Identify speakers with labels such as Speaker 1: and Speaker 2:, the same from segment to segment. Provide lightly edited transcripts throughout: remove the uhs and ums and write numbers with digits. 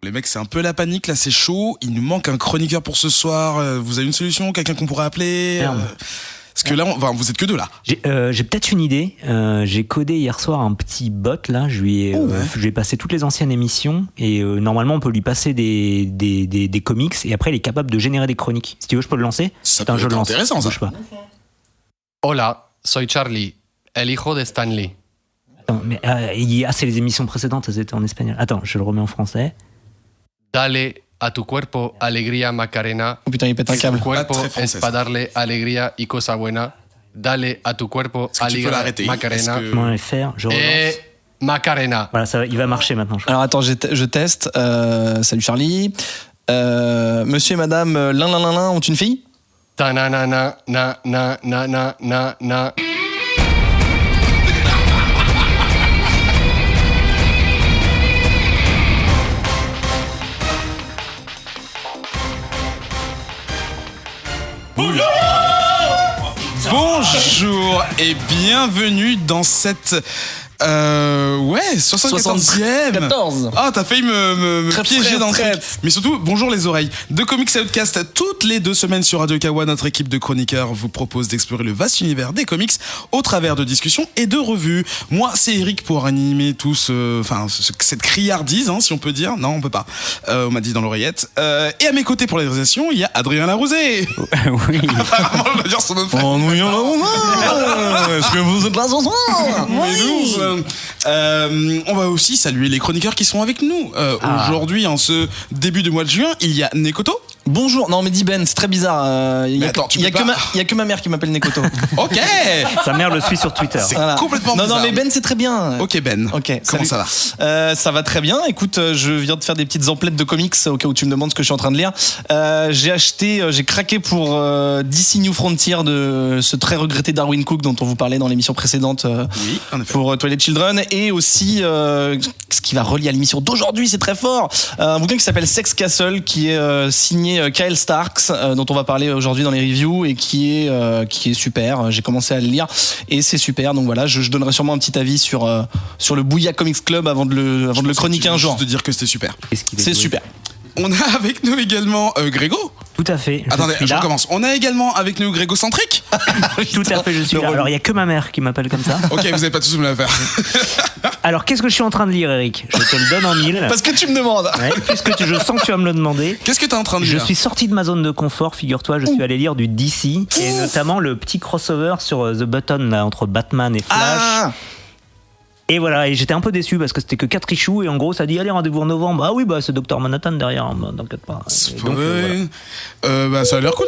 Speaker 1: Les mecs, c'est un peu la panique, là c'est chaud, il nous manque un chroniqueur pour ce soir, vous avez une solution, quelqu'un qu'on pourrait appeler Parce que là, vous êtes que deux là.
Speaker 2: J'ai peut-être une idée, j'ai codé hier soir un petit bot là, je lui ai passé toutes les anciennes émissions et normalement on peut lui passer des comics et après il est capable de générer des chroniques. Si tu veux je peux le lancer.
Speaker 1: Ça peut être intéressant ça.
Speaker 2: Pas.
Speaker 3: Hola, soy Charlie, el hijo de Stanley.
Speaker 2: Attends, mais c'est les émissions précédentes, elles étaient en espagnol. Attends, je le remets en français.
Speaker 3: Dale a tu cuerpo alegría Macarena.
Speaker 4: Oh putain, il pète un câble.
Speaker 3: Tu cuerpo es para darle alegría y cosa buena. Dale a tu cuerpo alegría Macarena.
Speaker 2: Comment le faire? Je relance.
Speaker 3: Et Macarena.
Speaker 2: Voilà, il va marcher maintenant.
Speaker 4: Alors attends, je teste. Salut Charlie. Monsieur et madame Lin ont une fille?
Speaker 3: Ta na na na na na na na na na.
Speaker 1: Bonjour et bienvenue dans cette 74e.
Speaker 4: 14.
Speaker 1: Ah, t'as failli me piéger dans le truc. Mais surtout, bonjour les oreilles. De Comics Outcast, toutes les 2 semaines sur Radio Kawa, notre équipe de chroniqueurs vous propose d'explorer le vaste univers des comics au travers de discussions et de revues. Moi, c'est Eric pour animer tous, cette criardise, si on peut dire. Non, on peut pas. On m'a dit dans l'oreillette. Et à mes côtés pour la réalisation, il y a Adrien Larousé.
Speaker 2: Oui.
Speaker 1: Comment je dois dire son nom de famille?
Speaker 4: Est-ce que vous êtes là ce soir?
Speaker 1: On va aussi saluer les chroniqueurs qui sont avec nous. Aujourd'hui, en ce début de mois de juin, il y a Nekoto.
Speaker 4: Bonjour, non mais dis Ben, c'est très bizarre. Il y a que ma mère qui m'appelle Nekoto.
Speaker 1: Ok.
Speaker 2: Sa mère le suit sur Twitter.
Speaker 1: C'est complètement bizarre.
Speaker 4: Non mais Ben c'est très bien.
Speaker 1: Ok Ben.
Speaker 4: Ok.
Speaker 1: Comment ça
Speaker 4: va? Ça va très bien. Écoute, je viens de faire des petites emplettes de comics au cas où tu me demandes ce que je suis en train de lire. J'ai craqué pour DC New Frontier de ce très regretté Darwin Cook dont on vous parlait dans l'émission précédente pour Twilight Children et aussi ce qui va relier à l'émission d'aujourd'hui, c'est très fort. Un bouquin qui s'appelle Sex Castle qui est signé Kyle Starks dont on va parler aujourd'hui dans les reviews et qui est super. J'ai commencé à le lire et c'est super. Donc voilà, je donnerai sûrement un petit avis sur le Bouya Comics Club avant de le chroniquer un jour.
Speaker 1: Juste de dire que c'était super.
Speaker 4: C'est super.
Speaker 1: On a avec nous également Grégo.
Speaker 2: Tout à fait.
Speaker 1: Attendez, je recommence. On a également avec nous Grégo Centric.
Speaker 2: Tout à fait, je suis là. Alors, il n'y a que ma mère qui m'appelle comme ça.
Speaker 1: Ok, vous n'avez pas tous me la faire.
Speaker 2: Alors, qu'est-ce que je suis en train de lire, Eric? Je te le donne en mille.
Speaker 4: Parce que tu me demandes.
Speaker 2: Ouais, puisque je sens que tu vas me le demander.
Speaker 1: Qu'est-ce que tu es en train de lire?
Speaker 2: Je suis sorti de ma zone de confort, figure-toi. Je suis allé lire du DC et notamment le petit crossover sur The Button là, entre Batman et Flash. Et voilà, et j'étais un peu déçu parce que c'était que 4 issues et en gros ça dit allez rendez-vous en novembre. Ah oui c'est Dr Manhattan derrière, t'inquiète pas.
Speaker 1: Donc, ça a l'air cool.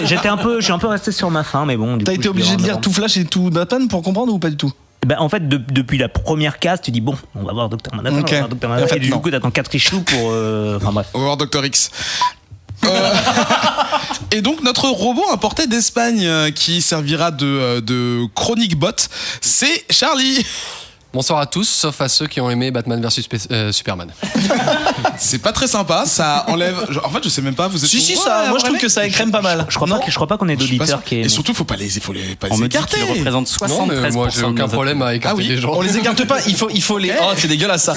Speaker 2: Je suis un peu resté sur ma faim mais bon.
Speaker 4: T'as été obligé de lire tout Flash et tout Batman pour comprendre ou pas du tout?
Speaker 2: En fait depuis la première case tu dis bon on va voir Dr Manhattan,
Speaker 4: okay.
Speaker 2: En fait, et du coup t'attends 4 issues pour enfin bref.
Speaker 1: On va voir Dr X. Et donc notre robot importé d'Espagne qui servira de chronique bot, c'est Charlie.
Speaker 3: Bonsoir à tous, sauf à ceux qui ont aimé Batman vs Superman.
Speaker 1: C'est pas très sympa, ça enlève. En fait, je sais même pas. Vous êtes.
Speaker 4: Si ça. Moi, je trouve que ça écrème pas mal.
Speaker 2: Je crois pas qu'on ait d'auditeurs qui.
Speaker 1: Et surtout, faut pas les écarter.
Speaker 5: Ils représentent 73%.
Speaker 3: Non, mais moi, j'ai aucun problème à écarter les gens.
Speaker 4: On les écarte pas. Il faut les. Oh, c'est dégueulasse ça.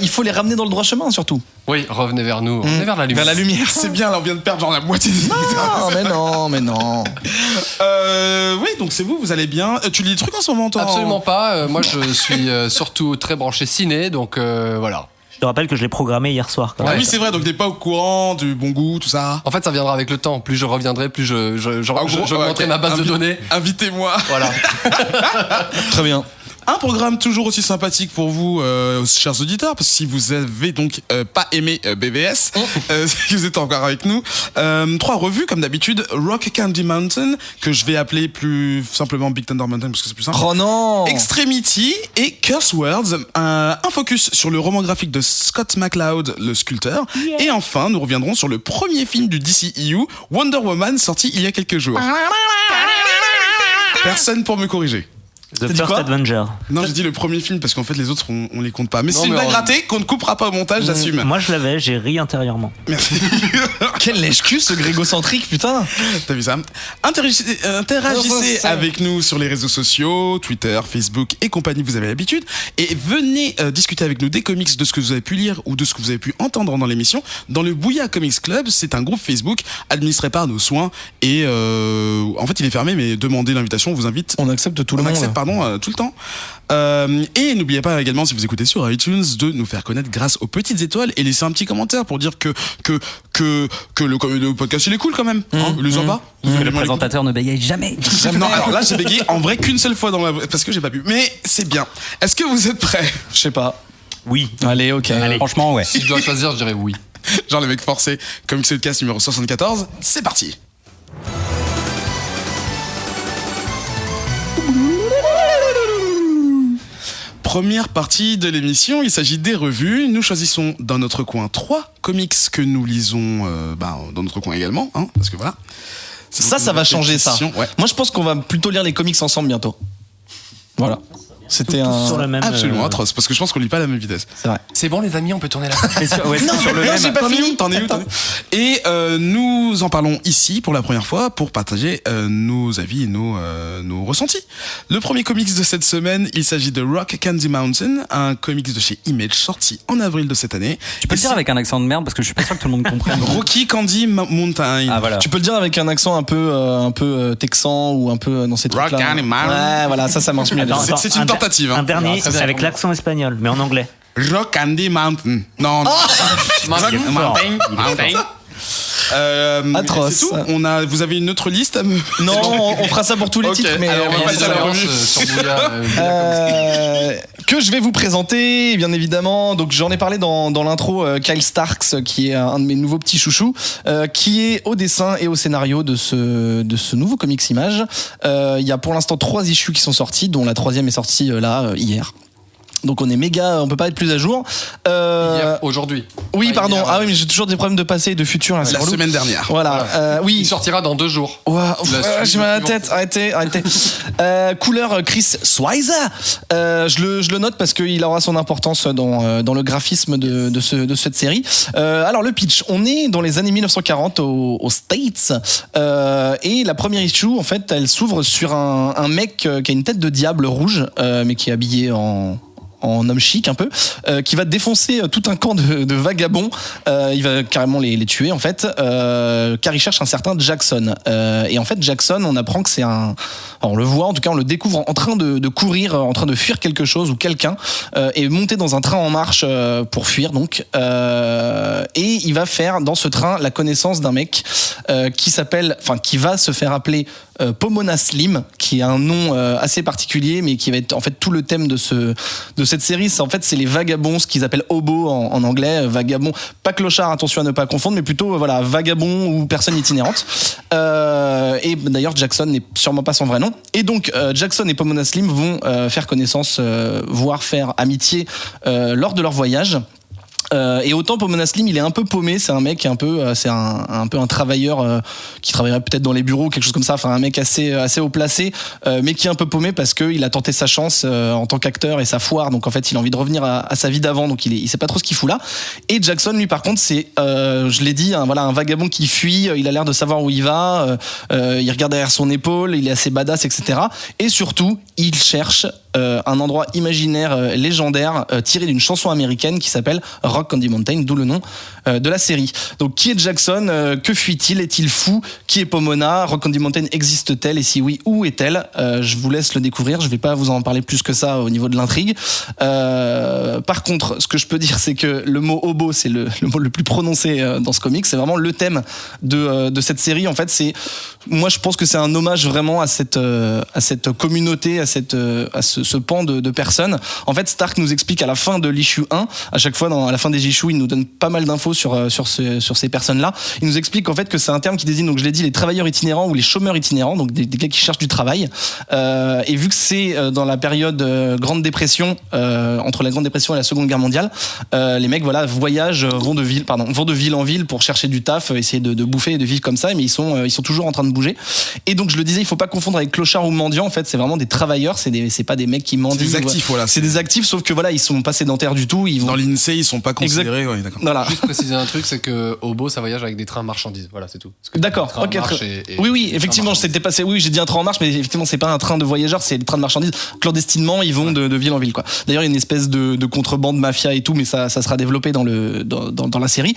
Speaker 4: Il faut les ramener dans le droit chemin surtout.
Speaker 3: Oui, revenez vers nous. Revenez vers la lumière.
Speaker 4: Vers la lumière.
Speaker 1: C'est bien. Là, on vient de perdre genre la moitié des.
Speaker 4: Mais non.
Speaker 1: Oui, donc c'est vous allez bien. Tu lis des trucs en ce moment, toi?
Speaker 3: Absolument pas. Moi, je suis surtout très branché ciné, donc voilà.
Speaker 2: Je te rappelle que je l'ai programmé hier soir.
Speaker 1: Ah oui, c'est vrai, donc t'es pas au courant du bon goût, tout ça.
Speaker 3: En fait, ça viendra avec le temps. Plus je reviendrai, plus j'augmenterai ma base de données.
Speaker 1: Invitez-moi.
Speaker 3: Voilà.
Speaker 4: Très bien.
Speaker 1: Un programme toujours aussi sympathique pour vous, chers auditeurs, parce que si vous avez donc pas aimé BVS, si vous êtes encore avec nous, 3 revues comme d'habitude, Rock Candy Mountain, que je vais appeler plus simplement Big Thunder Mountain parce que c'est plus simple.
Speaker 4: Oh non!
Speaker 1: Extremity et Curse Words, un focus sur le roman graphique de Scott McCloud, le sculpteur. Yeah. Et enfin, nous reviendrons sur le premier film du DCEU, Wonder Woman, sorti il y a quelques jours. Personne pour me corriger.
Speaker 2: The First Avenger.
Speaker 1: Non, j'ai dit le premier film parce qu'en fait les autres on les compte pas. Mais c'est une blague ratée qu'on ne coupera pas au montage, j'assume.
Speaker 2: Moi je l'avais, j'ai ri intérieurement.
Speaker 1: Merci.
Speaker 4: Quel lèche-cul ce grégocentrique, putain.
Speaker 1: T'as vu ça? Interagissez avec nous sur les réseaux sociaux, Twitter, Facebook et compagnie, vous avez l'habitude. Et venez discuter avec nous des comics, de ce que vous avez pu lire ou de ce que vous avez pu entendre dans l'émission. Dans le Bouya Comics Club, c'est un groupe Facebook administré par nos soins. Et en fait il est fermé, mais demandez l'invitation, on vous invite.
Speaker 4: On accepte tout le monde.
Speaker 1: Tout le temps. Et n'oubliez pas également, si vous écoutez sur iTunes, de nous faire connaître grâce aux petites étoiles et laisser un petit commentaire pour dire que le podcast il est cool quand même. Les en bas.
Speaker 5: Le présentateur ne bégaye jamais.
Speaker 1: Non, alors là j'ai bégayé en vrai qu'une seule fois parce que j'ai pas pu. Mais c'est bien. Est-ce que vous êtes prêts?
Speaker 4: Je sais pas.
Speaker 2: Oui.
Speaker 4: Allez, ok.
Speaker 5: Allez. Franchement, ouais.
Speaker 3: Si je dois choisir, je dirais oui.
Speaker 1: Genre les mecs forcés. Comics Podcast numéro 74. C'est parti. Première partie de l'émission, il s'agit des revues. Nous choisissons dans notre coin 3 comics que nous lisons dans notre coin également, hein, parce que voilà.
Speaker 4: Ça va changer ça.
Speaker 1: Ouais.
Speaker 4: Moi je pense qu'on va plutôt lire les comics ensemble bientôt. Voilà. C'était
Speaker 2: sur la même,
Speaker 1: absolument atroce, parce que je pense qu'on lit pas à la même vitesse.
Speaker 4: C'est vrai.
Speaker 3: C'est bon les amis, on peut tourner la page.
Speaker 4: Sur le même.
Speaker 1: J'ai pas fini. T'en es où? Et nous en parlons ici pour la première fois pour partager nos avis et nos ressentis. Le premier comics de cette semaine, il s'agit de Rock Candy Mountain, un comics de chez Image sorti en avril de cette année.
Speaker 5: Tu peux le dire avec un accent de merde parce que je suis pas sûr que tout le monde comprenne.
Speaker 1: Rocky Candy Mountain.
Speaker 5: Ah voilà.
Speaker 4: Tu peux le dire avec un accent un peu texan ou un peu dans ces trucs là.
Speaker 1: Rock Candy Mountain.
Speaker 4: Ouais, voilà, ça marche mieux.
Speaker 1: C'est une tentative.
Speaker 2: Un dernier
Speaker 3: très bien.
Speaker 2: avec l'accent espagnol, mais en anglais.
Speaker 1: Rock Candy Mountain. Non. Mountain.
Speaker 4: Atroce.
Speaker 1: C'est tout. Vous avez une autre liste à me...
Speaker 4: Non, on fera ça pour tous les titres, mais
Speaker 1: alors, on va passer à la revue.
Speaker 3: Sur Bouya,
Speaker 4: que je vais vous présenter, bien évidemment. Donc j'en ai parlé dans l'intro, Kyle Starks, qui est un de mes nouveaux petits chouchous, qui est au dessin et au scénario de ce nouveau comics Image. Il y a pour l'instant 3 issues qui sont sortis, dont la 3e est sortie hier. Donc on est méga, on peut pas être plus à jour.
Speaker 3: hier, aujourd'hui.
Speaker 4: Oui, pardon.
Speaker 3: Hier,
Speaker 4: oui, mais j'ai toujours des problèmes de passé et de futur. Là,
Speaker 1: La semaine dernière.
Speaker 4: Voilà. Oui.
Speaker 3: Il sortira dans 2 jours.
Speaker 4: J'ai mal à la tête. Arrêtez. Couleur Chris Schweizer. Je le note parce qu'il aura son importance dans le graphisme de cette série. Alors le pitch, on est dans les années 1940 aux States et la première issue, en fait, elle s'ouvre sur un mec qui a une tête de diable rouge, mais qui est habillé en homme chic un peu, qui va défoncer tout un camp de vagabonds. Il va carrément les tuer en fait, car il cherche un certain Jackson. Et en fait Jackson, on apprend que on le voit, en tout cas on le découvre en train de courir, en train de fuir quelque chose ou quelqu'un, et monter dans un train en marche pour fuir donc. Et il va faire dans ce train la connaissance d'un mec qui va se faire appeler Pomona Slim, qui est un nom assez particulier, mais qui va être en fait tout le thème de cette série. C'est les vagabonds, ce qu'ils appellent hobo en anglais, vagabonds, pas clochard, attention à ne pas confondre, mais plutôt vagabond ou personne itinérante. Et d'ailleurs Jackson n'est sûrement pas son vrai nom. Et donc Jackson et Pomona Slim vont faire connaissance, voire faire amitié lors de leur voyage. Et autant Pomona Slim, il est un peu paumé, c'est un mec un peu un travailleur qui travaillerait peut-être dans les bureaux, quelque chose comme ça, enfin un mec assez haut placé, mais qui est un peu paumé parce que il a tenté sa chance en tant qu'acteur et ça foire, donc en fait il a envie de revenir à sa vie d'avant, donc il sait pas trop ce qu'il fout là. Et Jackson, lui par contre, c'est je l'ai dit, un vagabond qui fuit, il a l'air de savoir où il va, il regarde derrière son épaule, il est assez badass, etc. Et surtout, il cherche un endroit imaginaire légendaire tiré d'une chanson américaine qui s'appelle Rock Candy Mountain, d'où le nom de la série. Donc qui est Jackson? Que fuit-il? Est-il fou? Qui est Pomona? Rock Candy Mountain existe-t-elle? Et si oui, où est-elle? Je vous laisse le découvrir, je vais pas vous en parler plus que ça au niveau de l'intrigue. Par contre, ce que je peux dire, c'est que le mot hobo, c'est le mot le plus prononcé dans ce comic. C'est vraiment le thème de cette série. En fait, moi je pense que c'est un hommage vraiment à cette communauté, à ce ce pan de personnes. En fait, Stark nous explique à la fin de l'issue 1, à chaque fois à la fin des issues, il nous donne pas mal d'infos sur ces personnes-là. Il nous explique en fait que c'est un terme qui désigne, donc je l'ai dit, les travailleurs itinérants ou les chômeurs itinérants, donc des gars qui cherchent du travail. Et vu que c'est dans la période Grande Dépression, entre la Grande Dépression et la Seconde Guerre mondiale, les mecs voyagent, vont de ville en ville pour chercher du taf, essayer de bouffer et de vivre comme ça, mais ils sont toujours en train de bouger. Et donc je le disais, il faut pas confondre avec clochard ou mendiant. En fait, c'est vraiment des travailleurs, c'est pas des mecs qui mendient.
Speaker 1: C'est des actifs, voilà.
Speaker 4: C'est des actifs, sauf que voilà, ils sont pas sédentaires du tout.
Speaker 1: Dans l'INSEE, ils sont pas considérés. Ouais, d'accord.
Speaker 4: Voilà.
Speaker 3: Juste préciser un truc, c'est que Hobo, ça voyage avec des trains marchandises. Voilà, c'est tout.
Speaker 4: D'accord. Ok. Oui, effectivement, c'était passé. Oui, j'ai dit un train en marche, mais effectivement, c'est pas un train de voyageurs, c'est des trains de marchandises. Clandestinement, ils vont de ville en ville, quoi. D'ailleurs, il y a une espèce de contrebande, mafia et tout, mais ça sera développé dans la série.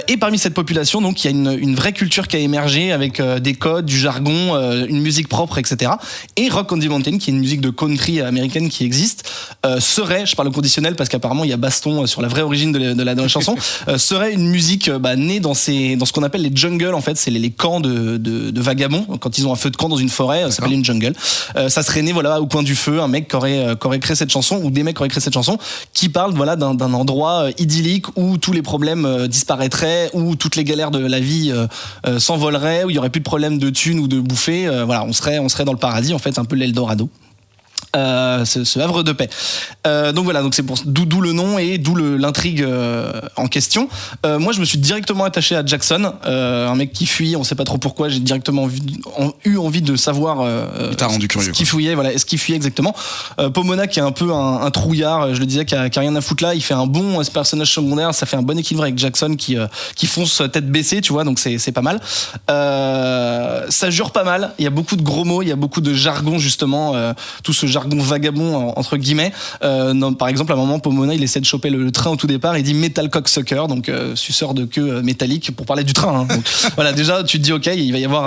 Speaker 4: Et parmi cette population, donc, il y a une vraie culture qui a émergé avec des codes, du jargon, une musique propre, etc. Et Rock Candy Mountain, qui est une musique de country américaine qui existe, serait, je parle au conditionnel parce qu'apparemment il y a baston sur la vraie origine de la chanson, serait une musique née dans ce qu'on appelle les jungles, en fait, c'est les camps de vagabonds. Quand ils ont un feu de camp dans une forêt, ça s'appelle une jungle. Ça serait né au coin du feu, un mec qui aurait créé cette chanson, ou des mecs qui auraient créé cette chanson, qui parle d'un endroit idyllique où tous les problèmes disparaîtraient, où toutes les galères de la vie s'envoleraient, où il y aurait plus de problèmes de thunes ou de bouffer. On serait dans le paradis, en fait, un peu l'Eldorado. Ce havre de paix. Donc voilà, donc c'est pour d'où le nom et d'où l'intrigue en question. Moi, je me suis directement attaché à Jackson, un mec qui fuit. On sait pas trop pourquoi. J'ai directement eu envie de savoir ce qu'il fuyait. Voilà, est-ce qu'il fuyait exactement. Pomona, qui est un peu un trouillard, je le disais, qui a rien à foutre là. Il fait un bon personnage secondaire. Ça fait un bon équilibre avec Jackson qui fonce tête baissée, tu vois. Donc c'est pas mal. Ça jure pas mal. Il y a beaucoup de gros mots. Il y a beaucoup de jargon, justement. Tout ce jargon vagabond entre guillemets. Par exemple, à un moment, Pomona, il essaie de choper le train au tout départ. Il dit metal cocksucker, donc suceur de queue métallique, pour parler du train. Hein. Donc, voilà, déjà tu te dis ok,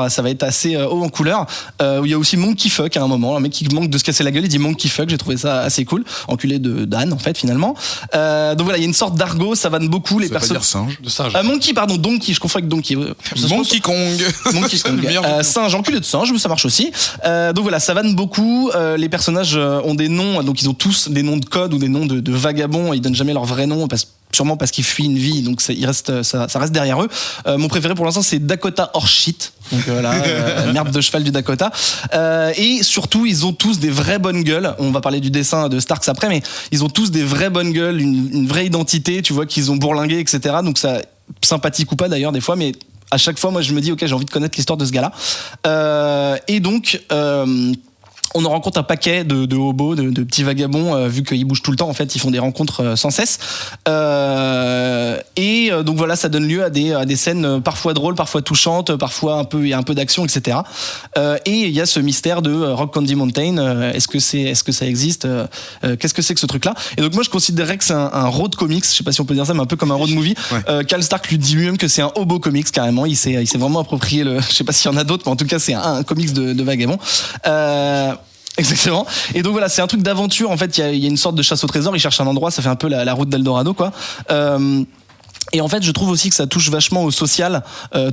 Speaker 4: ça va être assez haut en couleur. Il y a aussi monkey fuck à un moment, un mec qui manque de se casser la gueule, il dit monkey fuck. J'ai trouvé ça assez cool, enculé d'âne en fait finalement. Donc voilà, il y a une sorte d'argot, ça vanne beaucoup les personnes.
Speaker 1: Singe.
Speaker 3: De singe.
Speaker 4: Monkey, pardon, donkey, je confonds avec donkey.
Speaker 1: Monkey Kong.
Speaker 4: Monkey Kong. Singe, enculé de singe, ça marche aussi. Donc voilà, ça vanne beaucoup. Les personnages ont des noms, donc ils ont tous des noms de code ou des noms de vagabonds. Ils donnent jamais leur vrai nom sûrement parce qu'ils fuient une vie, donc ça reste derrière eux. Mon préféré pour l'instant, c'est Dakota Horseshit. Donc merde de cheval du Dakota. Et surtout, ils ont tous des vraies bonnes gueules. On va parler du dessin de Starks après, mais ils ont tous des vraies bonnes gueules, une vraie identité, tu vois, qu'ils ont bourlingué, etc. Donc ça, sympathique ou pas d'ailleurs des fois, mais à chaque fois, moi je me dis ok, j'ai envie de connaître l'histoire de ce gars-là. Et donc on en rencontre un paquet de hobos, de petits vagabonds, vu qu'ils bougent tout le temps. En fait, ils font des rencontres sans cesse. Et donc voilà, ça donne lieu à des scènes parfois drôles, parfois touchantes, parfois il y a un peu d'action, etc. Et il y a ce mystère de Rock Candy Mountain. Est-ce que ça existe? Qu'est-ce que c'est que ce truc-là? Et donc moi, je considérerais que c'est un road comics. Je sais pas si on peut dire ça, mais un peu comme un road movie. Ouais. Cal Stark lui dit lui-même que c'est un hobo comics carrément. Il s'est vraiment approprié je sais pas s'il y en a d'autres, mais en tout cas, c'est un comics de vagabond. Exactement. Et donc voilà, c'est un truc d'aventure. En fait, il y a une sorte de chasse au trésor. Ils cherchent un endroit, ça fait un peu la route d'Eldorado, quoi. Et en fait, je trouve aussi que ça touche vachement au social.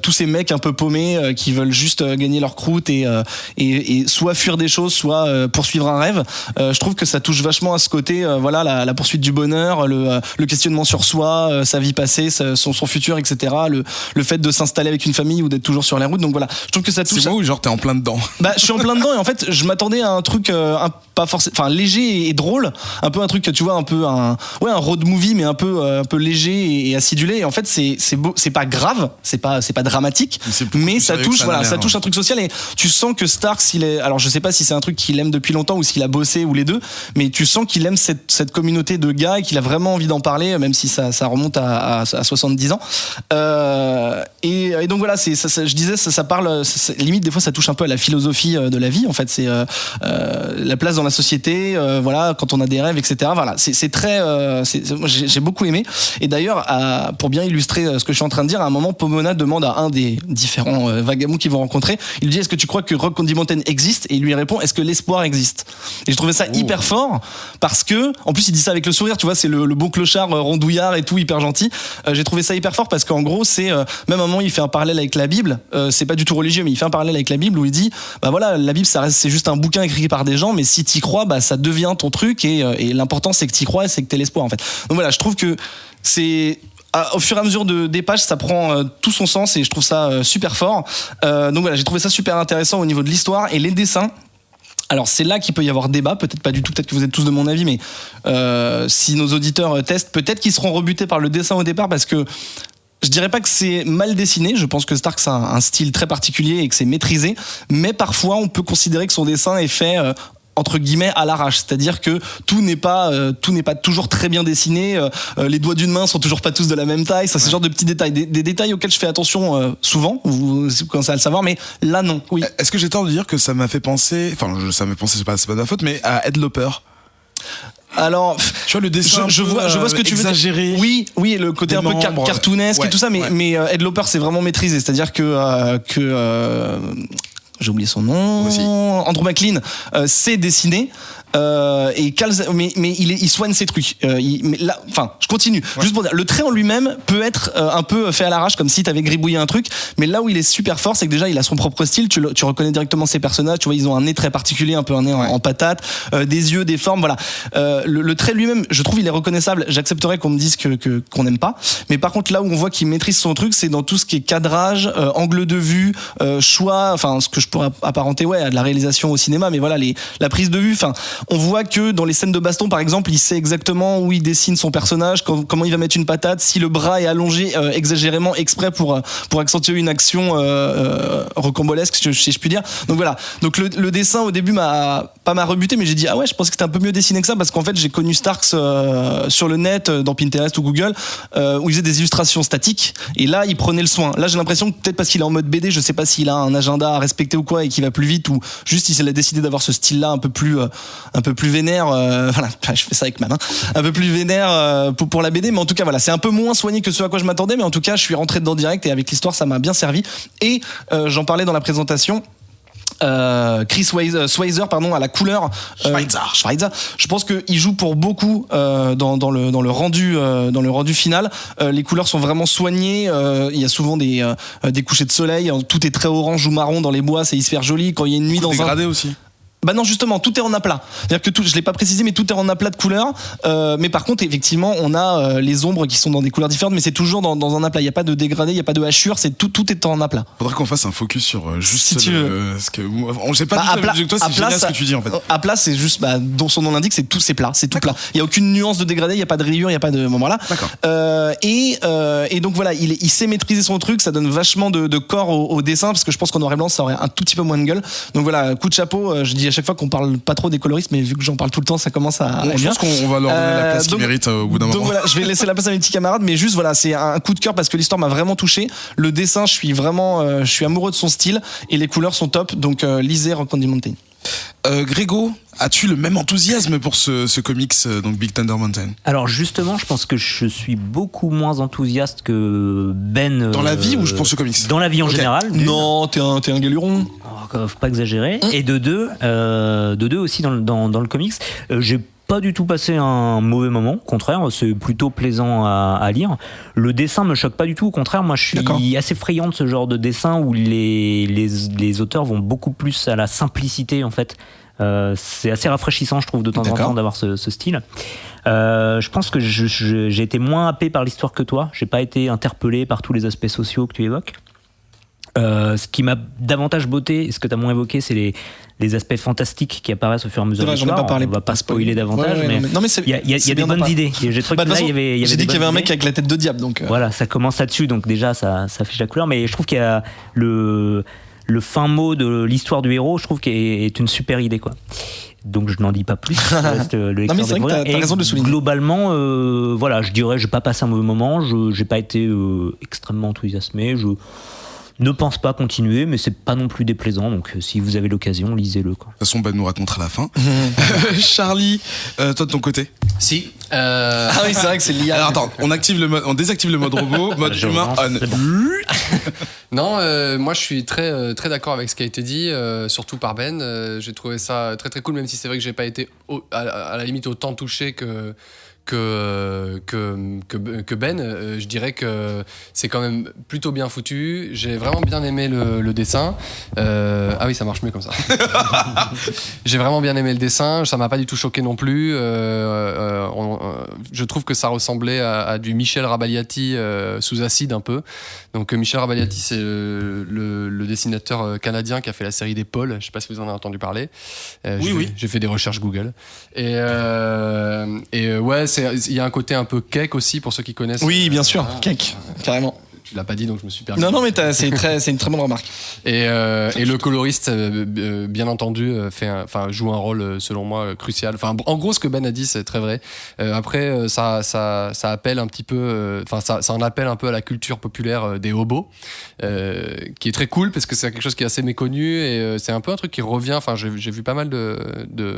Speaker 4: Tous ces mecs un peu paumés qui veulent juste gagner leur croûte et soit fuir des choses, soit poursuivre un rêve. Je trouve que ça touche vachement à ce côté, la poursuite du bonheur, le questionnement sur soi, sa vie passée, son futur, etc. Le fait de s'installer avec une famille ou d'être toujours sur les routes. Donc voilà, je trouve que ça touche.
Speaker 1: C'est moi ou genre t'es en plein dedans?
Speaker 4: Je suis en plein dedans et en fait, je m'attendais à un truc pas forcément, léger et drôle, un peu un truc, tu vois, un peu un road movie, mais un peu léger et acidulé. Et en fait, c'est beau, c'est pas grave, c'est pas dramatique, mais ça touche, ça touche un truc social. Et tu sens que Starks, alors je sais pas si c'est un truc qu'il aime depuis longtemps ou s'il a bossé ou les deux, mais tu sens qu'il aime cette communauté de gars et qu'il a vraiment envie d'en parler, même si ça remonte à 70 ans. Et donc voilà, je disais, ça parle, limite des fois ça touche un peu à la philosophie de la vie. En fait, c'est la place dans la société, quand on a des rêves, etc. Voilà, c'est très, moi j'ai beaucoup aimé. Et d'ailleurs, pour bien illustrer ce que je suis en train de dire, à un moment, Pomona demande à un des différents vagabonds qu'ils vont rencontrer, il lui dit est-ce que tu crois que Rock Candy Mountain existe? Et il lui répond est-ce que l'espoir existe? Et je trouvais ça hyper fort parce que, en plus, il dit ça avec le sourire, tu vois, c'est le bon clochard rondouillard et tout, hyper gentil. J'ai trouvé ça hyper fort parce qu'en gros, c'est même à un moment, il fait un parallèle avec la Bible. C'est pas du tout religieux, mais il fait un parallèle avec la Bible où il dit bah voilà, la Bible, ça reste, c'est juste un bouquin écrit par des gens, mais si t'y crois, bah ça devient ton truc et l'important c'est que t'y crois et c'est que t'aies l'espoir en fait. Donc voilà, je trouve que c'est au fur et à mesure des pages, ça prend tout son sens et je trouve ça super fort. Donc voilà, j'ai trouvé ça super intéressant au niveau de l'histoire et les dessins. Alors c'est là qu'il peut y avoir débat, peut-être pas du tout, peut-être que vous êtes tous de mon avis, mais si nos auditeurs testent, peut-être qu'ils seront rebutés par le dessin au départ parce que je dirais pas que c'est mal dessiné, je pense que Starks a un style très particulier et que c'est maîtrisé, mais parfois on peut considérer que son dessin est fait entre guillemets à l'arrache, c'est-à-dire que tout n'est pas toujours très bien dessiné, les doigts d'une main sont toujours pas tous de la même taille, ça c'est ce genre de petits détails, des détails auxquels je fais attention souvent, vous commencez à le savoir, mais là non. Oui.
Speaker 1: Est-ce que j'ai tort de dire que ça m'a fait penser, ça m'a fait penser, c'est pas de ma faute, mais à Ed Loper?
Speaker 4: Alors,
Speaker 1: tu vois le dessin,
Speaker 4: je vois ce que tu veux
Speaker 1: dire.
Speaker 4: Oui, le côté un peu cartoonesque et tout ça, mais Ed Loper c'est vraiment maîtrisé, c'est-à-dire que j'ai oublié son nom. Andrew McLean sait dessiner. Et mais il soigne ses trucs. Je continue. Ouais. Juste pour dire, le trait en lui-même peut être un peu fait à l'arrache, comme si t'avais gribouillé un truc. Mais là où il est super fort, c'est que déjà il a son propre style. Tu reconnais directement ses personnages. Tu vois, ils ont un nez très particulier, un peu un nez en patate, des yeux, des formes. Voilà. Le trait lui-même, je trouve, il est reconnaissable. J'accepterais qu'on me dise qu'on n'aime pas. Mais par contre, là où on voit qu'il maîtrise son truc, c'est dans tout ce qui est cadrage, angle de vue, choix. Enfin, ce que je pourrais apparenter, à de la réalisation au cinéma. Mais voilà, la prise de vue. Enfin. On voit que dans les scènes de baston, par exemple, il sait exactement où il dessine son personnage, comment il va mettre une patate, si le bras est allongé exagérément exprès pour accentuer une action rocambolesque, si je puis dire. Donc voilà. Donc le dessin au début m'a rebuté, mais j'ai dit ah ouais, je pensais que c'était un peu mieux dessiné que ça parce qu'en fait j'ai connu Starks sur le net, dans Pinterest ou Google, où il faisait des illustrations statiques et là il prenait le soin. Là j'ai l'impression que peut-être parce qu'il est en mode BD, je sais pas s'il a un agenda à respecter ou quoi et qu'il va plus vite ou juste il a décidé d'avoir ce style-là un peu plus vénère, voilà, je fais ça avec ma main, un peu plus vénère pour la BD, mais en tout cas voilà, c'est un peu moins soigné que ce à quoi je m'attendais, mais en tout cas je suis rentré dedans direct et avec l'histoire ça m'a bien servi et j'en parlais dans la présentation. Chris Schweizer à la couleur, Schweizer. Je pense qu'il joue pour beaucoup dans le rendu final. Les couleurs sont vraiment soignées. Il y a souvent des couchers de soleil. Tout est très orange ou marron dans les bois. C'est hyper joli. Quand il y a une nuit dans
Speaker 1: dégradé aussi.
Speaker 4: Bah non, justement, tout est en aplat. C'est-à-dire que je l'ai pas précisé, mais tout est en aplat de couleurs. Mais par contre, effectivement, on a les ombres qui sont dans des couleurs différentes, mais c'est toujours dans un aplat. Il y a pas de dégradé, il y a pas de hachure, c'est tout est en aplat.
Speaker 1: Faudrait qu'on fasse un focus sur juste
Speaker 4: si tu veux.
Speaker 1: Ce que on sait pas du tout que toi, c'est génial ce que tu dis en fait.
Speaker 4: Aplat, c'est juste dont son nom l'indique, c'est tout plat, c'est tout plat. Il y a aucune nuance de dégradé, il y a pas de rayure, il y a pas de voilà.
Speaker 1: D'accord.
Speaker 4: Et donc voilà, il sait maîtriser son truc, ça donne vachement de corps au dessin parce que je pense qu'en noir et blanc ça aurait un tout petit peu moins de gueule. Donc voilà, coup de chapeau, je dis à chaque fois qu'on parle pas trop des coloristes, mais vu que j'en parle tout le temps, ça commence à.
Speaker 1: Je pense qu'on va leur donner la place qu'ils méritent au bout d'un moment.
Speaker 4: Donc voilà, je vais laisser la place à mes petits camarades, mais juste voilà, c'est un coup de cœur parce que l'histoire m'a vraiment touché. Le dessin, je suis amoureux de son style et les couleurs sont top. Donc lisez Rock Candy Mountain.
Speaker 1: Grégo, as-tu le même enthousiasme pour ce comics, donc Big Thunder Mountain?
Speaker 2: Alors justement, je pense que je suis beaucoup moins enthousiaste que Ben.
Speaker 1: Dans la vie ou pour ce comics?
Speaker 2: Dans la vie en général.
Speaker 4: Non, t'es un galuron.
Speaker 2: Oh, faut pas exagérer. Et de deux aussi dans le comics, j'ai pas du tout passé un mauvais moment, au contraire, c'est plutôt plaisant à lire. Le dessin me choque pas du tout, au contraire, moi je suis assez friand de ce genre de dessin où les auteurs vont beaucoup plus à la simplicité en fait. C'est assez rafraîchissant, je trouve, de temps en temps d'avoir ce style. Je pense que j'ai été moins happé par l'histoire que toi, j'ai pas été interpellé par tous les aspects sociaux que tu évoques. Ce qui m'a davantage botté, ce que tu as moins évoqué, c'est les aspects fantastiques qui apparaissent au fur et à mesure de l'histoire. On va pas spoiler davantage, mais il y a des bonnes idées. J'ai trouvé que là, il y avait
Speaker 4: j'ai dit qu'il y avait un mec avec la tête de diable, donc
Speaker 2: voilà, ça commence là-dessus, donc déjà ça affiche la couleur, mais je trouve qu'il y a le fin mot de l'histoire du héros, je trouve qu'il est une super idée, quoi. Donc je n'en dis pas plus. Le lecteur
Speaker 4: non, mais t'as raison de souligner.
Speaker 2: Globalement, voilà, je dirais, j'ai pas passé un mauvais moment, j'ai pas été extrêmement enthousiasmé. ne pense pas continuer, mais c'est pas non plus déplaisant. Donc, si vous avez l'occasion, lisez-le. Quoi.
Speaker 1: De toute façon, Ben nous racontera la fin. Charlie, toi de ton côté?
Speaker 3: Si.
Speaker 4: Ah oui, c'est vrai que c'est l'IA.
Speaker 1: Alors attends, on désactive le mode robot, mode humain on.
Speaker 3: Non, moi je suis très d'accord avec ce qui a été dit, surtout par Ben. J'ai trouvé ça très très cool, même si c'est vrai que j'ai pas été à la limite autant touché que Ben. Je dirais que c'est quand même plutôt bien foutu. J'ai vraiment bien aimé le dessin. Ah oui, ça marche mieux comme ça. J'ai vraiment bien aimé le dessin. Ça m'a pas du tout choqué non plus. Je trouve que ça ressemblait à du Michel Rabaliati sous acide un peu. Donc Michel Rabaliati, c'est le dessinateur canadien qui a fait la série des Pôles. Je sais pas si vous en avez entendu parler.
Speaker 1: Oui.
Speaker 3: J'ai fait des recherches Google. Et ouais, il y a un côté un peu cake aussi pour ceux qui connaissent.
Speaker 4: Oui, bien sûr, cake, carrément.
Speaker 3: Tu l'as pas dit, donc je me suis permis.
Speaker 4: Non, mais c'est une très bonne remarque.
Speaker 3: Et le coloriste, bien entendu, joue un rôle, selon moi, crucial. Enfin, en gros, ce que Ben a dit, c'est très vrai. Après, ça appelle un petit peu, ça en appelle un peu à la culture populaire des hobos, qui est très cool parce que c'est quelque chose qui est assez méconnu et c'est un peu un truc qui revient. Enfin, j'ai vu pas mal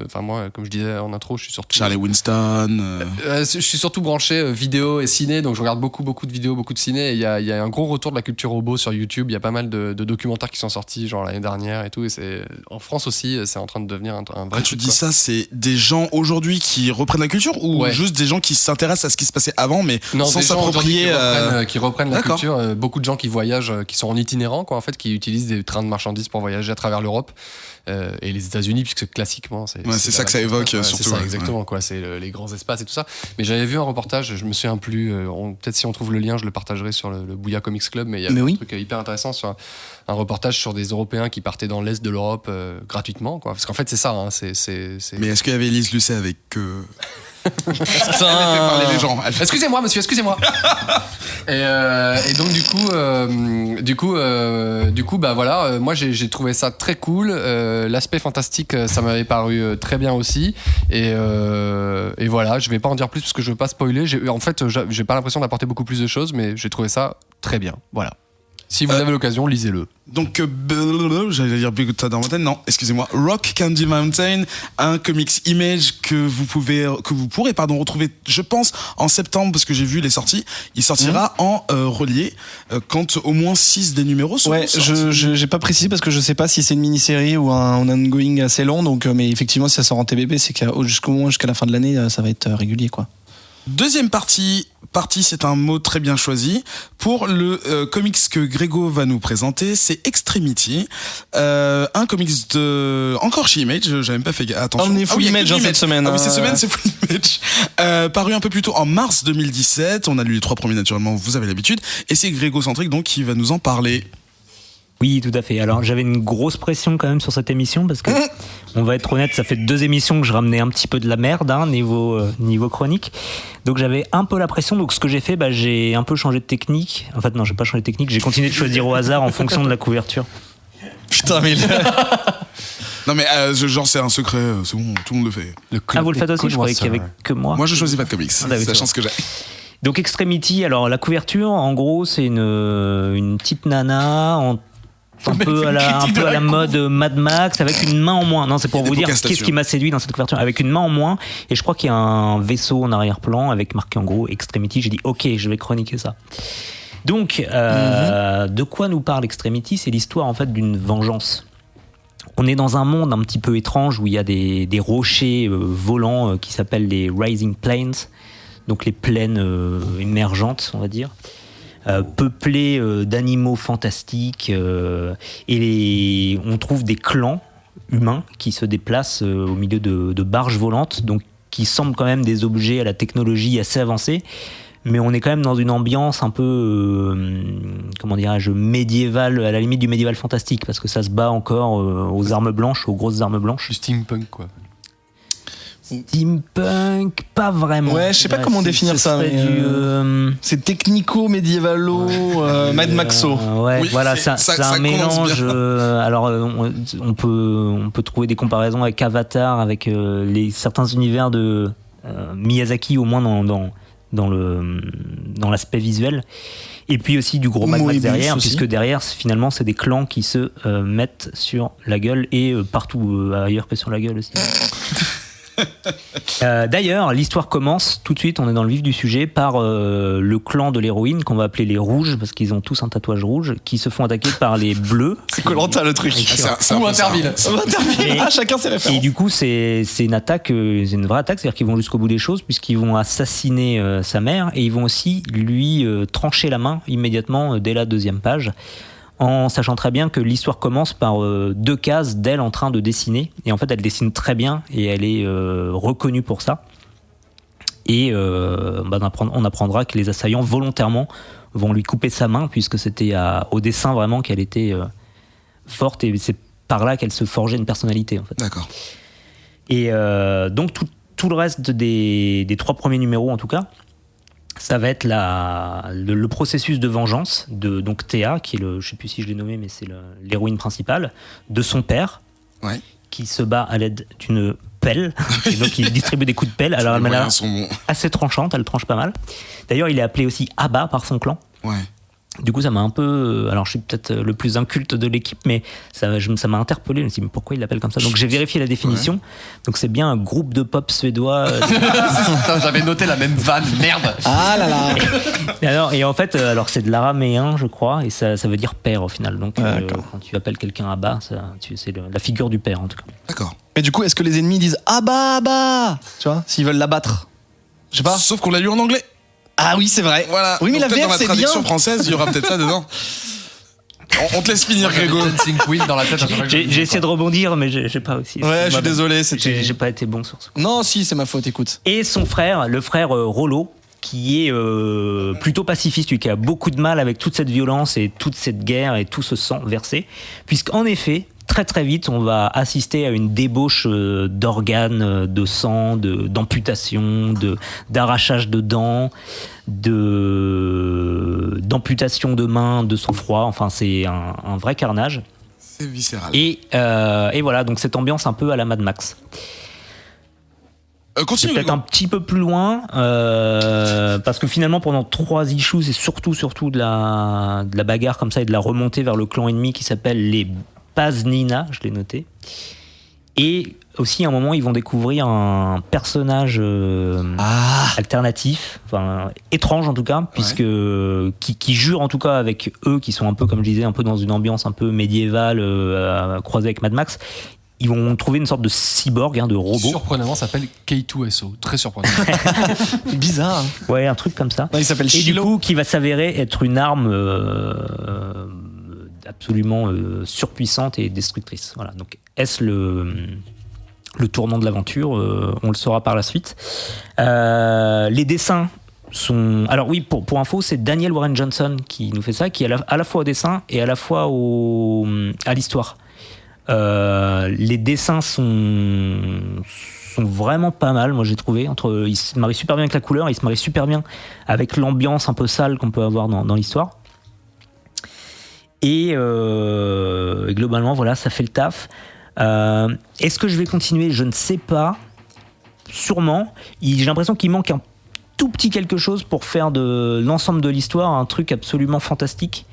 Speaker 3: enfin, moi, comme je disais en intro, je suis surtout
Speaker 1: Charlie Winston.
Speaker 3: Je suis surtout branché vidéo et ciné, donc je regarde beaucoup de vidéos, beaucoup de ciné. Et il y a un gros retour de la culture robot sur YouTube. Il y a pas mal de documentaires qui sont sortis, genre l'année dernière et tout. Et c'est en France aussi, c'est en train de devenir un vrai.
Speaker 1: Quand tu dis ça, c'est des gens aujourd'hui qui reprennent la culture ou juste des gens qui s'intéressent à ce qui se passait avant, mais sans s'approprier.
Speaker 3: Qui reprennent la culture. Beaucoup de gens qui voyagent, qui sont en itinérant, quoi, en fait, qui utilisent des trains de marchandises pour voyager à travers l'Europe. Et les États-Unis, puisque classiquement c'est
Speaker 1: ça que ça évoque, surtout.
Speaker 3: C'est ça, exactement, quoi. C'est les grands espaces et tout ça. Mais j'avais vu un reportage, je me souviens plus, peut-être si on trouve le lien, je le partagerai sur le Bouya Comics Club, mais il y a un truc hyper intéressant sur un reportage sur des Européens qui partaient dans l'Est de l'Europe gratuitement, quoi. Parce qu'en fait, c'est ça, hein,
Speaker 1: Mais est-ce qu'il y avait Elise Lucet avec
Speaker 3: Elle fait parler les gens. Excusez-moi, monsieur, excusez-moi. Et donc du coup, bah voilà, moi j'ai trouvé ça très cool. L'aspect fantastique, ça m'avait paru très bien aussi. Et voilà, je vais pas en dire plus parce que je veux pas spoiler. En fait, j'ai pas l'impression d'apporter beaucoup plus de choses, mais j'ai trouvé ça très bien. Voilà. Si vous avez l'occasion, lisez-le.
Speaker 1: Donc, j'allais dire Big Thunder Mountain, non, excusez-moi. Rock Candy Mountain, un comics Image que vous pourrez retrouver, je pense, en septembre, parce que j'ai vu les sorties. Il sortira en relié quand au moins 6 des numéros seront sortis.
Speaker 4: J'ai pas précisé parce que je sais pas si c'est une mini-série ou un ongoing assez long, donc, mais effectivement, si ça sort en TBB, c'est jusqu'à la fin de l'année, ça va être régulier, quoi.
Speaker 1: Deuxième partie, c'est un mot très bien choisi. Pour le comics que Grégo va nous présenter, c'est Extremity. Un comics encore chez Image, j'avais même pas fait attention.
Speaker 4: On est full Image cette semaine.
Speaker 1: Ah oui, cette semaine, c'est full Image. Paru un peu plus tôt en mars 2017. On a lu les 3 premiers naturellement, vous avez l'habitude. Et c'est Grégo Centric donc qui va nous en parler.
Speaker 2: Oui, tout à fait. Alors, j'avais une grosse pression quand même sur cette émission parce que, on va être honnête, ça fait 2 émissions que je ramenais un petit peu de la merde, niveau chronique. Donc, j'avais un peu la pression. Donc, ce que j'ai fait, j'ai un peu changé de technique. En fait, non, j'ai pas changé de technique. J'ai continué de choisir au hasard en fonction de la couverture.
Speaker 4: Putain, mais
Speaker 1: non, mais genre, c'est un secret. C'est bon, tout le monde le fait.
Speaker 2: Vous le faites aussi? Je croyais qu'il y avait que moi.
Speaker 1: Moi, je choisis pas de comics. C'est la chance que j'ai.
Speaker 2: Donc, Extremity, alors, la couverture, en gros, c'est une petite nana un peu à la mode Mad Max avec une main en moins. Non, c'est pour vous dire qu'est-ce qui m'a séduit dans cette couverture, avec une main en moins, et je crois qu'il y a un vaisseau en arrière-plan avec marqué en gros Extremity. J'ai dit ok, je vais chroniquer ça. Donc de quoi nous parle Extremity? C'est l'histoire en fait d'une vengeance. On est dans un monde un petit peu étrange où il y a des rochers volants qui s'appellent les Rising Plains, donc les plaines émergentes, on va dire. Peuplé d'animaux fantastiques et on trouve des clans humains qui se déplacent au milieu de barges volantes, donc qui semblent quand même des objets à la technologie assez avancée, mais on est quand même dans une ambiance un peu comment dirais-je, médiévale, à la limite du médiéval fantastique, parce que ça se bat encore aux armes blanches, aux grosses armes blanches.
Speaker 3: Du steampunk, quoi.
Speaker 2: Steampunk, pas vraiment.
Speaker 4: Ouais, je sais pas comment définir ça. Mais c'est technico, médiévalo, Mad Maxo.
Speaker 2: Ouais, oui, voilà, c'est un mélange. Alors, on peut trouver des comparaisons avec Avatar, avec certains univers de Miyazaki, au moins dans dans l'aspect visuel. Et puis aussi du gros Mad Max derrière, puisque derrière, finalement, c'est des clans qui se mettent sur la gueule et partout ailleurs que sur la gueule aussi. D'ailleurs, l'histoire commence tout de suite, on est dans le vif du sujet, par le clan de l'héroïne qu'on va appeler les rouges, parce qu'ils ont tous un tatouage rouge, qui se font attaquer par les bleus.
Speaker 4: C'est Koh-Lanta le truc.
Speaker 3: Ou Interville.
Speaker 4: Chacun ses références.
Speaker 2: Et du coup, c'est une attaque, c'est une vraie attaque, c'est-à-dire qu'ils vont jusqu'au bout des choses, puisqu'ils vont assassiner sa mère et ils vont aussi lui trancher la main immédiatement dès la 2e page. En sachant très bien que l'histoire commence par 2 cases d'elle en train de dessiner. Et en fait, elle dessine très bien et elle est reconnue pour ça. Et on apprendra que les assaillants, volontairement, vont lui couper sa main, puisque c'était au dessin vraiment qu'elle était forte. Et c'est par là qu'elle se forgeait une personnalité, en fait.
Speaker 1: D'accord.
Speaker 2: Et donc, tout le reste des 3 premiers numéros, en tout cas, ça va être le processus de vengeance de donc Théa, qui est je sais plus si je l'ai nommé, mais c'est l'héroïne principale, de son père, qui se bat à l'aide d'une pelle, et donc il distribue des coups de pelle. Alors elle est assez tranchante, elle tranche pas mal. D'ailleurs, il est appelé aussi Abba par son clan.
Speaker 1: Ouais.
Speaker 2: Du coup, ça m'a un peu... Alors, je suis peut-être le plus inculte de l'équipe, mais ça m'a interpellé. Je me suis dit, mais pourquoi il l'appelle comme ça ? Donc, j'ai vérifié la définition. Ouais. Donc, c'est bien un groupe de pop suédois.
Speaker 3: J'avais noté la même vanne, merde.
Speaker 4: Ah là là.
Speaker 2: Et en fait, c'est de l'araméen, je crois, et ça veut dire père au final. Donc, quand tu appelles quelqu'un Abba, c'est la figure du père, en tout cas.
Speaker 1: D'accord.
Speaker 4: Mais du coup, est-ce que les ennemis disent Abba, Abba ? Tu vois, s'ils veulent l'abattre. Je sais pas.
Speaker 1: Sauf qu'on l'a lu en anglais.
Speaker 4: Ah oui, c'est vrai.
Speaker 1: Voilà.
Speaker 4: Oui, mais
Speaker 1: donc
Speaker 4: la VF, c'est bien.
Speaker 1: Dans la traduction française, il y aura peut-être ça dedans. On te laisse finir, Grégo.
Speaker 3: Dancing Queen dans la tête.
Speaker 2: J'ai essayé de rebondir, mais j'ai pas réussi.
Speaker 4: Ouais, je suis désolé.
Speaker 2: J'ai pas été bon sur ce coup.
Speaker 4: Non, si, c'est ma faute, écoute.
Speaker 2: Et son frère, le frère Rollo, qui est plutôt pacifiste, lui, qui a beaucoup de mal avec toute cette violence et toute cette guerre et tout ce sang versé, puisqu'en effet, très très vite, on va assister à une débauche d'organes, de sang, d'amputation, d'arrachage de dents, d'amputation de mains, de sang-froid. Enfin, c'est un vrai carnage.
Speaker 1: C'est viscéral.
Speaker 2: Et voilà, donc cette ambiance un peu à la Mad Max.
Speaker 1: Continue,
Speaker 2: c'est peut-être un petit peu plus loin, parce que finalement, pendant 3 issues, c'est surtout de la bagarre comme ça et de la remontée vers le clan ennemi qui s'appelle les Paznina, je l'ai noté. Et aussi, à un moment, ils vont découvrir un personnage alternatif, enfin étrange en tout cas, puisque qui jure en tout cas avec eux, qui sont un peu, comme je disais, un peu dans une ambiance un peu médiévale, croisée avec Mad Max. Ils vont trouver une sorte de cyborg, de robot.
Speaker 3: Surprenamment, ça s'appelle K2SO. Très surprenant.
Speaker 4: Bizarre.
Speaker 2: Ouais, un truc comme ça.
Speaker 4: Non, il s'appelle
Speaker 2: Shiloh. Et du coup, qui va s'avérer être une arme absolument surpuissante et destructrice. Voilà. Donc, est-ce le tournant de l'aventure ? On le saura par la suite. Les dessins sont... Alors oui, pour info, c'est Daniel Warren Johnson qui nous fait ça, qui est à la fois au dessin et à la fois à l'histoire. Les dessins sont vraiment pas mal, moi j'ai trouvé. Il se marie super bien avec la couleur, il se marie super bien avec l'ambiance un peu sale qu'on peut avoir dans l'histoire. Et globalement, voilà, ça fait le taf. Est-ce que je vais continuer ? Je ne sais pas. Sûrement. J'ai l'impression qu'il manque un tout petit quelque chose pour faire de l'ensemble de l'histoire un truc absolument fantastique.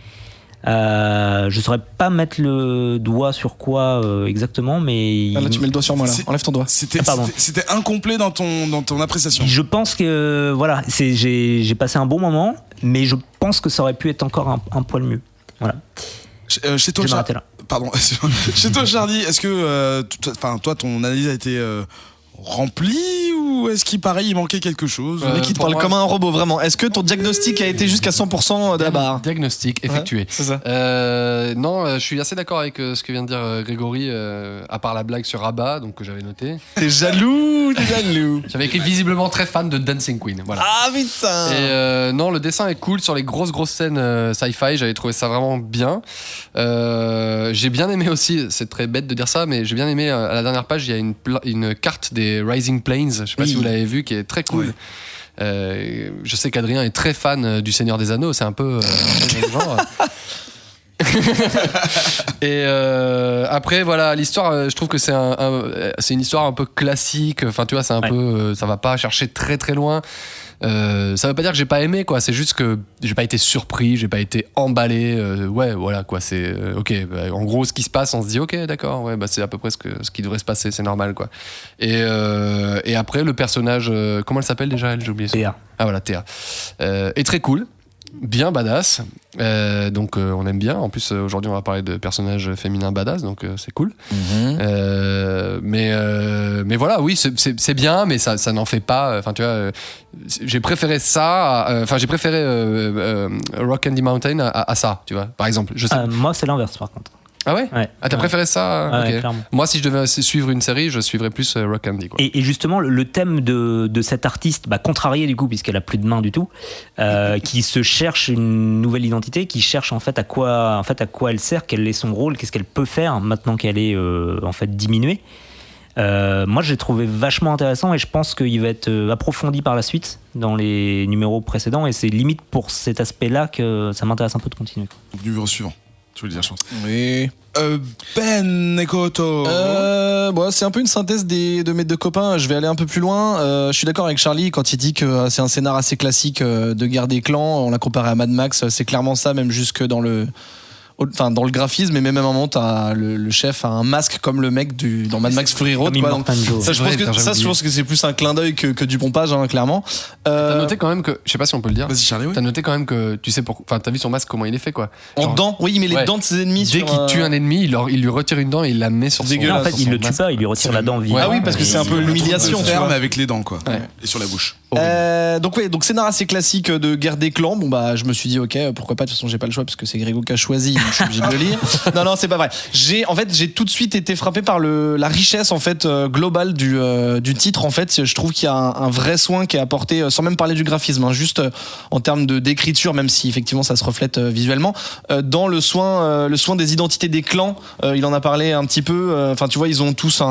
Speaker 2: Je saurais pas mettre le doigt sur quoi exactement, mais
Speaker 4: là tu mets le doigt sur moi là. Enlève ton doigt.
Speaker 1: C'était incomplet dans ton appréciation.
Speaker 2: Je pense que voilà, j'ai passé un bon moment, mais je pense que ça aurait pu être encore un poil mieux. Voilà.
Speaker 1: Chez toi, pardon. Chez toi, Charlie, est-ce que toi, ton analyse a été remplie ou est-ce qu'il paraît il manquait quelque chose ?
Speaker 4: Le mec qui te parle comme un robot, vraiment. Est-ce que ton diagnostic a été jusqu'à 100% de la barre ?
Speaker 3: Diagnostic effectué.
Speaker 4: Ouais, c'est ça.
Speaker 3: Non, je suis assez d'accord avec ce que vient de dire Grégory, à part la blague sur Abba, donc que j'avais noté.
Speaker 4: T'es jaloux.
Speaker 3: J'avais écrit visiblement très fan de Dancing Queen. Voilà.
Speaker 4: Ah putain.
Speaker 3: Et non, le dessin est cool sur les grosses scènes sci-fi. J'avais trouvé ça vraiment bien. J'ai bien aimé aussi, c'est très bête de dire ça, mais j'ai bien aimé à la dernière page, il y a une carte des Rising Plains, je sais pas si vous l'avez vu, qui est très cool. Je sais qu'Adrien est très fan du Seigneur des Anneaux, c'est un peu le genre. Et après voilà, l'histoire, je trouve que c'est une histoire un peu classique. Enfin tu vois, c'est un peu, ça va pas chercher très très loin. Ça veut pas dire que j'ai pas aimé quoi, c'est juste que j'ai pas été surpris, j'ai pas été emballé. Ouais voilà quoi, c'est ok. En gros, ce qui se passe, on se dit ok d'accord, ouais bah c'est à peu près ce qui devrait se passer, c'est normal quoi. Et après le personnage, comment elle s'appelle déjà, j'ai oublié.
Speaker 2: Théa.
Speaker 3: Ah voilà, Théa. Est très cool. Bien badass, donc on aime bien. En plus aujourd'hui on va parler de personnages féminins badass, donc c'est cool. Mais voilà, oui c'est bien, mais ça n'en fait pas. Enfin tu vois, j'ai préféré ça. Enfin j'ai préféré Rock Candy Mountain à ça, tu vois. Par exemple, je sais.
Speaker 2: Moi c'est l'inverse par contre.
Speaker 3: Ah ouais, ah t'as préféré ça?
Speaker 2: Ouais,
Speaker 3: okay. Moi si je devais suivre une série, je suivrais plus Rock Candy quoi.
Speaker 2: Et justement le thème de cette artiste, contrariée du coup puisqu'elle a plus de main du tout, qui se cherche une nouvelle identité, qui cherche en fait à quoi elle sert, quel est son rôle, qu'est-ce qu'elle peut faire maintenant qu'elle est en fait diminuée. Moi j'ai trouvé vachement intéressant et je pense qu'il va être approfondi par la suite dans les numéros précédents, et c'est limite pour cet aspect-là que ça m'intéresse un peu de continuer.
Speaker 1: Donc numéro suivant. Je veux le dire, je pense.
Speaker 4: Oui.
Speaker 1: Ben Nekoto.
Speaker 4: C'est un peu une synthèse de mes deux copains. Je vais aller un peu plus loin. Je suis d'accord avec Charlie quand il dit que c'est un scénar assez classique de guerre des clans. On l'a comparé à Mad Max. C'est clairement ça, même jusque dans le graphisme, et même à un moment t'as le chef a un masque comme le mec dans Mad Max Fury Road quoi. Donc, ça je pense que c'est plus un clin d'œil que du pompage hein, clairement.
Speaker 3: T'as noté quand même que, je sais pas si on peut le dire,
Speaker 1: Vas-y Charlie.
Speaker 3: T'as noté quand même que tu sais enfin t'as vu son masque comment il est fait quoi.
Speaker 4: En dents, oui il met les dents de ses ennemis.
Speaker 3: Dès qu'il tue un ennemi, il lui retire une dent et il la met sur son.
Speaker 2: En fait il le tue pas, il lui retire la dent vivante.
Speaker 4: Ah oui parce que c'est un peu l'humiliation.
Speaker 1: Ferme avec les dents quoi. Et sur la bouche.
Speaker 4: Donc scénar assez classique de guerre des clans. Bon bah je me suis dit ok pourquoi pas, de toute façon j'ai pas le choix parce que c'est Grégo qui a choisi, donc je suis obligé de le lire. Non c'est pas vrai. J'ai tout de suite été frappé par la richesse en fait globale du titre. En fait je trouve qu'il y a un vrai soin qui est apporté, sans même parler du graphisme hein, juste en termes d'écriture, même si effectivement ça se reflète visuellement dans le soin des identités des clans. Il en a parlé un petit peu. Enfin tu vois ils ont tous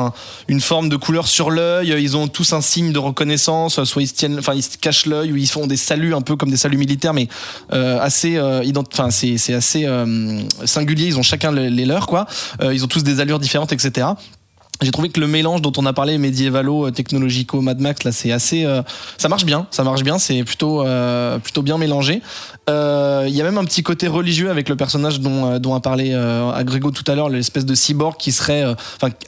Speaker 4: une forme de couleur sur l'œil, ils ont tous un signe de reconnaissance, soit ils se cachent l'œil ou ils font des saluts un peu comme des saluts militaires, mais assez c'est assez singulier. Ils ont chacun les leurs quoi. Ils ont tous des allures différentes, etc. J'ai trouvé que le mélange dont on a parlé, médiévalo, technologico, Mad Max, là, c'est assez. Ça marche bien, c'est plutôt bien mélangé. Il y a même un petit côté religieux avec le personnage dont a parlé Grégo tout à l'heure, l'espèce de cyborg qui serait. À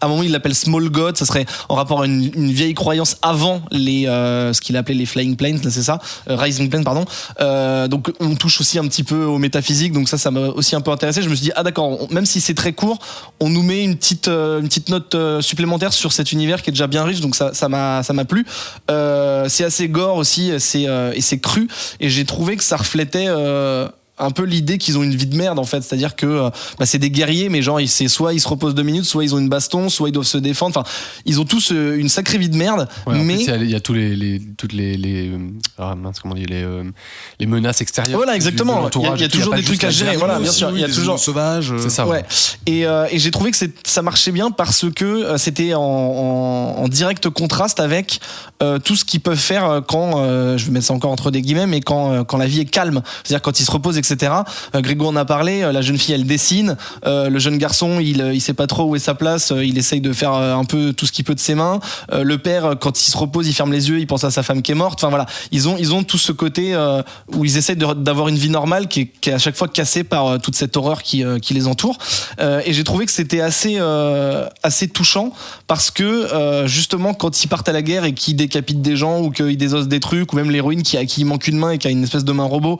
Speaker 4: un moment, il l'appelle Small God, ça serait en rapport à une vieille croyance avant ce qu'il appelait les Flying Planes, là, c'est ça, Rising Planes, pardon. Donc, on touche aussi un petit peu au métaphysique, donc ça m'a aussi un peu intéressé. Je me suis dit, ah d'accord, même si c'est très court, on nous met une petite note supplémentaire sur cet univers qui est déjà bien riche, donc ça m'a plu. C'est assez gore aussi, et c'est cru, et j'ai trouvé que ça reflétait un peu l'idée qu'ils ont une vie de merde en fait, c'est-à-dire que c'est des guerriers, mais genre soit ils se reposent 2 minutes, soit ils ont une baston, soit ils doivent se défendre. Enfin, ils ont tous une sacrée vie de merde.
Speaker 3: Ouais,
Speaker 4: mais
Speaker 3: il y a toutes les comment on dit, les menaces extérieures.
Speaker 4: Voilà, exactement. Il y a toujours des trucs à gérer. Voilà, bien sûr. Il y a toujours
Speaker 1: sauvages.
Speaker 3: C'est ça. Ouais.
Speaker 4: Et j'ai trouvé que ça marchait bien parce que c'était en direct contraste avec tout ce qu'ils peuvent faire quand, je vais mettre ça encore entre des guillemets, mais quand la vie est calme. C'est-à-dire quand ils se reposent, etc. Grégo en a parlé, la jeune fille elle dessine, le jeune garçon il sait pas trop où est sa place, il essaye de faire un peu tout ce qu'il peut de ses mains, le père quand il se repose il ferme les yeux, il pense à sa femme qui est morte. Enfin voilà, ils ont tout ce côté où ils essayent d'avoir une vie normale qui est à chaque fois cassée par toute cette horreur qui les entoure, et j'ai trouvé que c'était assez touchant parce que justement quand ils partent à la guerre et qu'ils décapitent des gens ou qu'ils désossent des trucs, ou même l'héroïne qui manque une main et qui a une espèce de main robot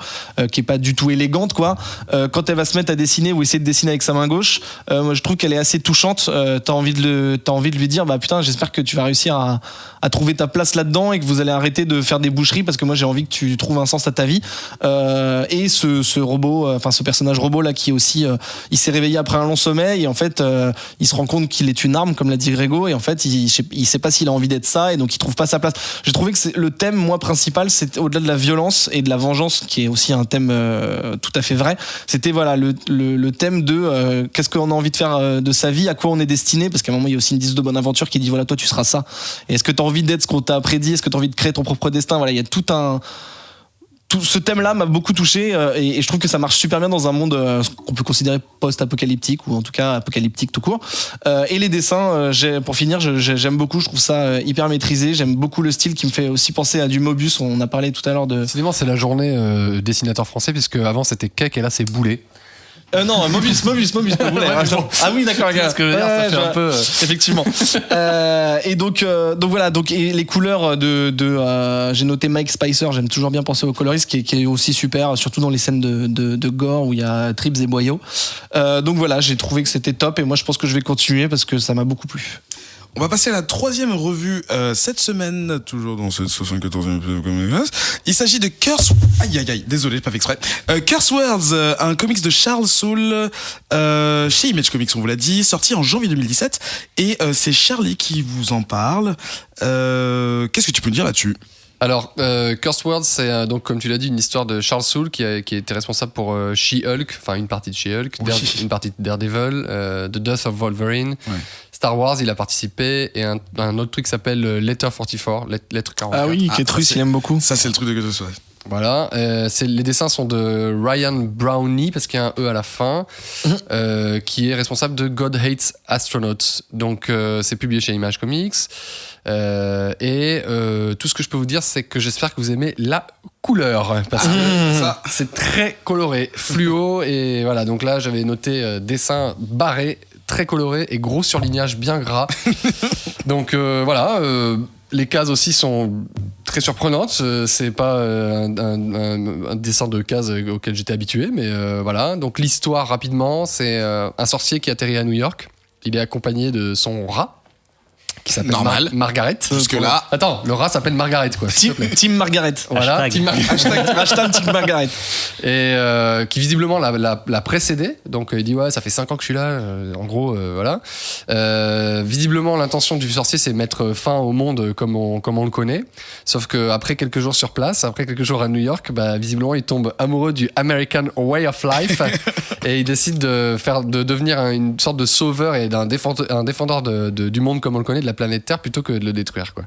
Speaker 4: qui est pas du tout élégante quoi, quand elle va se mettre à dessiner ou essayer de dessiner avec sa main gauche, moi je trouve qu'elle est assez touchante. T'as envie de lui dire bah putain, j'espère que tu vas réussir à trouver ta place là-dedans et que vous allez arrêter de faire des boucheries, parce que moi j'ai envie que tu trouves un sens à ta vie. Et ce robot, ce personnage robot là qui aussi il s'est réveillé après un long sommeil et en fait il se rend compte qu'il est une arme comme l'a dit Grégo, et en fait il sait pas s'il a envie d'être ça, et donc il trouve pas sa place. J'ai trouvé que le thème moi principal, c'est au-delà de la violence et de la vengeance, qui est aussi un thème tout à fait vrai, c'était voilà le thème de qu'est-ce qu'on a envie de faire de sa vie, à quoi on est destiné, parce qu'à un moment il y a aussi une 10 de bonne aventure qui dit voilà, toi tu seras ça, et est-ce que tu as envie d'être ce qu'on t'a prédit, est-ce que tu as envie de créer ton propre destin. Voilà, il y a tout tout ce thème-là m'a beaucoup touché et je trouve que ça marche super bien dans un monde qu'on peut considérer post-apocalyptique ou en tout cas apocalyptique tout court. Et les dessins, pour finir, j'aime beaucoup. Je trouve ça hyper maîtrisé. J'aime beaucoup le style qui me fait aussi penser à du Mobius. On a parlé tout à l'heure de.
Speaker 3: Décidément, c'est la journée dessinateur français puisque avant c'était Cake et là c'est Boulet.
Speaker 4: Non, Mobius. Ah oui, d'accord,
Speaker 3: Parce que ça fait un peu.
Speaker 4: Effectivement. Et donc voilà. Donc et les couleurs j'ai noté Mike Spicer. J'aime toujours bien penser au coloriste qui est aussi super, surtout dans les scènes de gore où il y a tripes et boyaux. Donc voilà, j'ai trouvé que c'était top et moi je pense que je vais continuer parce que ça m'a beaucoup plu.
Speaker 1: On va passer à la 3e revue cette semaine, toujours dans cette 74e. Il s'agit de Curse... Aïe, désolé, j'ai pas fait exprès. Curse Words, un comics de Charles Soule chez Image Comics, on vous l'a dit, sorti en janvier 2017. Et c'est Charlie qui vous en parle. Qu'est-ce que tu peux me dire là-dessus ?
Speaker 3: Alors, Cursed World, c'est donc, comme tu l'as dit, une histoire de Charles Soule qui était responsable pour She-Hulk, enfin une partie de She-Hulk, une partie de Daredevil, The Death of Wolverine, Star Wars, il a participé, et un autre truc qui s'appelle Letter 44, Lettre 44.
Speaker 4: Ah oui, Ketrus, il aime beaucoup.
Speaker 1: Ça, c'est le truc de Ketrus, ouais.
Speaker 3: Voilà, les dessins sont de Ryan Brownie, parce qu'il y a un E à la fin, qui est responsable de God Hates Astronauts. Donc, c'est publié chez Image Comics. Tout ce que je peux vous dire, c'est que j'espère que vous aimez la couleur, parce que ça, c'est très coloré, fluo, et voilà. Donc là, j'avais noté dessin barré, très coloré et gros surlignage bien gras. Donc voilà. Les cases aussi sont très surprenantes. C'est pas un dessin de cases auquel j'étais habitué, mais voilà. Donc l'histoire rapidement, c'est un sorcier qui atterrit à New York. Il est accompagné de son rat qui s'appelle Margaret.
Speaker 1: Jusque là.
Speaker 3: Attends, le rat s'appelle Margaret, quoi.
Speaker 4: Team Margaret.
Speaker 3: Voilà.
Speaker 4: Hashtag Team Margaret.
Speaker 3: Et qui visiblement l'a précédé. Donc il dit ouais, ça fait 5 ans que je suis là. En gros, voilà. Visiblement, l'intention du sorcier, c'est mettre fin au monde comme on le connaît. Sauf que après quelques jours sur place, après quelques jours à New York, visiblement, il tombe amoureux du American Way of Life et il décide de devenir une sorte de sauveur et un défendeur du monde comme on le connaît, de la planète Terre, plutôt que de le détruire, quoi.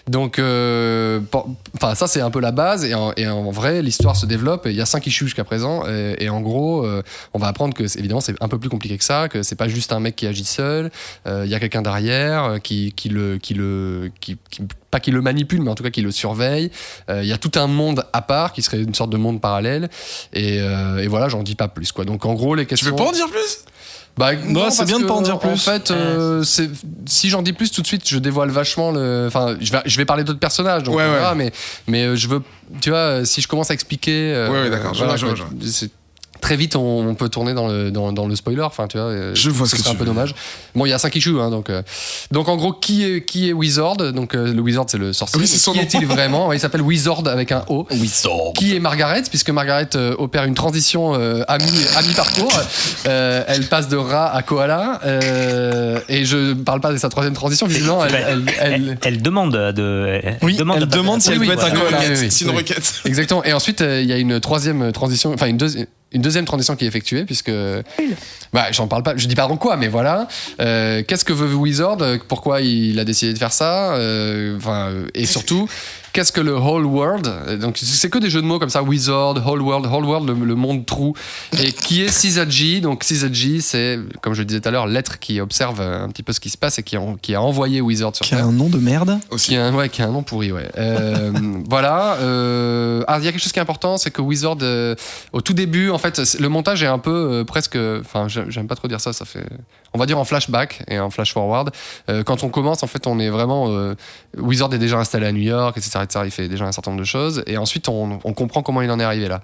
Speaker 3: Donc ça c'est un peu la base, et en vrai l'histoire se développe, et il y a 5 issues jusqu'à présent, et en gros on va apprendre que évidemment c'est un peu plus compliqué que ça, que c'est pas juste un mec qui agit seul, il y a quelqu'un derrière qui pas qui le manipule, mais en tout cas qui le surveille. Il y a tout un monde à part qui serait une sorte de monde parallèle, et voilà, j'en dis pas plus, quoi. Donc en gros les questions.
Speaker 1: Tu veux pas en dire plus ?
Speaker 3: Non,
Speaker 4: c'est bien de pas en dire plus.
Speaker 3: En fait, si j'en dis plus tout de suite, je dévoile vachement Enfin, je vais parler d'autres personnages, donc voilà, mais je veux, tu vois, si je commence à expliquer.
Speaker 1: D'accord.
Speaker 3: Voilà, très vite on peut tourner dans le spoiler, enfin tu vois,
Speaker 1: je vois ce que
Speaker 3: c'est un peu dommage. Bon, il y a 5 issues, hein, donc en gros qui est Wizard, donc le Wizard c'est le sorcier.
Speaker 1: Oui, c'est son nom.
Speaker 3: Qui est-il vraiment? Il s'appelle Wizard avec un O.
Speaker 4: Wizard.
Speaker 3: Qui est Margaret, puisque Margaret opère une transition à mi-parcours. Elle passe de rat à koala, et je parle pas de sa 3e transition, visiblement
Speaker 2: elle demande
Speaker 4: elle demande si elle peut être un koala.
Speaker 1: C'est une requête.
Speaker 3: Exactement. Et ensuite il y a une 3e transition, enfin une 2e transition qui est effectuée, puisque j'en parle pas, je dis pas en quoi, mais voilà. Qu'est-ce que veut Wizard, pourquoi il a décidé de faire ça, et surtout qu'est-ce que le Whole World, donc c'est que des jeux de mots comme ça, Wizard, Whole World, le monde trou, et qui est Syzygy. Donc Syzygy, c'est, comme je le disais tout à l'heure, l'être qui observe un petit peu ce qui se passe et qui a envoyé Wizard sur Terre.
Speaker 4: Qui a un nom de merde
Speaker 3: aussi. Qui a un nom pourri, ouais. Voilà. Il y a quelque chose qui est important, c'est que Wizard, au tout début, en fait, le montage est un peu presque, enfin, j'aime pas trop dire ça fait, on va dire en flashback et en flash forward. Quand on commence, en fait, on est vraiment, Wizard est déjà installé à New York, etc. Il fait déjà un certain nombre de choses, et ensuite on comprend comment il en est arrivé là.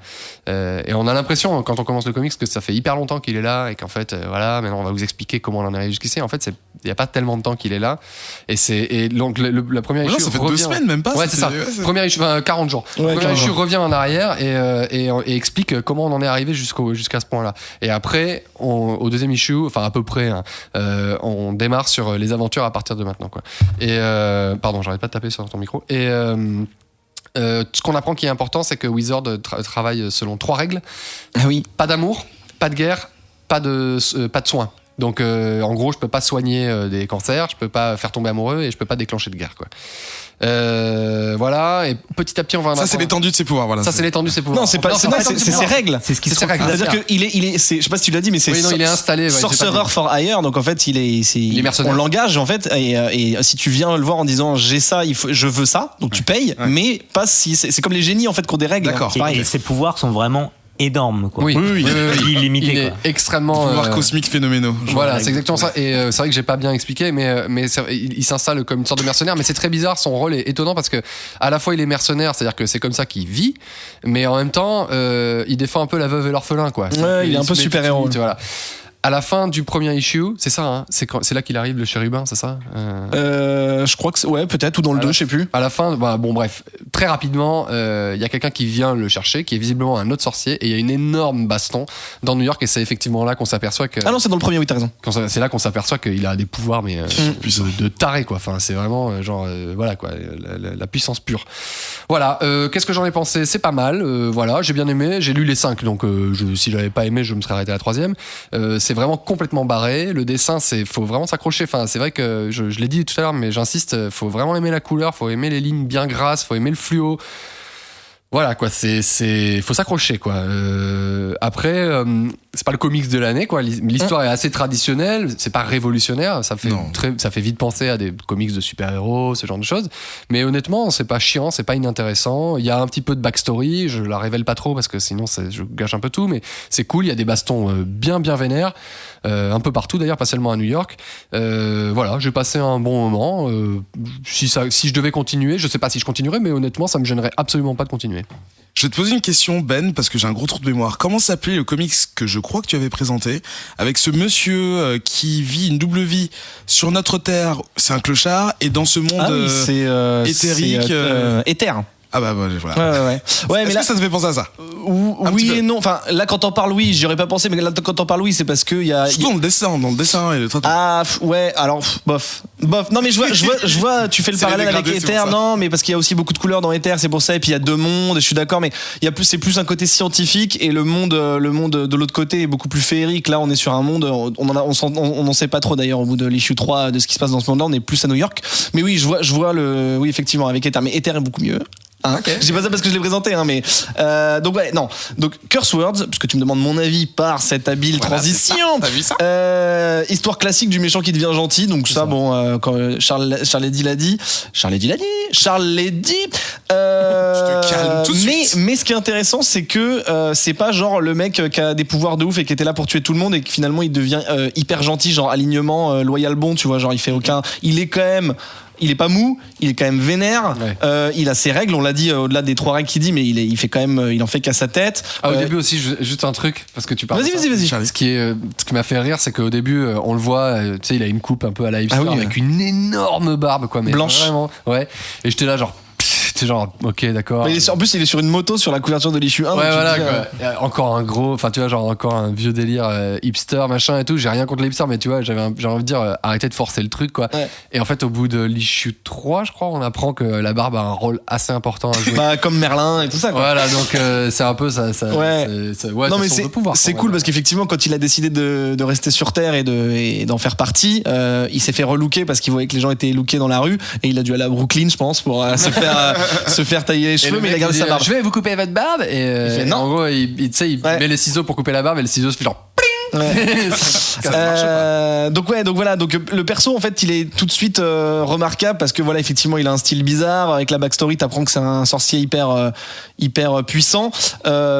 Speaker 3: Et on a l'impression, quand on commence le comics, que ça fait hyper longtemps qu'il est là, et qu'en fait, voilà, maintenant on va vous expliquer comment il en est arrivé jusqu'ici. En fait, il n'y a pas tellement de temps qu'il est là, et donc la première issue
Speaker 1: ça fait
Speaker 3: revient,
Speaker 1: 2 semaines même pas.
Speaker 3: Ouais, c'est ça. Première issue, 40 jours. Première issue revient en arrière et explique comment on en est arrivé jusqu'à ce point-là. Et après, au 2e issue, enfin à peu près, on démarre sur les aventures à partir de maintenant, quoi. Et pardon, j'arrête pas de taper sur ton micro. Et ce qu'on apprend qui est important, c'est que Wizard travaille selon 3 règles.
Speaker 4: Ah oui.
Speaker 3: Pas d'amour, pas de guerre, pas de soins. Donc en gros, je peux pas soigner des cancers, je peux pas faire tomber amoureux et je peux pas déclencher de guerre, quoi. Voilà, et petit à petit on va en
Speaker 1: Ça c'est l'étendue de ses pouvoirs, voilà.
Speaker 3: Ça c'est l'étendue de ses pouvoirs.
Speaker 4: Non, c'est pas c'est ses règles.
Speaker 2: C'est ce qui se
Speaker 3: règles.
Speaker 4: C'est-à-dire que il est je sais pas si tu l'as dit mais c'est
Speaker 3: il est installé
Speaker 4: Sorcerer for Hire, donc en fait il est
Speaker 3: mercenaire.
Speaker 4: on l'engage en fait et si tu viens le voir en disant j'ai ça, je veux ça, donc tu payes, mais pas si c'est comme les génies en fait qui ont des règles.
Speaker 1: D'accord.
Speaker 2: Et ses pouvoirs sont vraiment énormes, quoi.
Speaker 3: Oui.
Speaker 2: Illimité,
Speaker 3: Il est
Speaker 2: quoi.
Speaker 3: extrêmement
Speaker 1: Pouvoirs cosmiques phénoménaux.
Speaker 3: Voilà, c'est exactement ça. Et c'est vrai que j'ai pas bien expliqué, mais il s'installe comme une sorte de mercenaire. Mais c'est très bizarre. Son rôle est étonnant parce que à la fois il est mercenaire, c'est-à-dire que c'est comme ça qu'il vit, mais en même temps il défend un peu la veuve et l'orphelin, quoi.
Speaker 4: Ouais, il est un peu super héros.
Speaker 3: Voilà. À la fin du premier issue, c'est ça, hein, c'est là qu'il arrive le chérubin, c'est ça
Speaker 4: Je crois que ouais, peut-être, ou dans le 2, je sais plus.
Speaker 3: À la fin, bon bref, très rapidement, il y a quelqu'un qui vient le chercher, qui est visiblement un autre sorcier, et il y a une énorme baston dans New York, et c'est effectivement là qu'on s'aperçoit que...
Speaker 4: Ah non, c'est dans le premier, oui, t'as raison.
Speaker 3: C'est là qu'on s'aperçoit qu'il a des pouvoirs, mais de taré, quoi. Enfin, c'est vraiment voilà, quoi, la puissance pure. Voilà, qu'est-ce que j'en ai pensé ? C'est pas mal, voilà, j'ai bien aimé, j'ai lu les 5, donc si j'avais pas aimé, je me serais arrêté à la 3e. C'est vraiment complètement barré. Le dessin, faut vraiment s'accrocher. Enfin, c'est vrai que je l'ai dit tout à l'heure, mais j'insiste, faut vraiment aimer la couleur, faut aimer les lignes bien grasses, faut aimer le fluo. Voilà, quoi, faut s'accrocher, quoi. Après, c'est pas le comics de l'année, quoi. L'histoire est assez traditionnelle, c'est pas révolutionnaire, ça fait vite penser à des comics de super-héros, ce genre de choses. Mais honnêtement, c'est pas chiant, c'est pas inintéressant. Il y a un petit peu de backstory, je la révèle pas trop parce que sinon je gâche un peu tout, mais c'est cool, il y a des bastons bien vénères, un peu partout d'ailleurs, pas seulement à New York. Voilà, j'ai passé un bon moment. Si je devais continuer, je sais pas si je continuerais, mais honnêtement, ça me gênerait absolument pas de continuer.
Speaker 1: Je vais te poser une question, Ben, parce que j'ai un gros trou de mémoire. Comment s'appelait le comics que je crois que tu avais présenté, avec ce monsieur qui vit une double vie sur notre Terre, c'est un clochard, et dans ce monde éthérique...
Speaker 4: Éther.
Speaker 1: Ah bah voilà.
Speaker 4: Ouais.
Speaker 1: Est-ce que ça te fait penser à ça?
Speaker 4: Oui et non. Enfin, là quand t'en parles, oui, j'y aurais pas pensé, mais là quand t'en parles, oui, c'est parce que il y a.
Speaker 1: Dans le dessin et le traitement.
Speaker 4: Ah ouais, alors bof. Non mais je vois, tu fais le parallèle avec Ether, non, mais parce qu'il y a aussi beaucoup de couleurs dans Ether, c'est pour ça. Et puis il y a deux mondes, et je suis d'accord, mais c'est plus un côté scientifique et le monde de l'autre côté est beaucoup plus féerique. Là, on est sur un monde, on n'en sait pas trop d'ailleurs au bout de l'issue 3 de ce qui se passe dans ce monde-là. On est plus à New York, mais oui, je vois oui effectivement avec Ether, mais Ether est beaucoup mieux. Okay. Je dis pas ça parce que je l'ai présenté, mais donc ouais, non. Donc Curse Words, puisque tu me demandes mon avis par cette habile transition.
Speaker 1: T'as vu ça
Speaker 4: histoire classique du méchant qui devient gentil. Donc ça, bon, quand Charles Eddy l'a dit. Je te calme tout de suite. Mais ce qui est intéressant, c'est que c'est pas genre le mec qui a des pouvoirs de ouf et qui était là pour tuer tout le monde et que finalement il devient hyper gentil, genre alignement loyal bon, tu vois, genre il fait aucun. Il est pas mou, il est quand même vénère. Ouais. Il a ses règles, on l'a dit au-delà des 3 règles qu'il dit, mais il fait quand même, il en fait qu'à sa tête.
Speaker 3: Au début aussi, juste un truc parce que tu parles.
Speaker 4: Vas-y.
Speaker 3: Ce qui m'a fait rire, c'est qu'au début, on le voit, tu sais, il a une coupe un peu à la hipster avec une énorme barbe, quoi, mais
Speaker 4: blanche.
Speaker 3: Vraiment, ouais. Et j'étais là genre. C'est genre, ok, d'accord.
Speaker 4: En plus, il est sur une moto sur la couverture de l'issue 1.
Speaker 3: Ouais, voilà, quoi. Encore un gros, enfin, tu vois, genre encore un vieux délire hipster, machin et tout. J'ai rien contre les hipsters, mais tu vois, j'ai envie de dire, arrêtez de forcer le truc, quoi. Ouais. Et en fait, au bout de l'issue 3, je crois, on apprend que la barbe a un rôle assez important à jouer.
Speaker 4: Bah, comme Merlin et tout ça, quoi.
Speaker 3: Voilà, donc c'est un peu ça.
Speaker 4: Ouais. Non, mais
Speaker 3: c'est
Speaker 4: cool parce qu'effectivement, quand il a décidé de rester sur Terre et d'en faire partie, il s'est fait relooker parce qu'il voyait que les gens étaient lookés dans la rue et il a dû aller à Brooklyn, je pense, pour se faire tailler les cheveux, mais il a gardé sa barbe.
Speaker 3: Je vais vous couper votre barbe et en gros il met les ciseaux pour couper la barbe et le ciseau se fait genre
Speaker 4: Ouais. Donc voilà, donc le perso en fait il est tout de suite remarquable parce que voilà, effectivement il a un style bizarre. Avec la backstory t'apprends que c'est un sorcier hyper puissant,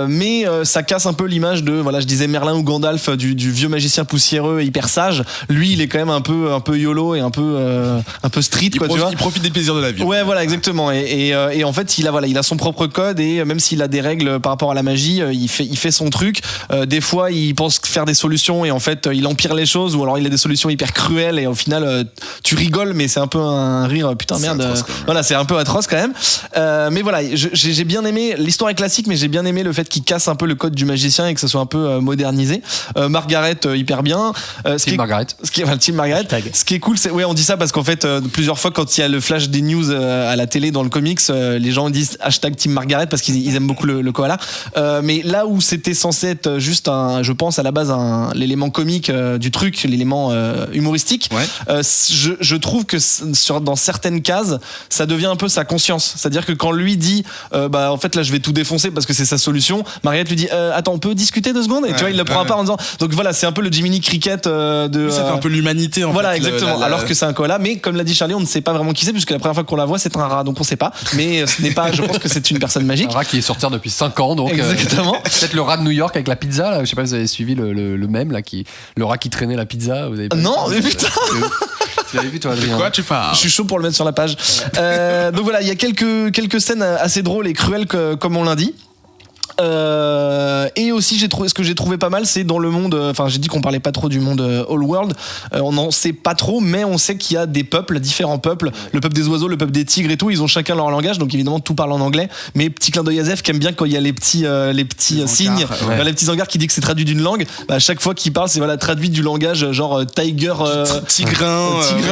Speaker 4: mais ça casse un peu l'image de, voilà, je disais Merlin ou Gandalf, du vieux magicien poussiéreux et hyper sage. Lui il est quand même un peu YOLO et un peu street, quoi, tu vois.
Speaker 1: Il profite des plaisirs de la vie.
Speaker 4: Ouais, voilà, exactement. Et en fait il a son propre code, et même s'il a des règles par rapport à la magie, il fait son truc. Des fois il pense faire des solutions et en fait il empire les choses, ou alors il a des solutions hyper cruelles et au final tu rigoles, mais c'est un peu un rire putain merde, voilà, c'est un peu atroce quand même, mais voilà, j'ai bien aimé. L'histoire est classique, mais j'ai bien aimé le fait qu'il casse un peu le code du magicien et que ça soit un peu modernisé. Margaret hyper bien,
Speaker 3: Team Margaret.
Speaker 4: Ce qui est cool, c'est, ouais, on dit ça parce qu'en fait plusieurs fois quand il y a le flash des news à la télé dans le comics, les gens disent #Team Margaret parce qu'ils aiment beaucoup le koala, mais là où c'était censé être juste je pense à la base l'élément comique du truc, l'élément humoristique. Je trouve que dans certaines cases, ça devient un peu sa conscience. C'est-à-dire que quand lui dit, en fait là je vais tout défoncer parce que c'est sa solution, Mariette lui dit, attends, on peut discuter 2 secondes, et tu vois, il le prend à part en disant, donc voilà, c'est un peu le Jiminy Cricket de.
Speaker 1: Ça fait un peu l'humanité en fait.
Speaker 4: Voilà, exactement. Alors que c'est un koala, mais comme l'a dit Charlie, on ne sait pas vraiment qui c'est, puisque la première fois qu'on la voit, c'est un rat, donc on sait pas. Mais ce n'est pas, je pense que c'est une personne magique.
Speaker 3: Un rat qui est sur Terre depuis 5 ans, donc.
Speaker 4: Exactement.
Speaker 3: Peut-être le rat de New York avec la pizza, là. Je sais pas si vous avez suivi le mème, là, le rat qui traînait la pizza. Vous avez pas
Speaker 4: non, mais putain!
Speaker 3: Tu l'avais vu, toi, Adrien?
Speaker 1: De quoi tu parles?
Speaker 4: Je suis chaud pour le mettre sur la page. Donc voilà, il y a quelques scènes assez drôles et cruelles comme on l'a dit. Et aussi ce que j'ai trouvé pas mal, c'est dans le monde, enfin j'ai dit qu'on parlait pas trop du monde All World, on n'en sait pas trop, mais on sait qu'il y a des peuples, différents peuples, le peuple des oiseaux, le peuple des tigres et tout, ils ont chacun leur langage, donc évidemment tout parle en anglais, mais petit clin d'œil à Zef qui aime bien quand il y a les petits signes, les petits hangars qui dit que c'est traduit d'une langue, à chaque fois qu'il parle c'est traduit du langage genre tiger,
Speaker 1: tigrin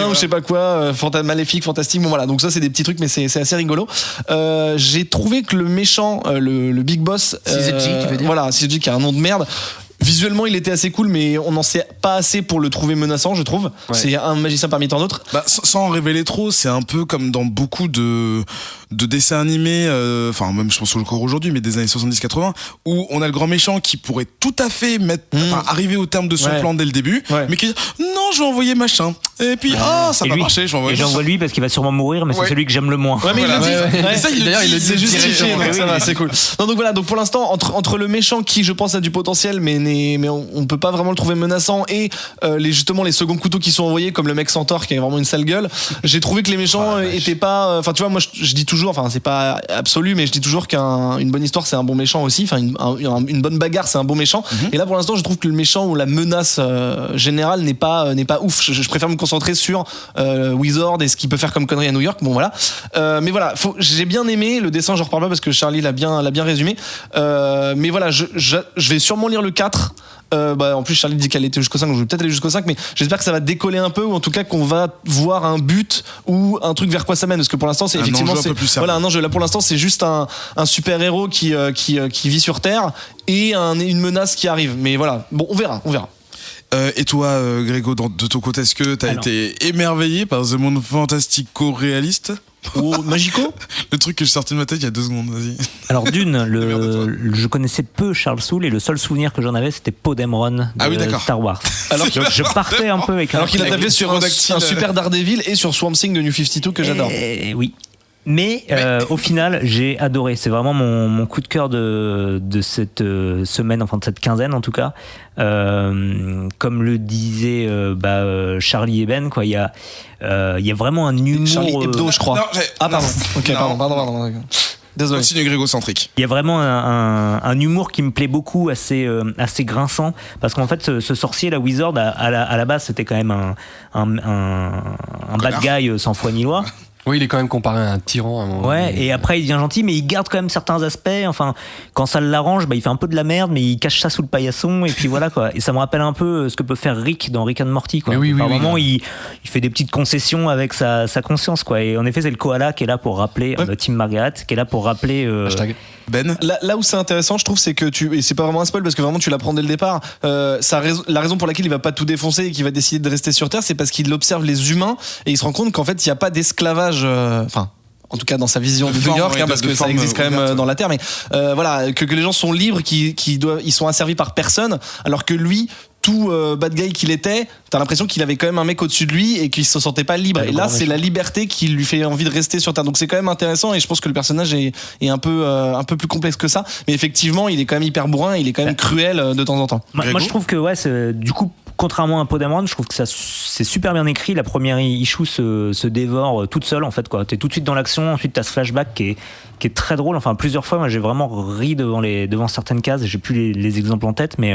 Speaker 4: ou je sais pas quoi, maléfique, fantastique, bon voilà, donc ça c'est des petits trucs mais c'est assez rigolo. J'ai trouvé que le méchant, le big boss,
Speaker 3: CZG, tu veux dire?
Speaker 4: Voilà, CZG qui a un nom de merde. Visuellement, il était assez cool, mais on n'en sait pas assez pour le trouver menaçant, je trouve. C'est un magicien parmi tant d'autres.
Speaker 1: Sans en révéler trop, c'est un peu comme dans beaucoup de dessins animés, enfin même je pense encore aujourd'hui, mais des années 70-80, où on a le grand méchant qui pourrait tout à fait arriver au terme de son plan dès le début, mais qui dit non, je vais envoyer machin. Et puis ça va marcher, je vais envoyer.
Speaker 2: Et j'envoie lui parce qu'il va sûrement mourir, mais c'est celui que j'aime le moins.
Speaker 4: Ouais, mais
Speaker 1: voilà,
Speaker 4: il le dit.
Speaker 1: Ça,
Speaker 3: d'ailleurs, il le dit.
Speaker 4: C'est justifié, donc ça va, c'est cool. Non, donc voilà, donc pour l'instant, entre le méchant qui, je pense, a du potentiel, mais on peut pas vraiment le trouver menaçant, et justement les seconds couteaux qui sont envoyés, comme le mec Centaure qui a vraiment une sale gueule, j'ai trouvé que les méchants étaient pas. Enfin, tu vois, moi je dis toujours, enfin, c'est pas absolu, mais je dis toujours qu'une bonne histoire c'est un bon méchant aussi, enfin, une bonne bagarre c'est un bon méchant. Et là, pour l'instant, je trouve que le méchant ou la menace générale n'est pas ouf. Je préfère me concentrer sur Wizard et ce qu'il peut faire comme connerie à New York. Bon, voilà. Mais voilà, j'ai bien aimé le dessin, j'en reparle pas parce que Charlie l'a bien résumé. Mais voilà, je vais sûrement lire le 4. En plus Charlie dit qu'elle était jusqu'au 5, donc je vais peut-être aller jusqu'au 5, mais j'espère que ça va décoller un peu, ou en tout cas qu'on va voir un but ou un truc vers quoi ça mène, parce que pour l'instant c'est effectivement un enjeu. Là pour l'instant c'est juste un super héros qui vit sur Terre et une menace qui arrive, mais voilà, bon, on verra.
Speaker 1: Et toi, Grégo, de ton côté, est-ce que t'as été émerveillé par The Monde fantastico-réaliste?
Speaker 4: Magico?
Speaker 1: Le truc que j'ai sorti de ma tête il y a 2 secondes, vas-y.
Speaker 2: Alors je connaissais peu Charles Soule, et le seul souvenir que j'en avais c'était Poe Dameron de Star Wars.
Speaker 4: Alors
Speaker 2: donc je partais un peu avec
Speaker 4: qu'il a tapé sur un super Daredevil et sur Swamp Thing de New 52 que j'adore.
Speaker 2: Oui. Mais au final, j'ai adoré. C'est vraiment mon coup de cœur de cette semaine, enfin de cette quinzaine en tout cas. Comme le disait Charlie et Ben, quoi. Il y a vraiment un humour.
Speaker 4: Charlie Hebdo, je crois. Pardon. Ok, pardon. Désolé.
Speaker 1: Continue grégocentrique.
Speaker 2: Il y a vraiment un humour qui me plaît beaucoup, assez grinçant, parce qu'en fait ce sorcier, la Wizard, à la base c'était quand même un bad guy sans foi ni loi.
Speaker 3: Oui, il est quand même comparé à un tyran. À un moment.
Speaker 2: Ouais, et après il devient gentil, mais il garde quand même certains aspects. Enfin, quand ça l'arrange, il fait un peu de la merde, mais il cache ça sous le paillasson, et puis voilà quoi. Et ça me rappelle un peu ce que peut faire Rick dans Rick and Morty, quoi. Par moment, il fait des petites concessions avec sa conscience, quoi. Et en effet, c'est le koala qui est là pour rappeler Tim Margaret, qui est là pour rappeler.
Speaker 1: Ben.
Speaker 4: Là où c'est intéressant, je trouve, c'est que et c'est pas vraiment un spoil parce que vraiment tu l'apprends dès le départ. La raison pour laquelle il va pas tout défoncer et qu'il va décider de rester sur Terre, c'est parce qu'il observe les humains et il se rend compte qu'en fait il y a pas d'esclavage. Enfin. En tout cas dans sa vision de New York, parce que ça existe quand même dans la Terre, mais voilà, que les gens sont libres, ils sont asservis par personne, alors que lui, tout bad guy qu'il était, t'as l'impression qu'il avait quand même un mec au-dessus de lui et qu'il se sentait pas libre. Et là, c'est la liberté qui lui fait envie de rester sur Terre. Donc c'est quand même intéressant, et je pense que le personnage est un peu plus complexe que ça. Mais effectivement, il est quand même hyper bourrin, il est quand même cruel de temps en temps.
Speaker 2: Moi je trouve que du coup, contrairement à Poe Dameron, je trouve que ça c'est super bien écrit. La première issue se dévore toute seule en fait, quoi. T'es tout de suite dans l'action, ensuite t'as ce flashback qui est très drôle. Enfin, plusieurs fois, moi j'ai vraiment ri devant certaines cases. J'ai plus les exemples en tête, mais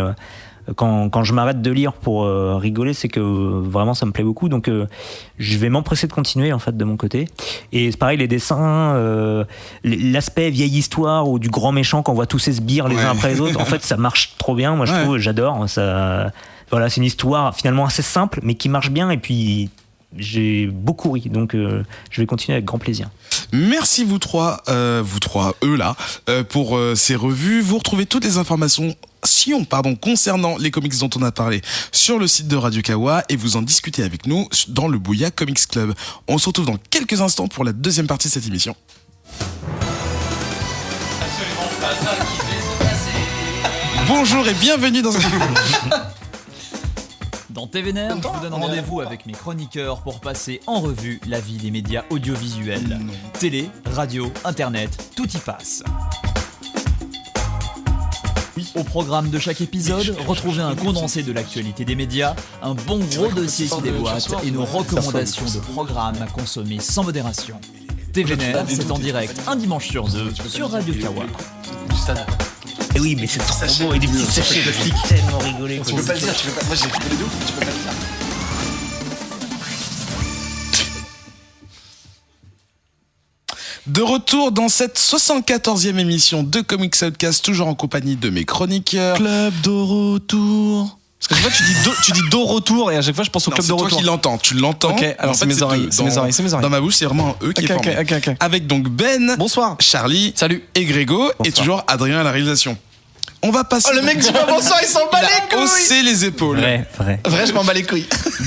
Speaker 2: quand je m'arrête de lire pour rigoler, c'est que vraiment ça me plaît beaucoup. Donc je vais m'empresser de continuer en fait de mon côté. Et c'est pareil, les dessins, l'aspect vieille histoire ou du grand méchant qu'on voit tous ces sbires les uns après les autres, en fait ça marche trop bien. Moi je trouve, j'adore ça. Voilà, c'est une histoire finalement assez simple mais qui marche bien, et puis j'ai beaucoup ri, donc je vais continuer avec grand plaisir.
Speaker 1: Merci vous trois, eux là, pour ces revues. Vous retrouvez toutes les informations concernant les comics dont on a parlé sur le site de Radio Kawa et vous en discutez avec nous dans le Bouya Comics Club. On se retrouve dans quelques instants pour la deuxième partie de cette émission. Bonjour et bienvenue dans
Speaker 6: Dans TVNR, je vous donne rendez-vous avec mes chroniqueurs pour passer en revue la vie des médias audiovisuels. Télé, radio, internet, tout y passe. Au programme de chaque épisode, retrouvez un condensé de l'actualité des médias, un bon gros dossier qui déboîte et nos recommandations de programmes à consommer sans modération. TVNR, c'est en direct un dimanche sur deux sur Radio Kawa.
Speaker 2: Et oui, mais c'est trop beau, et des petits sachets de plastique tellement rigolés.
Speaker 3: Tu peux pas le dire, moi j'ai rigolé de ouf, tu peux pas le dire.
Speaker 1: De retour dans cette 74e émission de Comics Outcast, toujours en compagnie de mes chroniqueurs.
Speaker 4: Club de retour. Parce que chaque fois tu dis do retour et à chaque fois je pense au club de retour.
Speaker 1: C'est toi qui l'entends, tu l'entends.
Speaker 4: Ok, alors c'est mes oreilles, c'est mes oreilles.
Speaker 1: Dans ma bouche, c'est vraiment un E qui est formé.
Speaker 4: Ok.
Speaker 1: Avec donc Ben,
Speaker 4: Bonsoir.
Speaker 1: Charlie,
Speaker 3: Salut.
Speaker 1: et Grégo, et toujours Adrien à la réalisation. On va passer.
Speaker 4: Oh, le mec dit pas bonsoir, il s'en bat les couilles.
Speaker 1: Hausser les épaules.
Speaker 2: Vrai.
Speaker 4: Vrai, je m'en bats les couilles.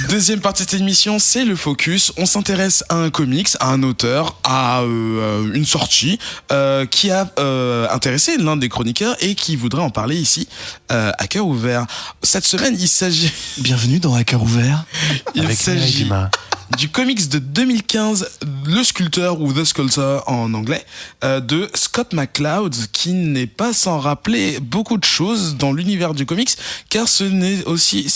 Speaker 1: Deuxième partie de cette émission, c'est le focus. On s'intéresse à un comics, à un auteur, à une sortie qui a intéressé l'un des chroniqueurs et qui voudrait en parler ici à cœur ouvert. Cette semaine, il s'agit.
Speaker 4: Bienvenue dans À cœur ouvert.
Speaker 1: Il s'agit du comics de 2015, Le Sculpteur ou The Sculptor en anglais, de Scott McCloud, qui n'est pas sans rappeler beaucoup de choses dans l'univers du comics, car c'est aussi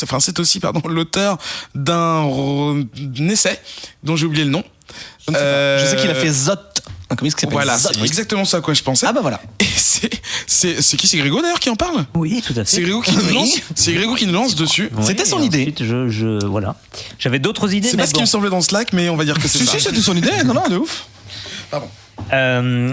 Speaker 1: l'auteur d'un essai dont j'ai oublié le nom.
Speaker 4: Je sais qu'il a fait Zot, un comics qui s'appelle
Speaker 1: Voilà,
Speaker 4: Zot.
Speaker 1: c'est exactement ça à quoi je pensais.
Speaker 4: Ah bah voilà.
Speaker 1: Et c'est qui, c'est Grégo d'ailleurs qui en parle.
Speaker 2: Oui, tout à fait.
Speaker 1: C'est Grégo qui nous lance. C'est Grégo qui nous lance dessus.
Speaker 2: Oui,
Speaker 4: C'était son
Speaker 2: et
Speaker 4: idée.
Speaker 2: Ensuite, voilà. J'avais d'autres idées,
Speaker 1: C'est
Speaker 2: mais
Speaker 1: pas ce qui me semblait dans Slack, mais on va dire que c'est ça.
Speaker 4: Si, c'était son idée. Non, de ouf.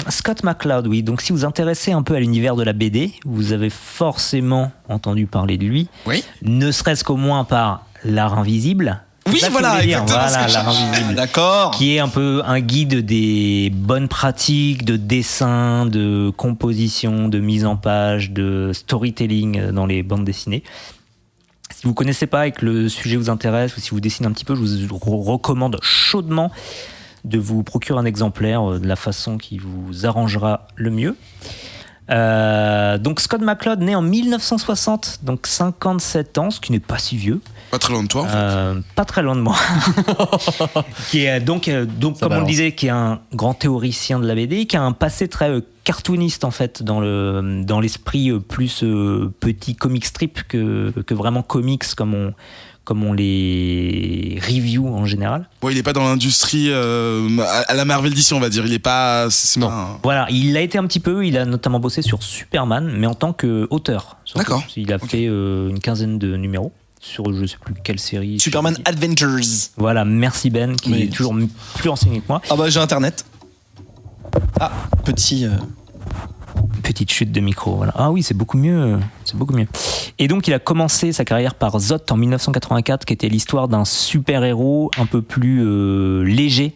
Speaker 2: Scott McCloud, oui. Donc, si vous vous intéressez un peu à l'univers de la BD, vous avez forcément entendu parler de lui.
Speaker 1: Oui.
Speaker 2: Ne serait-ce qu'au moins par L'Art Invisible.
Speaker 1: Oui,
Speaker 2: C'est ça que
Speaker 1: voilà,
Speaker 2: je voulais dire.
Speaker 1: exactement ce que je
Speaker 2: L'Art
Speaker 1: cherchais.
Speaker 2: Invisible.
Speaker 4: D'accord.
Speaker 2: Qui est un peu un guide des bonnes pratiques de dessin, de composition, de mise en page, de storytelling dans les bandes dessinées. Si vous connaissez pas et que le sujet vous intéresse ou si vous dessinez un petit peu, je vous recommande chaudement de vous procurer un exemplaire de la façon qui vous arrangera le mieux. Donc Scott McCloud, né en 1960, donc 57 ans, ce qui n'est pas si vieux.
Speaker 1: Pas très loin de toi, en fait.
Speaker 2: Pas très loin de moi. Qui est donc comme on le disait, qui est un grand théoricien de la BD, qui a un passé très cartooniste en fait dans l'esprit plus petit comic strip que vraiment comics comme on les review en général.
Speaker 1: Bon, il est pas dans l'industrie à la Marvel d'ici, on va dire. Il est pas.
Speaker 3: Non.
Speaker 1: Pas
Speaker 2: Voilà, il a été un petit peu, il a notamment bossé sur Superman, mais en tant qu'auteur.
Speaker 1: D'accord.
Speaker 2: Il a fait une quinzaine de numéros sur je sais plus quelle série.
Speaker 4: Superman Adventures.
Speaker 2: Voilà, merci Ben, qui est toujours plus renseigné que moi.
Speaker 4: Ah bah j'ai internet. Ah, petit.
Speaker 2: Petite chute de micro, voilà. Ah oui, c'est beaucoup mieux. Et donc, il a commencé sa carrière par Zot en 1984, qui était l'histoire d'un super-héros un peu plus léger.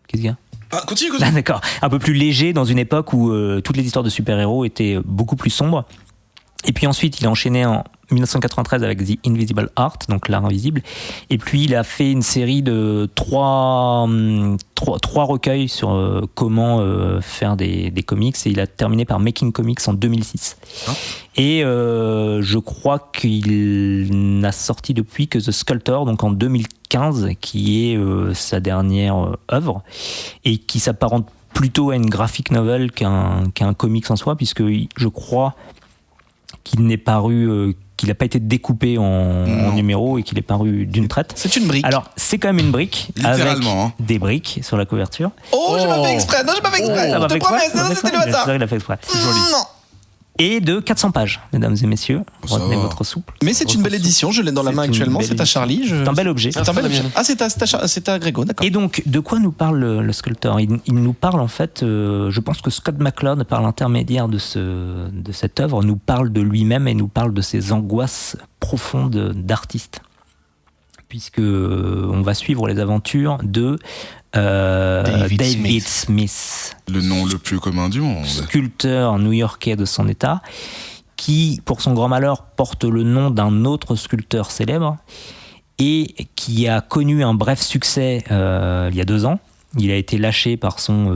Speaker 2: Qu'est-ce qu'il y a ?
Speaker 1: Ah, continue.
Speaker 2: Ah, d'accord. Un peu plus léger dans une époque où toutes les histoires de super-héros étaient beaucoup plus sombres. Et puis ensuite, il a enchaîné en 1993 avec The Invisible Art, donc l'art invisible. Et puis, il a fait une série de trois recueils sur comment faire des comics. Et il a terminé par Making Comics en 2006. Et je crois qu'il n'a sorti depuis que The Sculptor, donc en 2015, qui est sa dernière œuvre, et qui s'apparente plutôt à une graphic novel qu'un comics en soi, puisque je crois qu'il n'est paru, qu'il n'a pas été découpé en numéros et qu'il est paru d'une traite.
Speaker 4: C'est une brique.
Speaker 2: Alors, c'est quand même une brique,
Speaker 1: Littéralement,
Speaker 2: avec des briques sur la couverture.
Speaker 4: Oh, j'ai pas fait exprès. Non, j'ai pas fait exprès.
Speaker 2: Ça
Speaker 4: Je
Speaker 2: va
Speaker 4: te
Speaker 2: fait
Speaker 4: promets,
Speaker 2: exprès,
Speaker 4: non,
Speaker 2: ça va
Speaker 4: c'était
Speaker 2: fait
Speaker 4: le
Speaker 2: exprès.
Speaker 4: hasard.
Speaker 2: Il a fait exprès.
Speaker 4: Non.
Speaker 2: Et de 400 pages, mesdames et messieurs.
Speaker 1: Ça
Speaker 2: Retenez
Speaker 1: va.
Speaker 2: votre souple.
Speaker 4: Mais c'est une belle édition, je l'ai dans la main
Speaker 2: C'est une
Speaker 4: actuellement.
Speaker 2: belle
Speaker 4: C'est à
Speaker 2: édition.
Speaker 4: Charlie.
Speaker 2: C'est un bel objet.
Speaker 4: C'est un bel objet. Ah, c'est à Grégo, d'accord.
Speaker 2: Et donc, de quoi nous parle le Sculptor ? Il nous parle en fait, je pense que Scott McCloud, par l'intermédiaire de cette œuvre, nous parle de lui-même et nous parle de ses angoisses profondes d'artiste. Puisque on va suivre les aventures de David Smith,
Speaker 1: Le nom le plus commun du monde.
Speaker 2: sculpteur new-yorkais de son état, qui, pour son grand malheur, porte le nom d'un autre sculpteur célèbre et qui a connu un bref succès il y a 2 ans. Il a été lâché par son,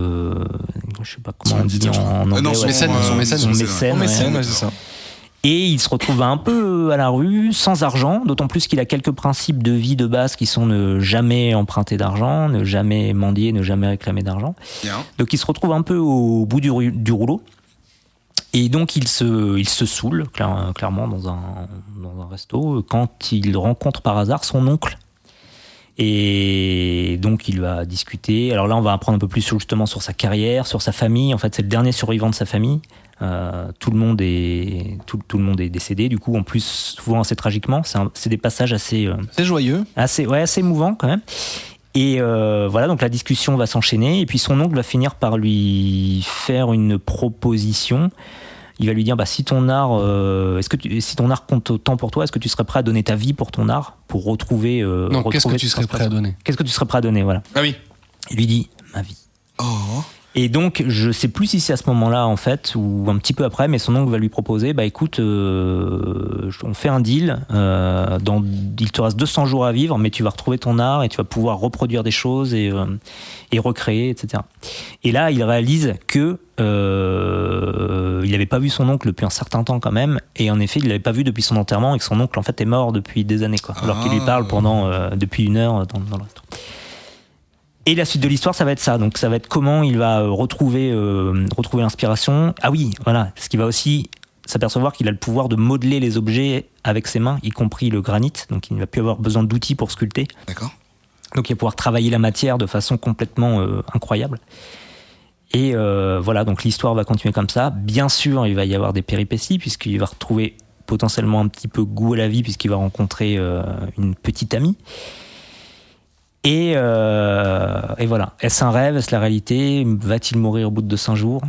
Speaker 2: je sais pas comment on dit en anglais.
Speaker 3: Son mécène.
Speaker 2: Son mécène,
Speaker 4: ouais, c'est ça.
Speaker 2: Et il se retrouve un peu à la rue, sans argent, d'autant plus qu'il a quelques principes de vie de base qui sont ne jamais emprunter d'argent, ne jamais mendier, ne jamais réclamer d'argent.
Speaker 1: Bien.
Speaker 2: Donc il se retrouve un peu au bout du rouleau. Et donc il se saoule, clairement, dans un resto, quand il rencontre par hasard son oncle. Et donc il va discuter. Alors là, on va apprendre un peu plus justement sur sa carrière, sur sa famille. En fait, c'est le dernier survivant de sa famille. Tout le monde est décédé. Du coup, en plus, souvent assez tragiquement. C'est des passages assez
Speaker 4: C'est joyeux.
Speaker 2: assez émouvants quand même. Et voilà, donc la discussion va s'enchaîner. Et puis son oncle va finir par lui faire une proposition. Il va lui dire, si ton art, si ton art compte autant pour toi, est-ce que tu serais prêt à donner ta vie pour ton art, pour retrouver
Speaker 3: Non, qu'est-ce que tu serais prêt à donner ?
Speaker 2: Qu'est-ce que tu serais prêt à donner, voilà.
Speaker 4: Ah oui.
Speaker 2: Il lui dit, ma vie.
Speaker 1: Oh.
Speaker 2: Et donc, je sais plus si c'est à ce moment-là, en fait, ou un petit peu après, mais son oncle va lui proposer, écoute, on fait un deal, il te reste 200 jours à vivre, mais tu vas retrouver ton art et tu vas pouvoir reproduire des choses et recréer, etc. Et là, il réalise que il n'avait pas vu son oncle depuis un certain temps quand même, et en effet, il l'avait pas vu depuis son enterrement, et que son oncle, en fait, est mort depuis des années, quoi, alors qu'il lui parle depuis 1 heure dans le restaurant. Et la suite de l'histoire, ça va être ça. Donc, ça va être comment il va retrouver l'inspiration. Ah oui, voilà. Parce qu'il va aussi s'apercevoir qu'il a le pouvoir de modeler les objets avec ses mains, y compris le granit. Donc, il ne va plus avoir besoin d'outils pour sculpter.
Speaker 1: D'accord.
Speaker 2: Donc, il va pouvoir travailler la matière de façon complètement incroyable. Et voilà, donc l'histoire va continuer comme ça. Bien sûr, il va y avoir des péripéties, puisqu'il va retrouver potentiellement un petit peu goût à la vie, puisqu'il va rencontrer une petite amie. Et voilà. Est-ce un rêve? Est-ce la réalité? Va-t-il mourir au bout de 200 jours?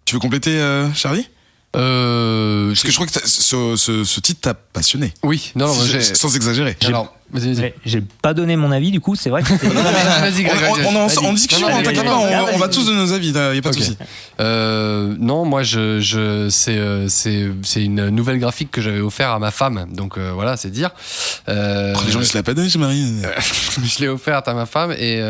Speaker 1: Tu veux compléter, Charlie? Parce que je crois que ce titre t'a passionné.
Speaker 3: Oui, non,
Speaker 1: sans exagérer.
Speaker 3: Alors, vas-y.
Speaker 2: J'ai pas donné mon avis, du coup, c'est vrai que c'était...
Speaker 3: Vas-y, Greg,
Speaker 1: On est en discussion, t'inquiète pas, on va tous donner nos avis, y a pas de souci.
Speaker 3: Non, moi, c'est une nouvelle graphique que j'avais offert à ma femme, donc voilà, c'est dire.
Speaker 1: Les gens ils se la pas donné chez Marie.
Speaker 3: Je l'ai offerte à ma femme et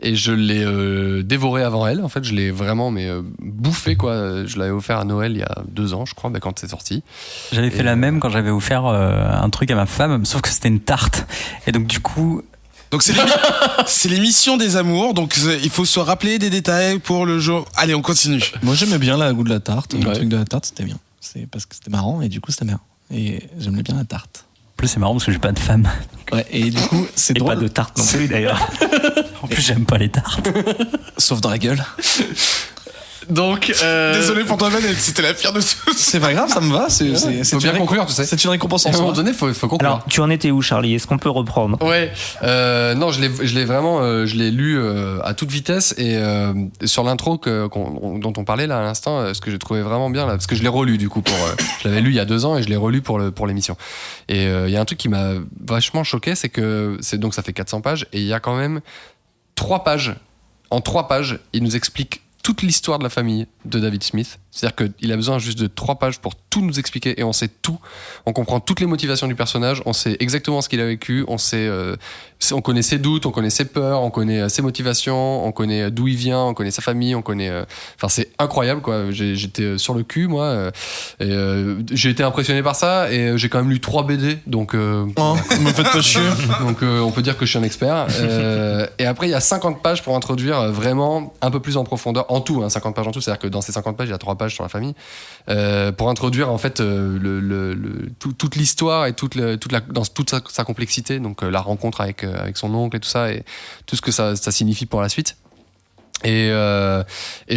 Speaker 3: je l'ai dévoré avant elle. En fait, je l'ai vraiment bouffé, quoi. Je l'avais offert à Noël il y a 2 ans, je crois, quand c'est sorti.
Speaker 5: J'avais fait la même quand j'avais offert un truc à ma femme, sauf que c'était une tarte. Et donc du coup...
Speaker 1: Donc c'est l'émission des amours, donc il faut se rappeler des détails pour le jour. Allez, on continue.
Speaker 4: Moi j'aimais bien le goût de la tarte, le
Speaker 3: Ouais.
Speaker 4: truc de la tarte c'était bien. C'est parce que c'était marrant et du coup c'était bien. Et j'aimais bien la tarte.
Speaker 5: En plus c'est marrant parce que j'ai pas de femme.
Speaker 4: Ouais, et du coup c'est
Speaker 2: Et
Speaker 4: drôle.
Speaker 2: pas de tarte non plus, d'ailleurs.
Speaker 5: En plus j'aime pas les tartes.
Speaker 4: Sauf dans la gueule.
Speaker 3: Donc,
Speaker 1: Désolé pour toi, Vanette, c'était la pire de tous.
Speaker 4: C'est pas grave, ça me va. C'est
Speaker 3: faut bien conclure, tu sais.
Speaker 4: C'est une récompense
Speaker 3: À
Speaker 4: en
Speaker 3: un moment
Speaker 4: soi.
Speaker 3: donné, faut conclure.
Speaker 2: Alors, tu en étais où, Charlie? Est-ce qu'on peut reprendre?
Speaker 3: Ouais, non, je l'ai vraiment, je l'ai lu à toute vitesse et sur l'intro dont on parlait là à l'instant, ce que j'ai trouvé vraiment bien là, parce que je l'ai relu du coup je l'avais lu il y a 2 ans et je l'ai relu pour l'émission. Et il y a un truc qui m'a vachement choqué, c'est que donc ça fait 400 pages et il y a quand même 3 pages. En 3 pages, il nous explique toute l'histoire de la famille de David Smith. C'est-à-dire qu'il a besoin juste de 3 pages pour tout nous expliquer et on sait tout. On comprend toutes les motivations du personnage, on sait exactement ce qu'il a vécu, on connaît ses doutes, on connaît ses peurs, on connaît ses motivations, on connaît d'où il vient, on connaît sa famille, on connaît... Enfin, c'est incroyable, quoi. J'étais sur le cul, moi. Et j'ai été impressionné par ça et j'ai quand même lu 3 BD, donc...
Speaker 4: Oh, me faites pas chier.
Speaker 3: Donc on peut dire que je suis un expert. Et après, il y a 50 pages pour introduire vraiment un peu plus en profondeur, en tout, 50 pages en tout, c'est-à-dire que dans ces 50 pages, il y a 3 pages sur la famille, pour introduire en fait toute l'histoire et dans toute sa complexité, donc la rencontre avec son oncle et tout ça, et tout ce que ça signifie pour la suite. Et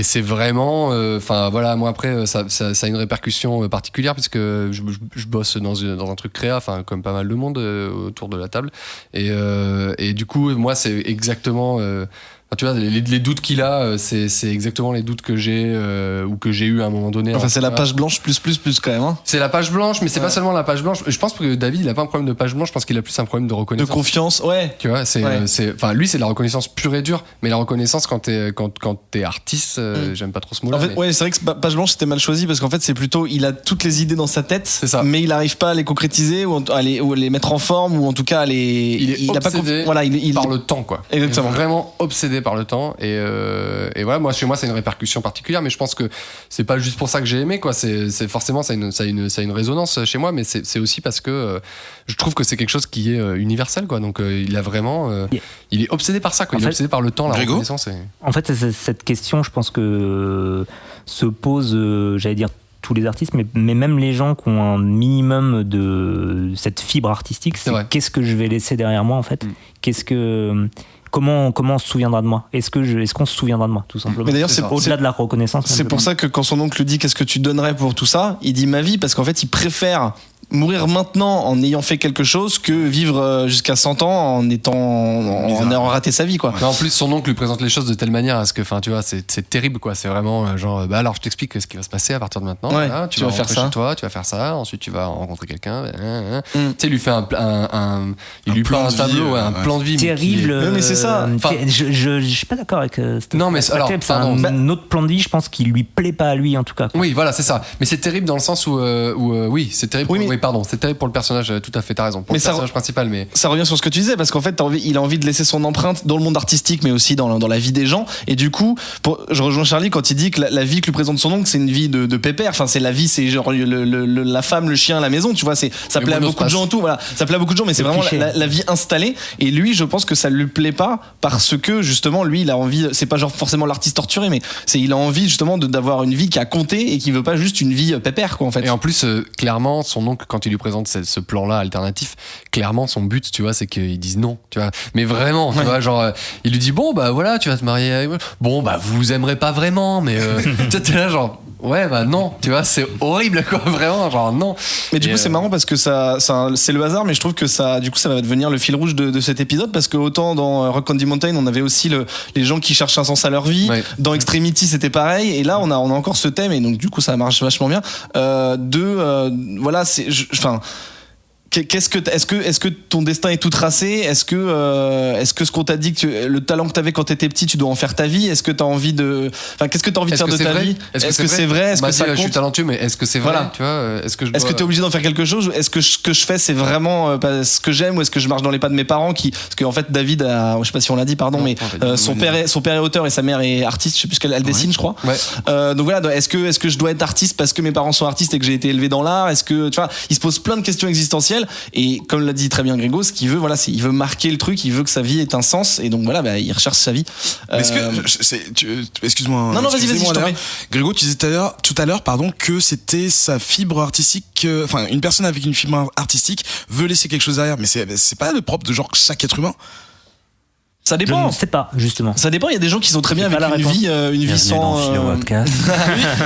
Speaker 3: c'est vraiment, enfin voilà, moi après ça a une répercussion particulière puisque je bosse dans un truc créa, enfin comme pas mal de monde autour de la table, et du coup moi c'est exactement Tu vois, les doutes qu'il a, c'est exactement les doutes que j'ai ou que j'ai eu à un moment donné.
Speaker 4: Enfin, c'est la page blanche plus quand même. Hein.
Speaker 3: C'est la page blanche, mais c'est pas seulement la page blanche. Je pense que David, il a pas un problème de page blanche, je pense qu'il a plus un problème de reconnaissance.
Speaker 4: De confiance, ouais.
Speaker 3: Tu vois, enfin, lui, c'est de la reconnaissance pure et dure, mais la reconnaissance quand t'es artiste, j'aime pas trop ce mot-là.
Speaker 4: En fait, ouais, c'est vrai que page blanche c'était mal choisi parce qu'en fait, c'est plutôt, il a toutes les idées dans sa tête,
Speaker 3: c'est ça.
Speaker 4: Mais il arrive pas à les concrétiser ou à les mettre en forme ou en tout cas
Speaker 3: il a pas
Speaker 4: voilà,
Speaker 3: par le temps, quoi.
Speaker 4: Exactement.
Speaker 3: Il est vraiment obsédé par le temps et voilà, moi chez moi c'est une répercussion particulière, mais je pense que c'est pas juste pour ça que j'ai aimé, quoi. C'est forcément ça a une résonance chez moi, mais c'est aussi parce que je trouve que c'est quelque chose qui est universel, quoi. Donc il a vraiment il est obsédé par ça, quoi. Il est obsédé par le temps, la reconnaissance.
Speaker 2: En fait, cette question, je pense que se pose, j'allais dire, tous les artistes, mais même les gens qui ont un minimum de cette fibre artistique, c'est qu'est-ce que je vais laisser derrière moi, en fait. Comment on se souviendra de moi ? Est-ce qu'on se souviendra de moi, tout simplement ?
Speaker 4: Mais d'ailleurs,
Speaker 2: au-delà de la reconnaissance.
Speaker 4: C'est pour ça que quand son oncle lui dit qu'est-ce que tu donnerais pour tout ça, il dit ma vie, parce qu'en fait, il préfère mourir maintenant en ayant fait quelque chose que vivre jusqu'à 100 ans en ayant raté sa vie, quoi.
Speaker 3: Mais en plus, son oncle lui présente les choses de telle manière à ce que, enfin, tu vois, c'est terrible, quoi. C'est vraiment genre, alors je t'explique ce qui va se passer à partir de maintenant.
Speaker 4: Ouais,
Speaker 3: voilà, tu vas faire ça. Chez toi, tu vas faire ça. Ensuite, tu vas rencontrer quelqu'un. Tu sais, il lui fait il lui peint un tableau, un plan de vie.
Speaker 2: Terrible.
Speaker 4: Mais c'est ça.
Speaker 2: Je suis pas d'accord avec.
Speaker 3: Non, mais alors,
Speaker 2: c'est un autre plan de vie, je pense, qui lui plaît pas à lui, en tout cas.
Speaker 3: Oui, voilà, c'est ça. Mais c'est terrible dans le sens où oui, c'est terrible. C'est terrible pour le personnage, tout à fait, t'as raison. Pour le personnage principal, mais.
Speaker 4: Ça revient sur ce que tu disais, parce qu'en fait, il a envie de laisser son empreinte dans le monde artistique, mais aussi dans la vie des gens. Et du coup, je rejoins Charlie quand il dit que la vie que lui présente son oncle, c'est une vie de pépère. Enfin, c'est la vie, c'est genre la femme, le chien, la maison, tu vois. Ça plaît à beaucoup de gens, tout, voilà. Ça plaît à beaucoup de gens, mais c'est vraiment la vie installée. Et lui, je pense que ça lui plaît pas parce que, justement, lui, il a envie, c'est pas genre forcément l'artiste torturé, mais il a envie, justement, d'avoir une vie qui a compté et qui veut pas juste une vie pépère, quoi, en fait.
Speaker 3: Et en plus, clairement, son oncle, quand il lui présente ce plan-là alternatif, clairement son but, tu vois, c'est qu'ils disent non, tu vois. Mais vraiment, tu vois, genre, il lui dit bon bah voilà, tu vas te marier avec moi. Bon bah vous vous aimerez pas vraiment, mais t'es là genre ouais bah non, tu vois, c'est horrible, quoi, vraiment, genre non.
Speaker 4: Mais du coup c'est marrant parce que ça c'est le hasard, mais je trouve que ça du coup ça va devenir le fil rouge de cet épisode, parce que autant dans Rock Candy Mountain on avait aussi les gens qui cherchent un sens à leur vie, dans Extremity c'était pareil, et là on a encore ce thème, et donc du coup ça marche vachement bien voilà, enfin est-ce que ton destin est tout tracé? Est-ce que ce qu'on t'a dit, que le talent que t'avais quand t'étais petit, tu dois en faire ta vie? Est-ce que t'as envie de, enfin, qu'est-ce que t'as envie de faire de ta vie? Est-ce que c'est vrai? Est-ce que ça compte?
Speaker 3: Je suis talentueux, mais est-ce que c'est vrai?
Speaker 4: Voilà.
Speaker 3: Tu vois, est-ce que
Speaker 4: t'es obligé d'en faire quelque chose? Est-ce que ce que je fais, c'est vraiment ce que j'aime, ou est-ce que je marche dans les pas de mes parents parce que en fait, David je sais pas si on l'a dit, pardon, mais son père est auteur et sa mère est artiste. Je sais plus ce qu'elle dessine, je crois. Donc voilà, est-ce que je dois être artiste parce que mes parents sont artistes et que j'ai été élevé dans l'art? Est-ce que, tu vois, il se pose plein de questions existentielles. Et comme l'a dit très bien Grégo, ce qu'il veut, voilà, il veut marquer le truc, il veut que sa vie ait un sens, et donc voilà, il recherche sa vie.
Speaker 1: Est-ce excuse-moi.
Speaker 4: Non, vas-y, je t'en prie.
Speaker 1: Grégo, tu disais tout à l'heure, que c'était sa fibre artistique, enfin, une personne avec une fibre artistique veut laisser quelque chose derrière, mais c'est pas le propre de genre chaque être humain.
Speaker 4: Ça dépend.
Speaker 2: Je ne sais pas, justement.
Speaker 4: Ça dépend. Il y a des gens qui sont très bien avec une vie sans.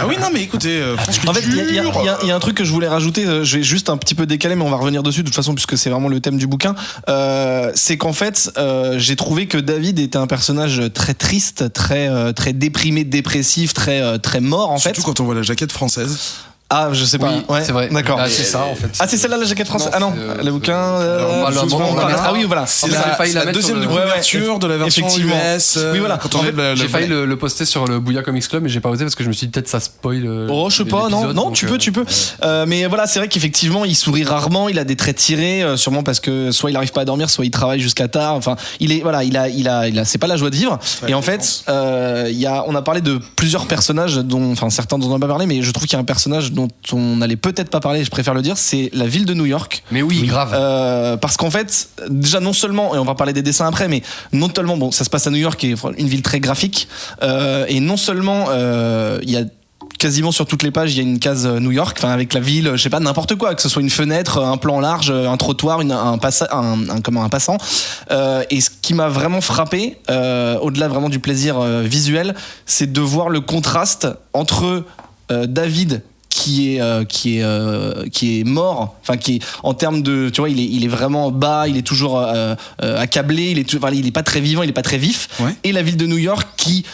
Speaker 1: Oui, non, mais écoutez,
Speaker 4: en fait, il y a un truc que je voulais rajouter. Je vais juste un petit peu décaler, mais on va revenir dessus de toute façon, puisque c'est vraiment le thème du bouquin. C'est qu'en fait, j'ai trouvé que David était un personnage très triste, très déprimé, dépressif, très mort, en fait.
Speaker 1: Surtout quand on voit la jaquette française.
Speaker 4: Ah, je sais pas.
Speaker 3: Oui,
Speaker 4: ouais,
Speaker 3: c'est vrai.
Speaker 4: D'accord.
Speaker 3: Ah, c'est ça, en fait.
Speaker 4: Ah, c'est celle-là la jaquette française. Ah non, le bouquin.
Speaker 3: Ah
Speaker 4: oui, voilà.
Speaker 1: C'est la deuxième de couverture de la version US.
Speaker 4: Oui, voilà.
Speaker 3: J'ai failli le poster sur le Bouya Comics Club, mais j'ai pas osé parce que je me suis dit peut-être ça spoil.
Speaker 4: Oh, je sais pas, non, tu peux. Mais voilà, c'est vrai qu'effectivement, il sourit rarement, il a des traits tirés, sûrement parce que soit il arrive pas à dormir, soit il travaille jusqu'à tard. Enfin, il a, c'est pas la joie de vivre. Et en fait, on a parlé de plusieurs personnages, enfin certains dont on n'a pas parlé, mais je trouve qu'il y a un personnage dont on n'allait peut-être pas parler, je préfère le dire, c'est la ville de New York.
Speaker 3: Mais oui, grave.
Speaker 4: Parce qu'en fait, déjà non seulement, et on va parler des dessins après, mais non seulement, bon, ça se passe à New York, qui est une ville très graphique, et non seulement il y a quasiment sur toutes les pages, il y a une case New York, enfin avec la ville, je sais pas, n'importe quoi, que ce soit une fenêtre, un plan large, un trottoir, un passant. Et ce qui m'a vraiment frappé, au-delà vraiment du plaisir visuel, c'est de voir le contraste entre David, qui est mort, enfin qui est en termes de, tu vois, il est vraiment bas, il est toujours accablé, il est pas très vivant, il est pas très vif. Ouais. Et la ville de New York qui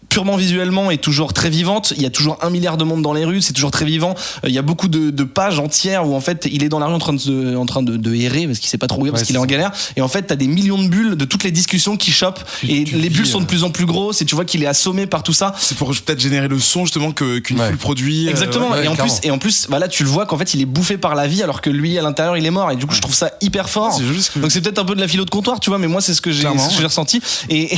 Speaker 4: purement visuellement est toujours très vivante. Il y a toujours 1 milliard de monde dans les rues, c'est toujours très vivant. Il y a beaucoup de pages entières où en fait il est dans la rue en train de errer parce qu'il sait pas trop où parce qu'il est en galère. Et en fait t'as des millions de bulles de toutes les discussions qu'il chope et les bulles sont de plus en plus grosses et tu vois qu'il est assommé par tout ça.
Speaker 1: C'est pour peut-être générer le son justement qu'une foule produit.
Speaker 4: Exactement. Et en plus, bah là tu le vois qu'en fait il est bouffé par la vie alors que lui à l'intérieur il est mort. Et du coup je trouve ça hyper fort. Donc c'est peut-être un peu de la philo de comptoir, tu vois, mais moi c'est ce que j'ai ressenti. Et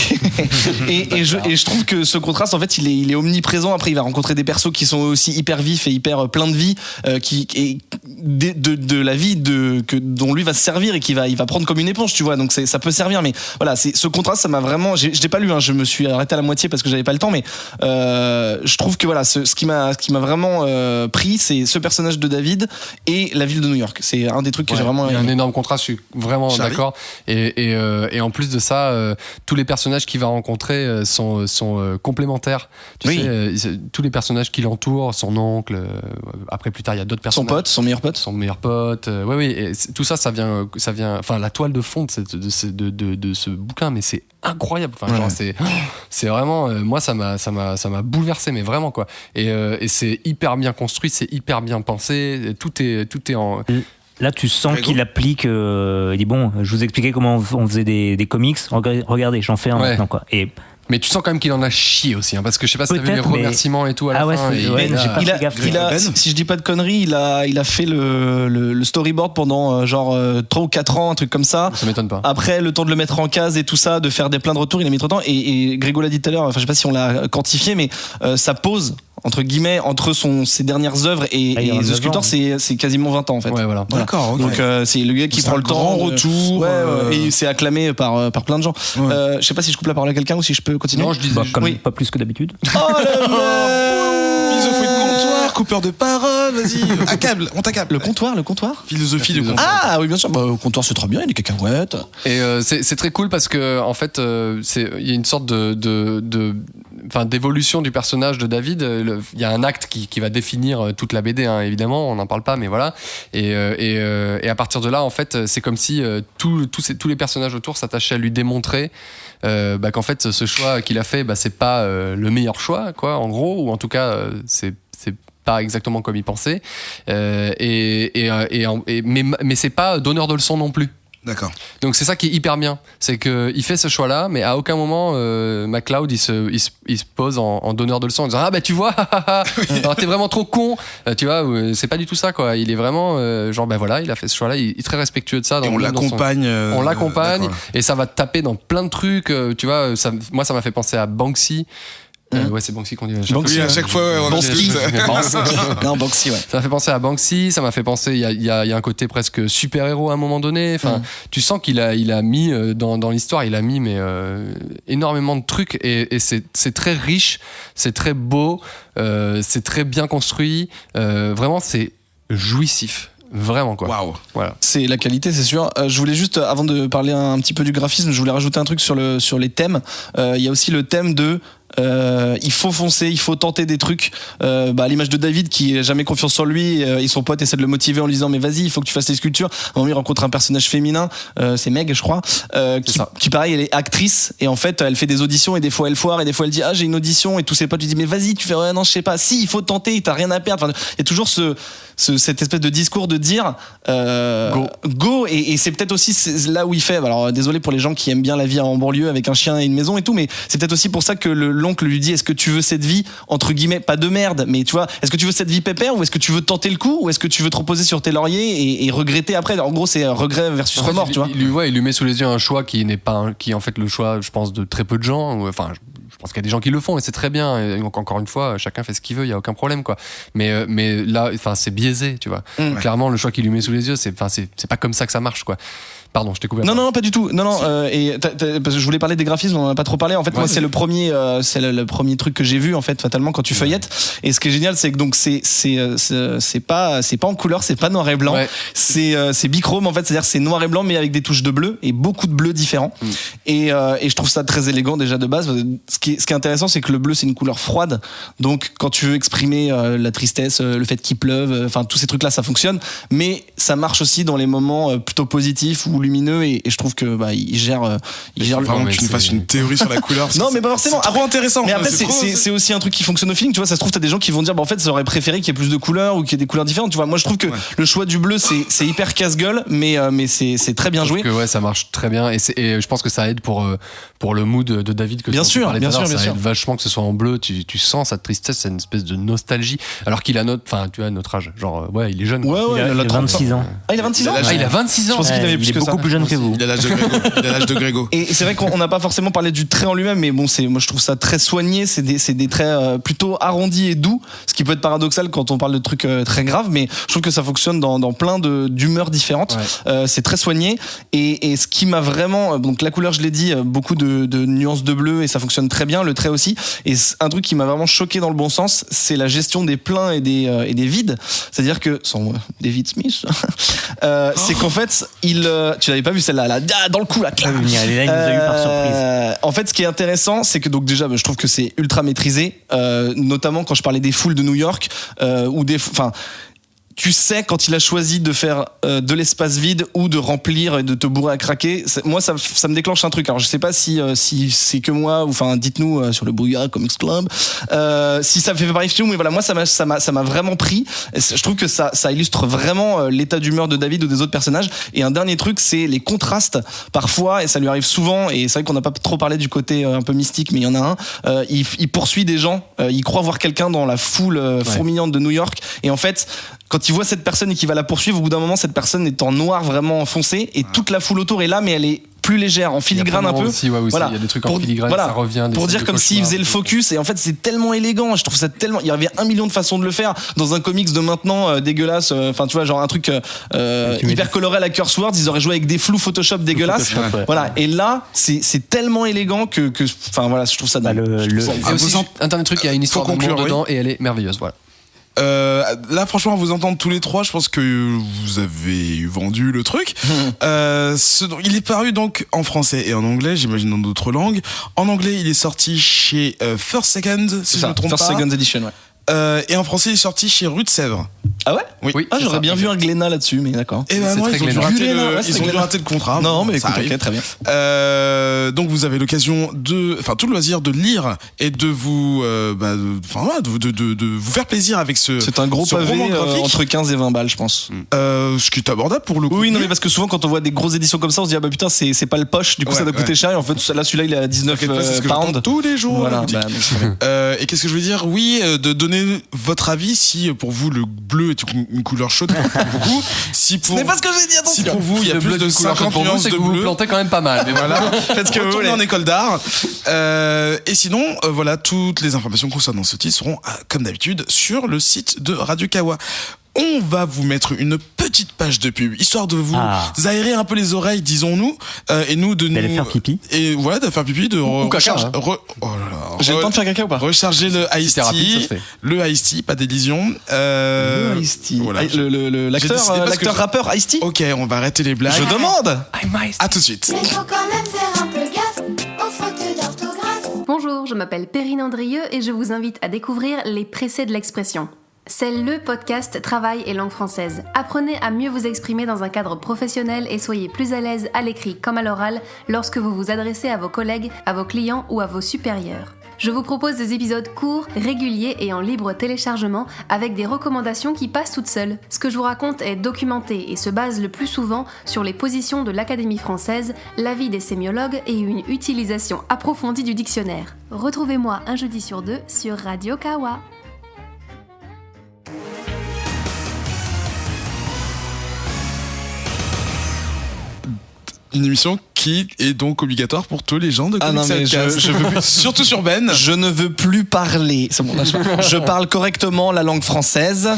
Speaker 4: je trouve que ce contraste en fait il est omniprésent. Après il va rencontrer des persos qui sont aussi hyper vifs et hyper pleins de vie, de la vie dont lui va se servir et il va prendre comme une éponge, tu vois. Donc ça peut servir, mais voilà, c'est ce contraste, ça m'a vraiment, je l'ai pas lu, hein, je me suis arrêté à la moitié parce que j'avais pas le temps, mais je trouve que voilà, ce qui m'a vraiment pris, c'est ce personnage de David et la ville de New York. C'est un des trucs que j'ai vraiment.
Speaker 3: Il y a un énorme contraste, je suis vraiment d'accord. Et en plus de ça, tous les personnages qu'il va rencontrer sont complémentaires. Tu sais, tous les personnages qui l'entourent, son oncle, après plus tard il y a d'autres personnages.
Speaker 4: Son meilleur pote.
Speaker 3: Oui, et tout ça vient, enfin la toile de fond de ce bouquin, mais c'est incroyable. Enfin, genre, c'est vraiment, moi ça m'a bouleversé, mais vraiment quoi. Et c'est hyper bien construit, c'est hyper bien pensé, tout est en.
Speaker 2: Là, tu sens qu'il applique. Il dit bon, je vous expliquais comment on faisait des comics. Regardez, j'en fais un maintenant quoi.
Speaker 3: Mais tu sens quand même qu'il en a chié aussi, hein, parce que je sais pas si t'as vu les remerciements et tout à la fin.
Speaker 4: Si je dis pas de conneries, il a fait le storyboard pendant genre 3 ou 4 ans, un truc comme ça.
Speaker 3: Ça m'étonne pas.
Speaker 4: Après, le temps de le mettre en case et tout ça, de faire plein de retours, il a mis trop de temps. Et Grégo l'a dit tout à l'heure, enfin je sais pas si on l'a quantifié, mais sa pause entre guillemets entre ses dernières œuvres et The Sculptor, c'est quasiment 20 ans en fait.
Speaker 3: Ouais, voilà.
Speaker 1: D'accord. Okay.
Speaker 4: Donc c'est le gars qui prend le temps.
Speaker 1: Grand retour.
Speaker 4: Et c'est acclamé par plein de gens. Je sais pas si je coupe la parole à quelqu'un ou si je peux continuer.
Speaker 3: Non, je disais
Speaker 2: pas plus que d'habitude.
Speaker 4: Oh le
Speaker 1: philosophie de comptoir, coupeur de parole, vas-y, on t'accable.
Speaker 4: Le comptoir.
Speaker 1: Philosophie de comptoir.
Speaker 4: Ah oui, bien sûr. Au comptoir c'est trop bien, il y a des cacahuètes.
Speaker 3: Et c'est très cool parce que en fait, il y a une sorte d'évolution du personnage de David. Il y a un acte qui va définir toute la BD, hein, évidemment, on n'en parle pas, mais voilà. Et à partir de là, en fait, c'est comme si tous les personnages autour s'attachaient à lui démontrer qu'en fait, ce choix qu'il a fait, c'est pas le meilleur choix, quoi, en gros, ou en tout cas, c'est pas exactement comme il pensait. Mais c'est pas donneur de leçons non plus.
Speaker 1: D'accord.
Speaker 3: Donc c'est ça qui est hyper bien, c'est que il fait ce choix-là, mais à aucun moment MacLeod il se pose en donneur de leçons en disant tu vois, alors t'es vraiment trop con, tu vois, c'est pas du tout ça quoi. Il est vraiment voilà, il a fait ce choix-là, il est très respectueux de ça.
Speaker 1: Et on l'accompagne.
Speaker 3: On l'accompagne et ça va te taper dans plein de trucs, tu vois. Moi ça m'a fait penser à Banksy. C'est Banksy qu'on dit
Speaker 1: à chaque fois.
Speaker 4: Banksy. Non, Banksy, ouais.
Speaker 3: Ça m'a fait penser à Banksy, ça m'a fait penser, il y a un côté presque super-héros à un moment donné. Enfin, tu sens qu'il a mis dans l'histoire, il a mis énormément de trucs et c'est très riche, c'est très beau, c'est très bien construit. Vraiment, c'est jouissif. Vraiment quoi.
Speaker 1: Waouh.
Speaker 3: Voilà.
Speaker 4: C'est la qualité, c'est sûr. Je voulais juste, avant de parler un petit peu du graphisme, je voulais rajouter un truc sur les thèmes. Il y a aussi le thème de il faut foncer, il faut tenter des trucs. À l'image de David qui n'a jamais confiance en lui et son pote essaie de le motiver en lui disant mais vas-y, il faut que tu fasses tes sculptures. À un moment il rencontre un personnage féminin, c'est Meg je crois, qui pareil elle est actrice et en fait elle fait des auditions et des fois elle foire et des fois elle dit j'ai une audition et tous ses potes lui disent mais vas-y tu fais non je sais pas, si il faut tenter, t'as rien à perdre. Enfin, il y a toujours cette espèce de discours de dire go et c'est peut-être aussi là où il fait, alors désolé pour les gens qui aiment bien la vie en banlieue avec un chien et une maison et tout, mais c'est peut-être aussi pour ça que l'oncle lui dit est-ce que tu veux cette vie entre guillemets pas de merde, mais tu vois, est-ce que tu veux cette vie pépère ou est-ce que tu veux tenter le coup ou est-ce que tu veux te reposer sur tes lauriers et regretter après. En gros c'est regret versus remords, tu vois.
Speaker 3: Il lui met sous les yeux un choix qui n'est pas qui est en fait le choix je pense de très peu de gens, enfin je pense qu'il y a des gens qui le font et c'est très bien et donc encore une fois chacun fait ce qu'il veut, il y a aucun problème quoi, mais là enfin c'est biaisé, tu vois. Clairement le choix qu'il lui met sous les yeux c'est pas comme ça que ça marche quoi. Pardon, je t'ai coupé.
Speaker 4: Non, pas du tout. Non, et parce que je voulais parler des graphismes, on en a pas trop parlé. En fait, moi, c'est le premier truc que j'ai vu en fait, fatalement, quand tu feuillettes. Et ce qui est génial, c'est que donc c'est pas en couleur, c'est pas noir et blanc. Ouais. C'est bichrome en fait, c'est-à-dire c'est noir et blanc mais avec des touches de bleu et beaucoup de bleus différents. Et je trouve ça très élégant déjà de base. Ce qui est intéressant, c'est que le bleu c'est une couleur froide. Donc quand tu veux exprimer la tristesse, le fait qu'il pleuve, enfin tous ces trucs là, ça fonctionne. Mais ça marche aussi dans les moments plutôt positifs ou lumineux et je trouve que il gère
Speaker 1: vraiment que tu nous fasses une théorie sur la couleur.
Speaker 4: Non mais pas forcément.
Speaker 1: C'est trop intéressant.
Speaker 4: Mais après c'est aussi un truc qui fonctionne au feeling. Tu vois, ça se trouve t'as des gens qui vont dire en fait j'aurais préféré qu'il y ait plus de couleurs ou qu'il y ait des couleurs différentes. Tu vois, moi je trouve que le choix du bleu c'est hyper casse-gueule mais c'est très bien joué.
Speaker 3: Que ça marche très bien et je pense que ça aide pour le mood de David que
Speaker 4: bien sûr.
Speaker 3: Ça aide vachement que ce soit en bleu. Tu sens sa tristesse, c'est une espèce de nostalgie alors qu'il a notre âge. Genre il est jeune.
Speaker 2: Il a 26 ans.
Speaker 4: Ah il a 26 ans.
Speaker 3: Il a 26 ans.
Speaker 4: Je pense qu'il avait plus que ça.
Speaker 2: Beaucoup plus jeune que vous.
Speaker 1: Il a l'âge de Grégo.
Speaker 4: Et c'est vrai qu'on n'a pas forcément parlé du trait en lui-même, mais bon, moi je trouve ça très soigné. C'est des traits plutôt arrondis et doux, ce qui peut être paradoxal quand on parle de trucs très graves, mais je trouve que ça fonctionne dans plein d'humeurs différentes. Ouais. C'est très soigné. Et ce qui m'a vraiment, donc la couleur, je l'ai dit, beaucoup de nuances de bleu et ça fonctionne très bien. Le trait aussi. Et un truc qui m'a vraiment choqué dans le bon sens, c'est la gestion des pleins et des vides. C'est-à-dire que sans David Smith, c'est qu'en fait, tu l'avais pas vu celle-là, là, dans le coup là.
Speaker 2: Il nous a eu par surprise.
Speaker 4: En fait, ce qui est intéressant, c'est que donc déjà, je trouve que c'est ultra maîtrisé, notamment quand je parlais des foules de New York ou tu sais quand il a choisi de faire de l'espace vide ou de remplir et de te bourrer à craquer. Moi, ça me déclenche un truc. Alors, je sais pas si c'est que moi ou enfin, dites-nous sur le Bouillard Comics Club si ça me fait pareil film. Mais voilà, moi, ça m'a vraiment pris. Je trouve que ça illustre vraiment l'état d'humeur de David ou des autres personnages. Et un dernier truc, c'est les contrastes parfois, et ça lui arrive souvent. Et c'est vrai qu'on n'a pas trop parlé du côté un peu mystique, mais il y en a un. Il poursuit des gens. Il croit voir quelqu'un dans la foule fourmillante de New York. Et en fait, quand il voit cette personne et qu'il va la poursuivre, au bout d'un moment, cette personne est en noir vraiment foncé et toute la foule autour est là, mais elle est plus légère, en filigrane un peu.
Speaker 3: Aussi, voilà. Il y a des trucs en filigrane, ça revient.
Speaker 4: Pour dire comme s'il faisait le focus, et en fait c'est tellement élégant, je trouve ça tellement. Il y avait 1 million de façons de le faire dans un comics de maintenant dégueulasse. Enfin tu vois, genre un truc hyper coloré à la Curse Words, ils auraient joué avec des flous Photoshop dégueulasses. Voilà, et là c'est tellement élégant que enfin voilà, je trouve ça dingue.
Speaker 3: Un dernier truc, il y a une histoire d'amour dedans et elle est merveilleuse. Voilà.
Speaker 1: Là franchement à vous entendre tous les trois, je pense que vous avez vendu le truc. Il est paru donc en français et en anglais, j'imagine dans d'autres langues. En anglais il est sorti chez First Second, si je ne me trompe
Speaker 4: First
Speaker 1: pas.
Speaker 4: Second Edition, ouais.
Speaker 1: Et en français il est sorti chez Rue de Sèvres.
Speaker 4: Ah ouais?
Speaker 1: Oui.
Speaker 4: Ah, j'aurais bien vu un Glénat là-dessus, mais d'accord.
Speaker 1: Et ben moi ils ont dû rater le contrat.
Speaker 4: Non mais écoute, ok, très bien.
Speaker 1: Donc vous avez l'occasion tout le loisir de lire et de vous de vous faire plaisir avec
Speaker 4: c'est un gros pavé entre 15 et 20 balles, je pense.
Speaker 1: Ce qui est abordable pour le coup.
Speaker 4: Oui, non mais parce que souvent quand on voit des grosses éditions comme ça, on se dit ah bah putain c'est pas le poche, du coup ça doit coûter cher, et en fait celui-là il est à 19 pounds
Speaker 1: tous les jours.
Speaker 4: Voilà.
Speaker 1: Et qu'est-ce que je veux dire? Oui, de donner votre avis si pour vous le bleu est une couleur chaude comme beaucoup. Si pour,
Speaker 4: ce n'est pas ce que j'ai dit, attention.
Speaker 1: Si pour vous il y a plus de 50 nuances de bleu,
Speaker 3: vous plantez quand même pas mal.
Speaker 1: Mais voilà, faites ce que vous voulez en école d'art. Et sinon, voilà, toutes les informations concernant ce titre seront comme d'habitude sur le site de Radio Kawa. On va vous mettre une petite page de pub, histoire de vous aérer un peu les oreilles, disons-nous, et nous de
Speaker 2: d'aller faire pipi.
Speaker 1: Et voilà, de faire pipi, de recharger. Oh là là.
Speaker 4: J'ai le temps de faire caca ou pas?
Speaker 1: Recharger le Ice Tea, le Ice Tea, pas d'élision.
Speaker 4: Le Ice Tea. Voilà. L'acteur rappeur Ice Tea.
Speaker 1: Ok, on va arrêter les blagues.
Speaker 4: Je demande.
Speaker 1: À tout de suite.
Speaker 7: Mais faut quand même faire un peu gaffe aux fautes d'orthographe.
Speaker 8: Bonjour, je m'appelle Perrine Andrieux et je vous invite à découvrir Les Pressés de l'expression. C'est le podcast Travail et langue française. Apprenez à mieux vous exprimer dans un cadre professionnel et soyez plus à l'aise à l'écrit comme à l'oral lorsque vous vous adressez à vos collègues, à vos clients ou à vos supérieurs. Je vous propose des épisodes courts, réguliers et en libre téléchargement avec des recommandations qui passent toutes seules. Ce que je vous raconte est documenté et se base le plus souvent sur les positions de l'Académie française, l'avis des sémiologues et une utilisation approfondie du dictionnaire. Retrouvez-moi un jeudi sur 2 sur Radio Kawa.
Speaker 1: Une émission qui est donc obligatoire pour tous les gens de Comics Outcast.
Speaker 4: Je veux plus,
Speaker 1: surtout sur Ben.
Speaker 4: Je ne veux plus parler. C'est bon, je parle correctement la langue française.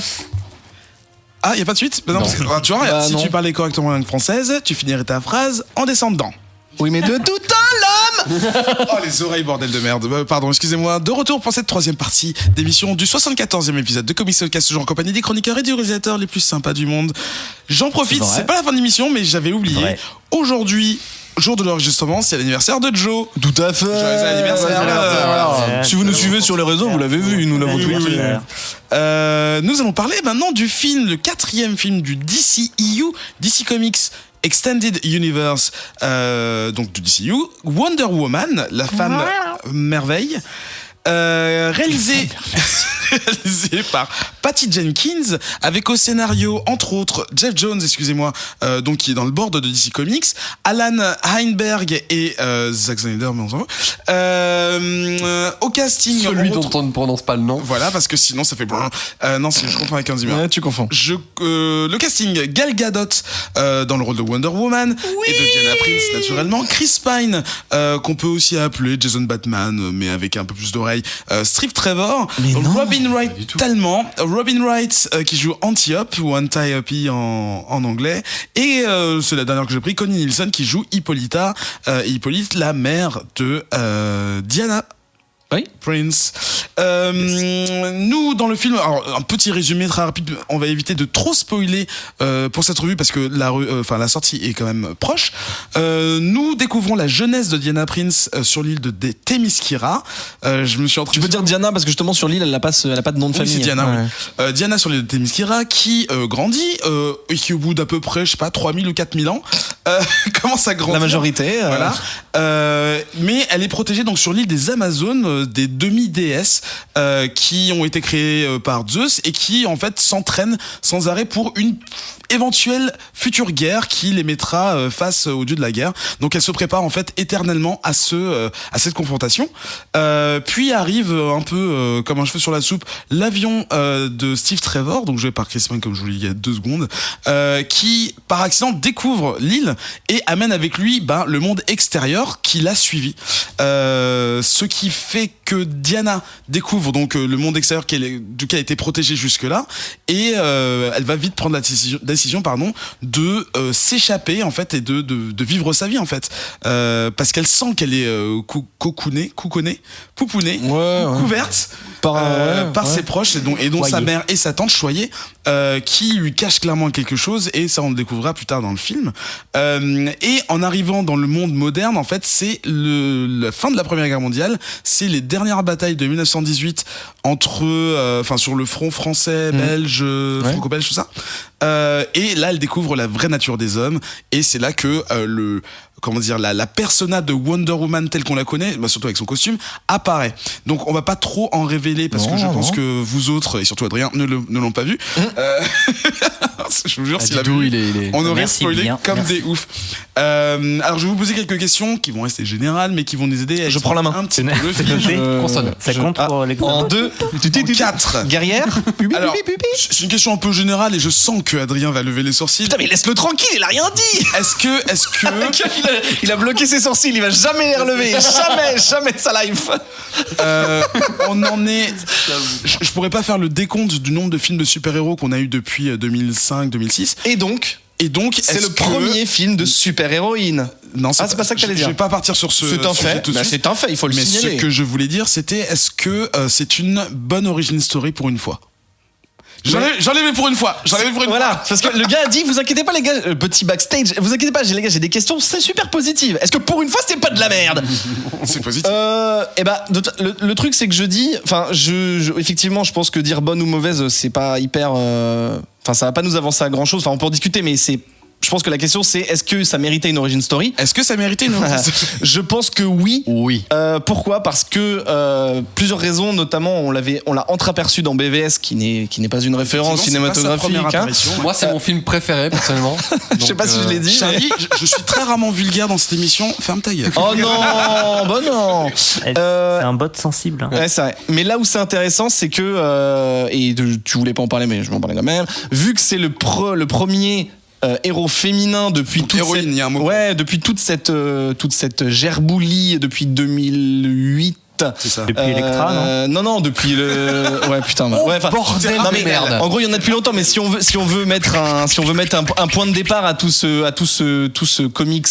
Speaker 1: Ah, il y a pas de suite? Non, parce que, tu vois, si tu parlais correctement la langue française, tu finirais ta phrase en descendant.
Speaker 4: Oui, mais de tout temps, l'homme.
Speaker 1: Oh, les oreilles, bordel de merde. Pardon, excusez-moi. De retour pour cette 3e partie d'émission du 74e épisode de Comics Outcast, toujours en compagnie des chroniqueurs et du réalisateur les plus sympas du monde. J'en profite, c'est pas la fin de l'émission, mais j'avais oublié. Aujourd'hui, jour de l'enregistrement, c'est l'anniversaire de Joe.
Speaker 4: Tout à fait.
Speaker 1: Joyeux anniversaire.
Speaker 4: Si vous nous suivez sur les réseaux, vous l'avez vu, nous l'avons tweeté.
Speaker 1: Nous allons parler maintenant du film, le 4e film du DCEU, DC Comics Extended Universe, donc du DCU, Wonder Woman, la femme merveille, réalisé par Patty Jenkins, avec au scénario entre autres Jeff Jones, donc qui est dans le board de DC Comics, Alan Heinberg et Zack Snyder, mais on s'en va. Au casting,
Speaker 3: celui dont on ne prononce pas le nom.
Speaker 1: Voilà, parce que sinon ça fait non, je confonds avec un Zimmer.
Speaker 4: Ouais, tu confonds.
Speaker 1: Le casting, Gal Gadot dans le rôle de Wonder Woman et de Diana Prince naturellement, Chris Pine qu'on peut aussi appeler Jason Batman mais avec un peu plus d'oreilles, Steve Trevor, Robin Wright Robin Wright qui joue Antiope ou Antiope en anglais, et c'est la dernière que j'ai pris, Connie Nielsen qui joue Hippolyte, la mère de Diana Prince. Nous, dans le film, alors, un petit résumé très rapide, on va éviter de trop spoiler pour cette revue parce que la sortie est quand même proche. Nous découvrons la jeunesse de Diana Prince sur l'île de Themyscira. Tu
Speaker 4: peux dire Diana parce que justement sur l'île elle n'a pas de nom de famille.
Speaker 1: C'est Diana, oui. Diana sur l'île de Themyscira qui grandit et qui au bout d'à peu près, je sais pas, 3000 ou 4000 ans commence à grandir.
Speaker 4: La majorité.
Speaker 1: Voilà. Mais elle est protégée donc sur l'île des Amazones, des demi-déesses qui ont été créées par Zeus et qui en fait s'entraînent sans arrêt pour une éventuelle future guerre qui les mettra face au dieu de la guerre. Donc elle se prépare en fait éternellement à cette confrontation. Puis arrive un peu comme un cheveu sur la soupe l'avion de Steve Trevor, donc joué par Chris Pine comme je vous l'ai dit il y a 2 secondes, qui par accident découvre l'île et amène avec lui le monde extérieur qui l'a suivi. Ce qui fait que Diana découvre donc le monde extérieur duquel elle a été protégée jusque-là, et elle va vite prendre la décision de s'échapper en fait et de vivre sa vie en fait, parce qu'elle sent qu'elle est poupounée, couverte par ses proches et dont sa mère et sa tante choyée qui lui cachent clairement quelque chose, et ça on le découvrira plus tard dans le film. Et en arrivant dans le monde moderne en fait, c'est la fin de la Première Guerre mondiale, c'est les dernières batailles de 1918 sur le front français, belge, franco-belge, tout ça. Et là elle découvre la vraie nature des hommes, et c'est là que la persona de Wonder Woman telle qu'on la connaît, surtout avec son costume, apparaît. Donc on va pas trop en révéler parce que je pense que vous autres, et surtout Adrien, ne l'ont pas vu. Je vous jure, s'il a vu, on aurait spoilé comme des oufs. Alors je vais vous poser quelques questions qui vont rester générales mais qui vont nous aider à
Speaker 4: je prends la main
Speaker 1: un petit peu le film.
Speaker 3: Consonne.
Speaker 2: Ça compte pour les
Speaker 4: en 2,
Speaker 1: 4
Speaker 4: guerrière.
Speaker 1: Alors c'est une question un peu générale et je sens que Adrien va lever les sourcils.
Speaker 4: Putain mais laisse-le tranquille, il a rien dit.
Speaker 1: Est-ce que
Speaker 4: il a bloqué ses sourcils, il va jamais les relever, jamais de sa life.
Speaker 1: On en est. Je pourrais pas faire le décompte du nombre de films de super-héros qu'on a eu depuis 2005-2006.
Speaker 4: Et donc c'est le premier film de super-héroïne.
Speaker 1: Non,
Speaker 4: c'est pas ça que t'allais dire.
Speaker 1: Je vais pas partir sur ce.
Speaker 4: C'est un fait. C'est un fait, il faut le signaler.
Speaker 1: Mais ce que je voulais dire, c'était est-ce que c'est une bonne origin story pour une fois? J'en ai vu pour une fois.
Speaker 4: Voilà, parce que le gars a dit, vous inquiétez pas les gars, petit backstage, vous inquiétez pas les gars, j'ai des questions, c'est super positives. Est-ce que pour une fois c'était pas de la merde?
Speaker 1: C'est positif.
Speaker 4: Le truc c'est que je dis, effectivement, je pense que dire bonne ou mauvaise, c'est pas hyper, ça va pas nous avancer à grand chose. On peut en discuter, mais je pense que la question c'est est-ce que ça méritait une origin story? Je pense que oui. Pourquoi? Parce que plusieurs raisons, notamment on l'a entreaperçu dans BVS qui n'est pas une référence cinématographique.
Speaker 3: Moi c'est mon film préféré personnellement.
Speaker 4: Je sais pas si je l'ai dit.
Speaker 1: Charlie, je suis très rarement vulgaire dans cette émission. Ferme ta gueule.
Speaker 4: Oh non, non.
Speaker 2: C'est un bot sensible.
Speaker 4: Ouais, c'est vrai. Mais là où c'est intéressant, c'est que tu voulais pas en parler, mais je vais en parler quand même. Vu que c'est le premier héros féminin depuis toute cette gerboulie depuis 2008
Speaker 1: C'est ça.
Speaker 2: Depuis Electra,
Speaker 4: non, depuis le. Ouais, putain. Ouais, enfin,
Speaker 3: bordel
Speaker 4: non,
Speaker 3: de
Speaker 4: mais
Speaker 3: merde.
Speaker 4: En gros, il y en a depuis longtemps, mais si on veut mettre un point de départ à tout ce comics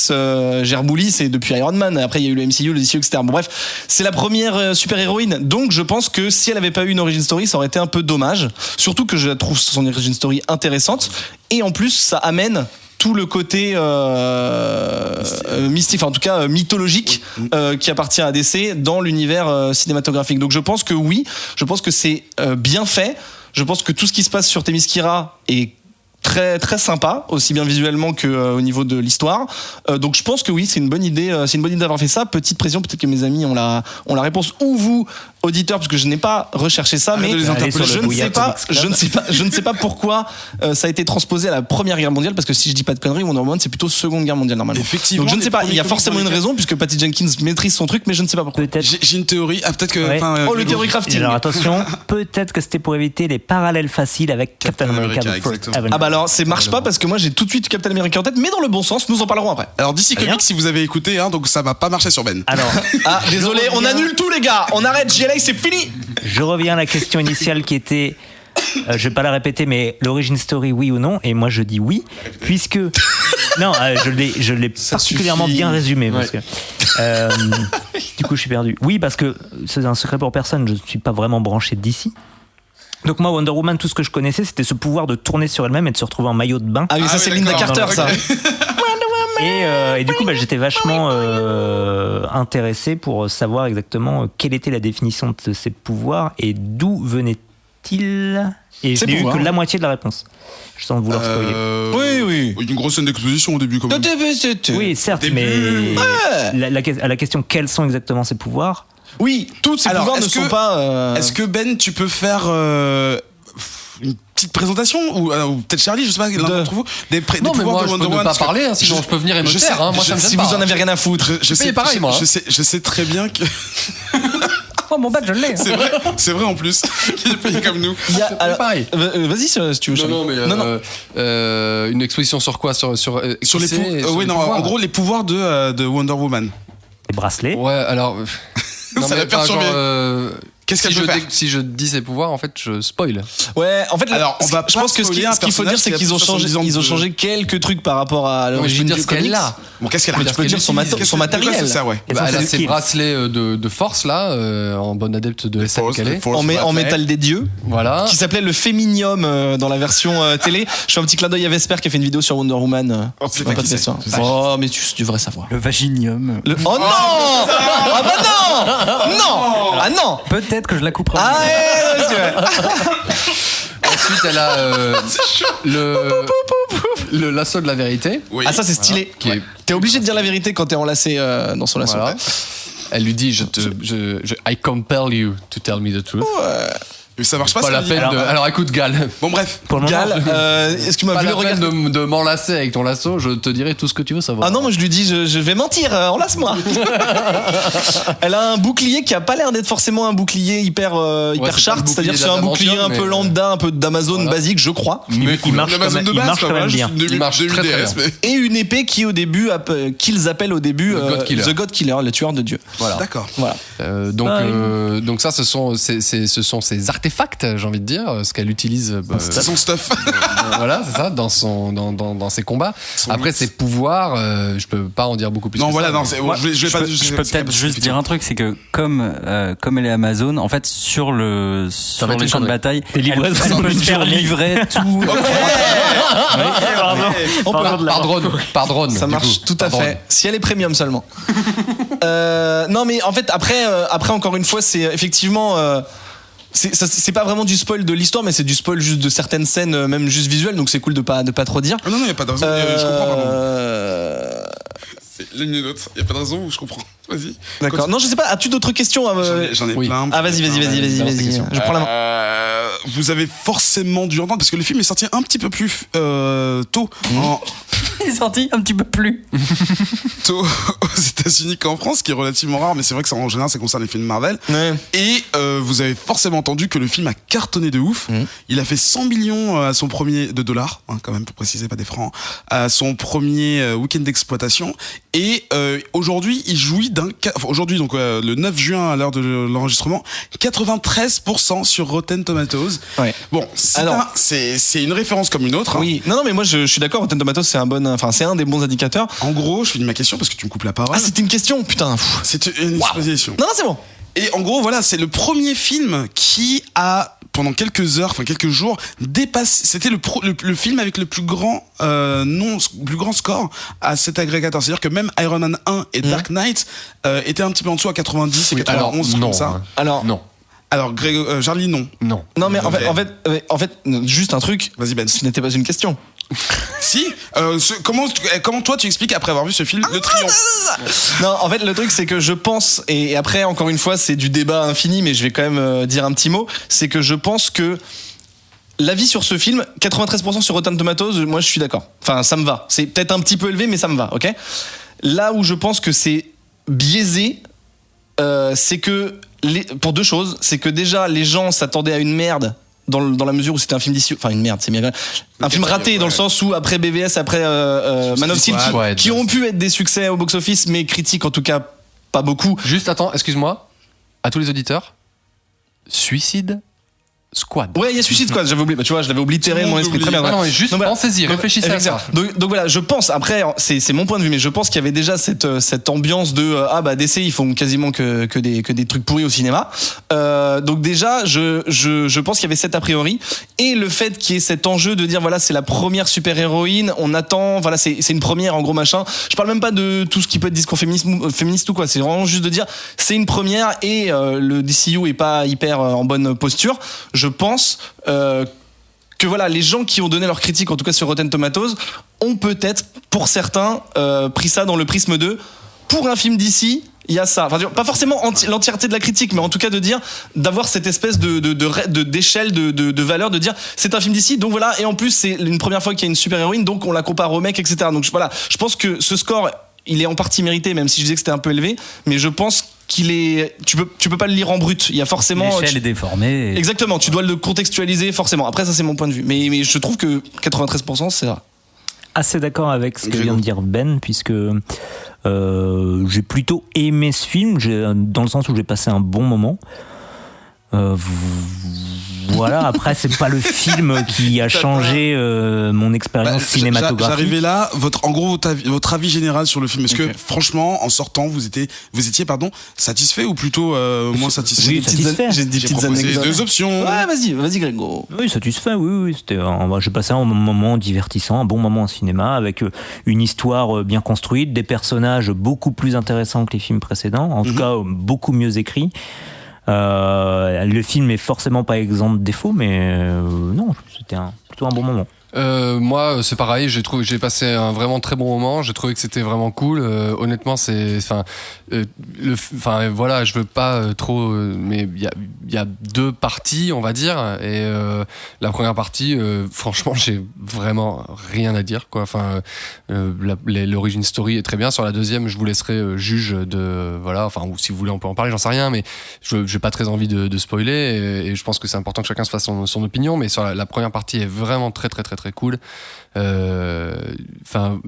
Speaker 4: gerbouli, c'est depuis Iron Man. Après, il y a eu le MCU, le DCU, etc. Bon, bref, c'est la première super-héroïne. Donc, je pense que si elle avait pas eu une origin story, ça aurait été un peu dommage. Surtout que je trouve son origin story intéressante. Et en plus, ça amène tout le côté mystique, enfin en tout cas mythologique, qui appartient à DC dans l'univers cinématographique. Donc je pense que oui, je pense que c'est bien fait. Je pense que tout ce qui se passe sur Themyscira est très très sympa, aussi bien visuellement que au niveau de l'histoire. Donc je pense que oui, c'est une bonne idée d'avoir fait ça. Petite pression, peut-être que mes amis ont la réponse, ou vous auditeurs, parce que je n'ai pas recherché ça, mais je ne sais pas pourquoi ça a été transposé à la Première Guerre mondiale, parce que si je dis pas de conneries, Wonder Woman c'est plutôt Seconde Guerre mondiale normalement.
Speaker 1: Effectivement.
Speaker 4: Donc je ne sais pas, il y a forcément une raison puisque Patty Jenkins maîtrise son truc, mais je ne sais pas pourquoi.
Speaker 2: Peut-être.
Speaker 1: J'ai une théorie. Ah, peut-être que.
Speaker 2: Ouais.
Speaker 4: Le théorie crafting.
Speaker 2: Alors attention, peut-être que c'était pour éviter les parallèles faciles avec Captain America The First
Speaker 1: exactement.
Speaker 2: Avenger.
Speaker 4: Ah bah alors, ça marche pas parce que moi j'ai tout de suite Captain America en tête, mais dans le bon sens, nous en parlerons après.
Speaker 1: Alors DC Comics, si vous avez écouté, donc ça va pas marcher sur Ben.
Speaker 2: Alors,
Speaker 4: Ah, désolé, on annule tout les gars, on arrête, JLA, c'est fini.
Speaker 2: je reviens à la question initiale qui était, je vais pas la répéter, mais l'origin story, oui ou non? Et moi je dis oui, puisque non, je l'ai particulièrement
Speaker 1: suffit.
Speaker 2: bien résumé parce que du coup je suis perdu. Oui, parce que c'est un secret pour personne, je ne suis pas vraiment branché d'ici. Donc moi, Wonder Woman, tout ce que je connaissais, c'était ce pouvoir de tourner sur elle-même et de se retrouver en maillot de bain.
Speaker 4: Ah oui, ça
Speaker 1: Ah
Speaker 4: c'est
Speaker 1: oui,
Speaker 4: Linda
Speaker 1: d'accord,
Speaker 4: Carter, ça.
Speaker 2: Et du coup, j'étais vachement intéressé pour savoir exactement quelle était la définition de ces pouvoirs et d'où venait-il. Et je
Speaker 4: Ces
Speaker 2: n'ai eu
Speaker 4: pouvoirs.
Speaker 2: que la moitié de la réponse. Je sens vouloir spoiler.
Speaker 4: Oui.
Speaker 1: Une grosse scène d'exposition au début, quand même.
Speaker 2: Oui, certes,
Speaker 1: début.
Speaker 2: mais à la question quels sont exactement ces pouvoirs,
Speaker 4: Oui, tous ces
Speaker 1: Alors,
Speaker 4: pouvoirs ne
Speaker 1: est-ce
Speaker 4: sont
Speaker 1: que-
Speaker 4: pas.
Speaker 1: Est-ce que Ben, tu peux faire une petite présentation ou peut-être Charlie, je sais pas, l'un d'entre vous, des
Speaker 3: Non, mais
Speaker 1: pouvoirs
Speaker 3: moi,
Speaker 1: de
Speaker 3: je
Speaker 1: Wonder
Speaker 3: peux ne
Speaker 1: Woman,
Speaker 3: pas
Speaker 1: parce que
Speaker 3: parler, sinon je peux venir et me
Speaker 1: je
Speaker 3: taire.
Speaker 1: sais,
Speaker 3: Moi, ça me gêne
Speaker 4: Si
Speaker 3: pas.
Speaker 4: vous en avez rien à foutre.
Speaker 1: je sais,
Speaker 3: pareil, moi, hein.
Speaker 1: je sais très bien que
Speaker 5: Oh, mon bac, je l'ai.
Speaker 1: c'est vrai en plus qu'il est payé comme nous.
Speaker 4: Il y a,
Speaker 3: C'est
Speaker 4: alors,
Speaker 3: pareil.
Speaker 4: Vas-y si tu veux. Charlie.
Speaker 3: Non, mais une exposition sur quoi? Sur
Speaker 1: Sur les
Speaker 3: pouvoirs.
Speaker 1: en gros les pouvoirs de Wonder Woman.
Speaker 2: les bracelets.
Speaker 3: Ouais, alors. Non,
Speaker 1: Ça
Speaker 3: mais
Speaker 1: l'a perturbé. Qu'est-ce
Speaker 3: si
Speaker 1: qu'elle peut faire
Speaker 3: si je dis ses pouvoirs, en fait, je spoil.
Speaker 4: Ouais, en fait,
Speaker 1: Alors, on va
Speaker 4: je
Speaker 1: pas
Speaker 4: pense que ce
Speaker 1: spoiler un
Speaker 4: qu'il faut dire, c'est
Speaker 1: personnage
Speaker 4: qu'ils ont
Speaker 1: qui a plus de
Speaker 4: changé,
Speaker 1: 70 ans
Speaker 4: ils ont
Speaker 1: de-
Speaker 4: changé quelques trucs par rapport à
Speaker 3: Non, mais je
Speaker 4: l'origine
Speaker 3: veux dire
Speaker 4: du
Speaker 3: ce qu'elle
Speaker 4: comics.
Speaker 3: a.
Speaker 1: Bon, qu'est-ce qu'elle a
Speaker 4: Mais tu peux dire son matériel.
Speaker 1: C'est ça, ouais.
Speaker 2: Et
Speaker 3: Bah,
Speaker 2: ça,
Speaker 3: elle a
Speaker 2: c'est
Speaker 3: ses
Speaker 2: skill.
Speaker 3: bracelets de force, là, en bonne adepte de SF qu'elle est.
Speaker 4: En métal des dieux,
Speaker 3: Voilà.
Speaker 4: qui s'appelait le Féminium dans la version télé. Je fais un petit clin d'œil à Vesper qui a fait une vidéo sur Wonder Woman.
Speaker 1: Oh, c'est
Speaker 4: dans
Speaker 1: pas
Speaker 4: pas
Speaker 1: qui
Speaker 4: de
Speaker 1: c'est.
Speaker 4: question. Oh, mais tu devrais savoir.
Speaker 5: Le vaginium.
Speaker 4: Oh non. Ah bah non. Non. Ah non.
Speaker 5: Peut-être que je la couperai.
Speaker 4: Ah ouais, c'est vrai.
Speaker 3: Ensuite, elle a le lasso de la vérité.
Speaker 1: Oui.
Speaker 4: Ah ça c'est stylé.
Speaker 3: Qui est-
Speaker 4: T'es obligé de dire la vérité quand t'es enlacé dans son lasso.
Speaker 3: Voilà. Elle lui dit I compel you to tell me the truth.
Speaker 1: Mais ça marche pas,
Speaker 3: Pas
Speaker 1: ça,
Speaker 3: la
Speaker 1: Lily.
Speaker 3: peine de. Alors écoute, Gal.
Speaker 1: Bon, bref.
Speaker 2: Pour le moment,
Speaker 4: Gal, est-ce que tu m'as
Speaker 3: Pas
Speaker 4: vu
Speaker 3: la
Speaker 4: le
Speaker 3: peine
Speaker 4: regard
Speaker 3: de m'enlacer avec ton lasso, je te dirai tout ce que tu veux savoir.
Speaker 4: Ah non, moi je lui dis je vais mentir, enlace-moi. Elle a un bouclier qui a pas l'air d'être forcément un bouclier hyper
Speaker 3: c'est pas
Speaker 4: chart,
Speaker 3: le
Speaker 4: c'est-à-dire
Speaker 3: bouclier
Speaker 4: c'est un bouclier un
Speaker 3: d'adamantium,
Speaker 4: peu
Speaker 3: mais-
Speaker 4: lambda, un peu d'Amazon
Speaker 3: Voilà.
Speaker 4: basique, je crois.
Speaker 3: Mais
Speaker 2: il marche
Speaker 1: L'Amazon
Speaker 2: quand
Speaker 1: de
Speaker 2: même-
Speaker 1: base,
Speaker 2: il marche
Speaker 1: quoi,
Speaker 2: quand même
Speaker 1: voilà,
Speaker 2: bien.
Speaker 1: juste
Speaker 3: Il marche très, très
Speaker 1: DS,
Speaker 3: bien.
Speaker 1: mais-
Speaker 4: Et une épée qui au début qu'ils appellent au début
Speaker 3: God Killer.
Speaker 4: The God Killer, le tueur de Dieu.
Speaker 3: Voilà.
Speaker 1: D'accord.
Speaker 4: Voilà.
Speaker 3: Donc ça, ce sont ces artefacts, j'ai envie de dire, ce qu'elle utilise.
Speaker 1: C'est son stuff.
Speaker 3: Voilà, c'est ça, dans ses combats. Après, ses pouvoirs, je peux pas en dire beaucoup plus.
Speaker 1: Non,
Speaker 3: que
Speaker 1: voilà,
Speaker 3: ça,
Speaker 1: non,
Speaker 3: mais-
Speaker 1: c'est-
Speaker 5: Moi,
Speaker 1: je vais pas.
Speaker 5: je peux peut-être juste dire un truc, c'est que comme elle est Amazon, en fait sur
Speaker 3: va
Speaker 5: sur
Speaker 3: être
Speaker 5: les
Speaker 3: une
Speaker 5: champs de
Speaker 3: connerie.
Speaker 5: bataille,
Speaker 2: Les livraisons
Speaker 5: elle peut
Speaker 2: sont
Speaker 5: se faire
Speaker 2: fermées.
Speaker 5: livrer tout.
Speaker 3: Par drone.
Speaker 4: Ça
Speaker 3: du
Speaker 4: marche
Speaker 3: coup.
Speaker 4: tout à
Speaker 3: Par drone.
Speaker 4: fait. Si elle est premium seulement. Non, mais en fait, après encore une fois, c'est effectivement. C'est pas vraiment du spoil de l'histoire, mais c'est du spoil juste de certaines scènes, même juste visuelles, donc c'est cool de pas trop dire.
Speaker 1: Non, non, y a pas de raison. Je comprends, pardon.
Speaker 4: Euh,
Speaker 1: C'est l'une et l'autre. Y a pas de raison, je comprends. Vas-y.
Speaker 4: D'accord. Non, je sais pas. As-tu d'autres questions
Speaker 1: J'en ai
Speaker 3: oui.
Speaker 1: plein.
Speaker 4: Ah, vas-y. Je prends la main.
Speaker 1: Vous avez forcément dû entendre parce que le film est sorti un petit peu plus tôt
Speaker 5: Il est sorti un petit peu plus.
Speaker 1: tôt aux États-Unis qu'en France, ce qui est relativement rare, mais c'est vrai que ça en général ça concerne les films Marvel.
Speaker 4: Ouais.
Speaker 1: Et vous avez forcément entendu que le film a cartonné de ouf. Il a fait 100 millions à son premier de dollars, hein, quand même pour préciser, pas des francs, à son premier week-end d'exploitation. Et aujourd'hui, il jouit aujourd'hui, donc le 9 juin à l'heure de l'enregistrement, 93% sur Rotten Tomatoes.
Speaker 4: Ouais.
Speaker 1: Bon, c'est une référence comme une autre.
Speaker 4: Oui, non, mais moi je suis d'accord. Rotten Tomatoes, c'est un des bons indicateurs.
Speaker 1: En gros, je finis ma question parce que tu me coupes la parole.
Speaker 4: Ah, c'était une question, putain.
Speaker 1: C'est une exposition.
Speaker 4: Non, c'est bon.
Speaker 1: Et en gros, voilà, c'est le premier film qui a, pendant quelques jours, dépassé. C'était le film avec le plus grand score à cet agrégateur. C'est-à-dire que même Iron Man 1 et Dark Knight étaient un petit peu en dessous à 90 et 91 comme ça.
Speaker 4: Alors
Speaker 3: non.
Speaker 1: Alors, Charlie, non.
Speaker 4: Non, mais en fait, juste un truc.
Speaker 1: Vas-y, Ben.
Speaker 4: Ce n'était pas une question.
Speaker 1: Si. Comment toi tu expliques après avoir vu ce film Le Triomphe?
Speaker 4: Non, en fait, le truc c'est que je pense, et après encore une fois c'est du débat infini, mais je vais quand même dire un petit mot, c'est que je pense que l'avis sur ce film, 93% sur Rotten Tomatoes, moi je suis d'accord. Enfin, ça me va. C'est peut-être un petit peu élevé, mais ça me va, ok? Là où je pense que c'est biaisé, c'est que pour deux choses, c'est que déjà les gens s'attendaient à une merde dans la mesure où c'était un film d'ici, enfin une merde, c'est bien, un film raté dans le sens où après BVS, après Man of Steel, qui ont pu être des succès au box-office, mais critiques en tout cas pas beaucoup.
Speaker 3: Juste attends, excuse-moi, à tous les auditeurs, Suicide Squad.
Speaker 4: Ouais, il y a Suicide Squad, j'avais oublié. Bah, tu vois, je l'avais oblitéré, mon esprit très bien.
Speaker 3: Non, mais juste pensez-y, réfléchissez à ça.
Speaker 4: Donc voilà, je pense, après, c'est mon point de vue, mais je pense qu'il y avait déjà cette ambiance de DC, ils font quasiment que des trucs pourris au cinéma. Donc déjà, je pense qu'il y avait cet a priori. Et le fait qu'il y ait cet enjeu de dire, voilà, c'est la première super-héroïne, on attend, voilà, c'est une première, en gros, machin. Je parle même pas de tout ce qui peut être discours féministe ou quoi, c'est vraiment juste de dire, c'est une première et le DCU est pas hyper en bonne posture. Je pense que voilà, les gens qui ont donné leur critique, en tout cas sur Rotten Tomatoes, ont peut-être, pour certains, pris ça dans le prisme de pour un film d'ici, il y a ça. Enfin, pas forcément l'entièreté de la critique, mais en tout cas d'avoir cette espèce d'échelle de valeur, de dire c'est un film d'ici, donc voilà, et en plus c'est une première fois qu'il y a une super héroïne, donc on la compare au mec, etc. Donc voilà, je pense que ce score, il est en partie mérité, même si je disais que c'était un peu élevé, mais je pense qu'il est, tu peux pas le lire en brut. Il y a forcément
Speaker 5: l'échelle est déformée.
Speaker 4: Exactement, tu dois le contextualiser forcément. Après ça c'est mon point de vue, mais je trouve que 93% c'est ça.
Speaker 2: Assez d'accord avec ce que vient de dire Ben, puisque j'ai plutôt aimé ce film, dans le sens où j'ai passé un bon moment. Voilà, après c'est pas le film qui a changé mon expérience cinématographique.
Speaker 1: J'arrivais là, votre avis général sur le film. Est-ce que franchement, en sortant, vous étiez satisfait ou plutôt moins satisfait?
Speaker 2: Oui, satisfait.
Speaker 4: J'ai des petites anecdotes.
Speaker 1: Deux options.
Speaker 4: Ouais, vas-y Grégo.
Speaker 2: Oui, satisfait, oui. J'ai passé un moment divertissant, un bon moment au cinéma, avec une histoire bien construite, des personnages beaucoup plus intéressants que les films précédents, en tout cas beaucoup mieux écrits. Le film est forcément pas exempt de défauts, mais non, c'était plutôt un bon moment.
Speaker 3: Moi, c'est pareil. J'ai passé un vraiment très bon moment. J'ai trouvé que c'était vraiment cool. Honnêtement, voilà, je veux pas trop, mais il y a deux parties, on va dire. Et la première partie, franchement, j'ai vraiment rien à dire, quoi. Enfin, l'origin story est très bien. Sur la deuxième, je vous laisserai juge de, voilà. Enfin, ou si vous voulez, on peut en parler. J'en sais rien, mais j'ai pas très envie de spoiler. Et je pense que c'est important que chacun se fasse son opinion. Mais sur la première partie est vraiment très très très très cool. Enfin,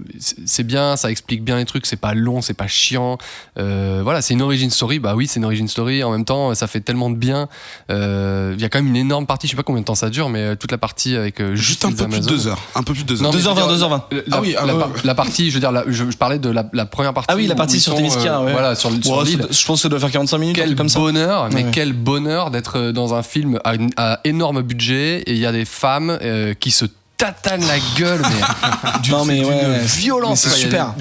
Speaker 3: c'est bien, ça explique bien les trucs, c'est pas long, c'est pas chiant. Voilà, c'est une origin story. Bah oui, c'est une origin story. En même temps, ça fait tellement de bien. Il y a quand même une énorme partie, je sais pas combien de temps ça dure, mais toute la partie avec juste
Speaker 1: un peu plus de 2 heures. Un peu plus de 2 heures.
Speaker 4: 2h20.
Speaker 3: Ah oui, la partie, je veux dire, je parlais de la première partie.
Speaker 4: Ah oui, la partie sur Themyscira, ouais.
Speaker 3: Voilà, sur l'île.
Speaker 4: Je pense que ça doit faire 45 minutes.
Speaker 3: Quel
Speaker 4: comme ça.
Speaker 3: bonheur, mais quel bonheur d'être dans un film à énorme budget, et il y a des femmes qui se tatane la gueule, mais violence,
Speaker 4: c'est super.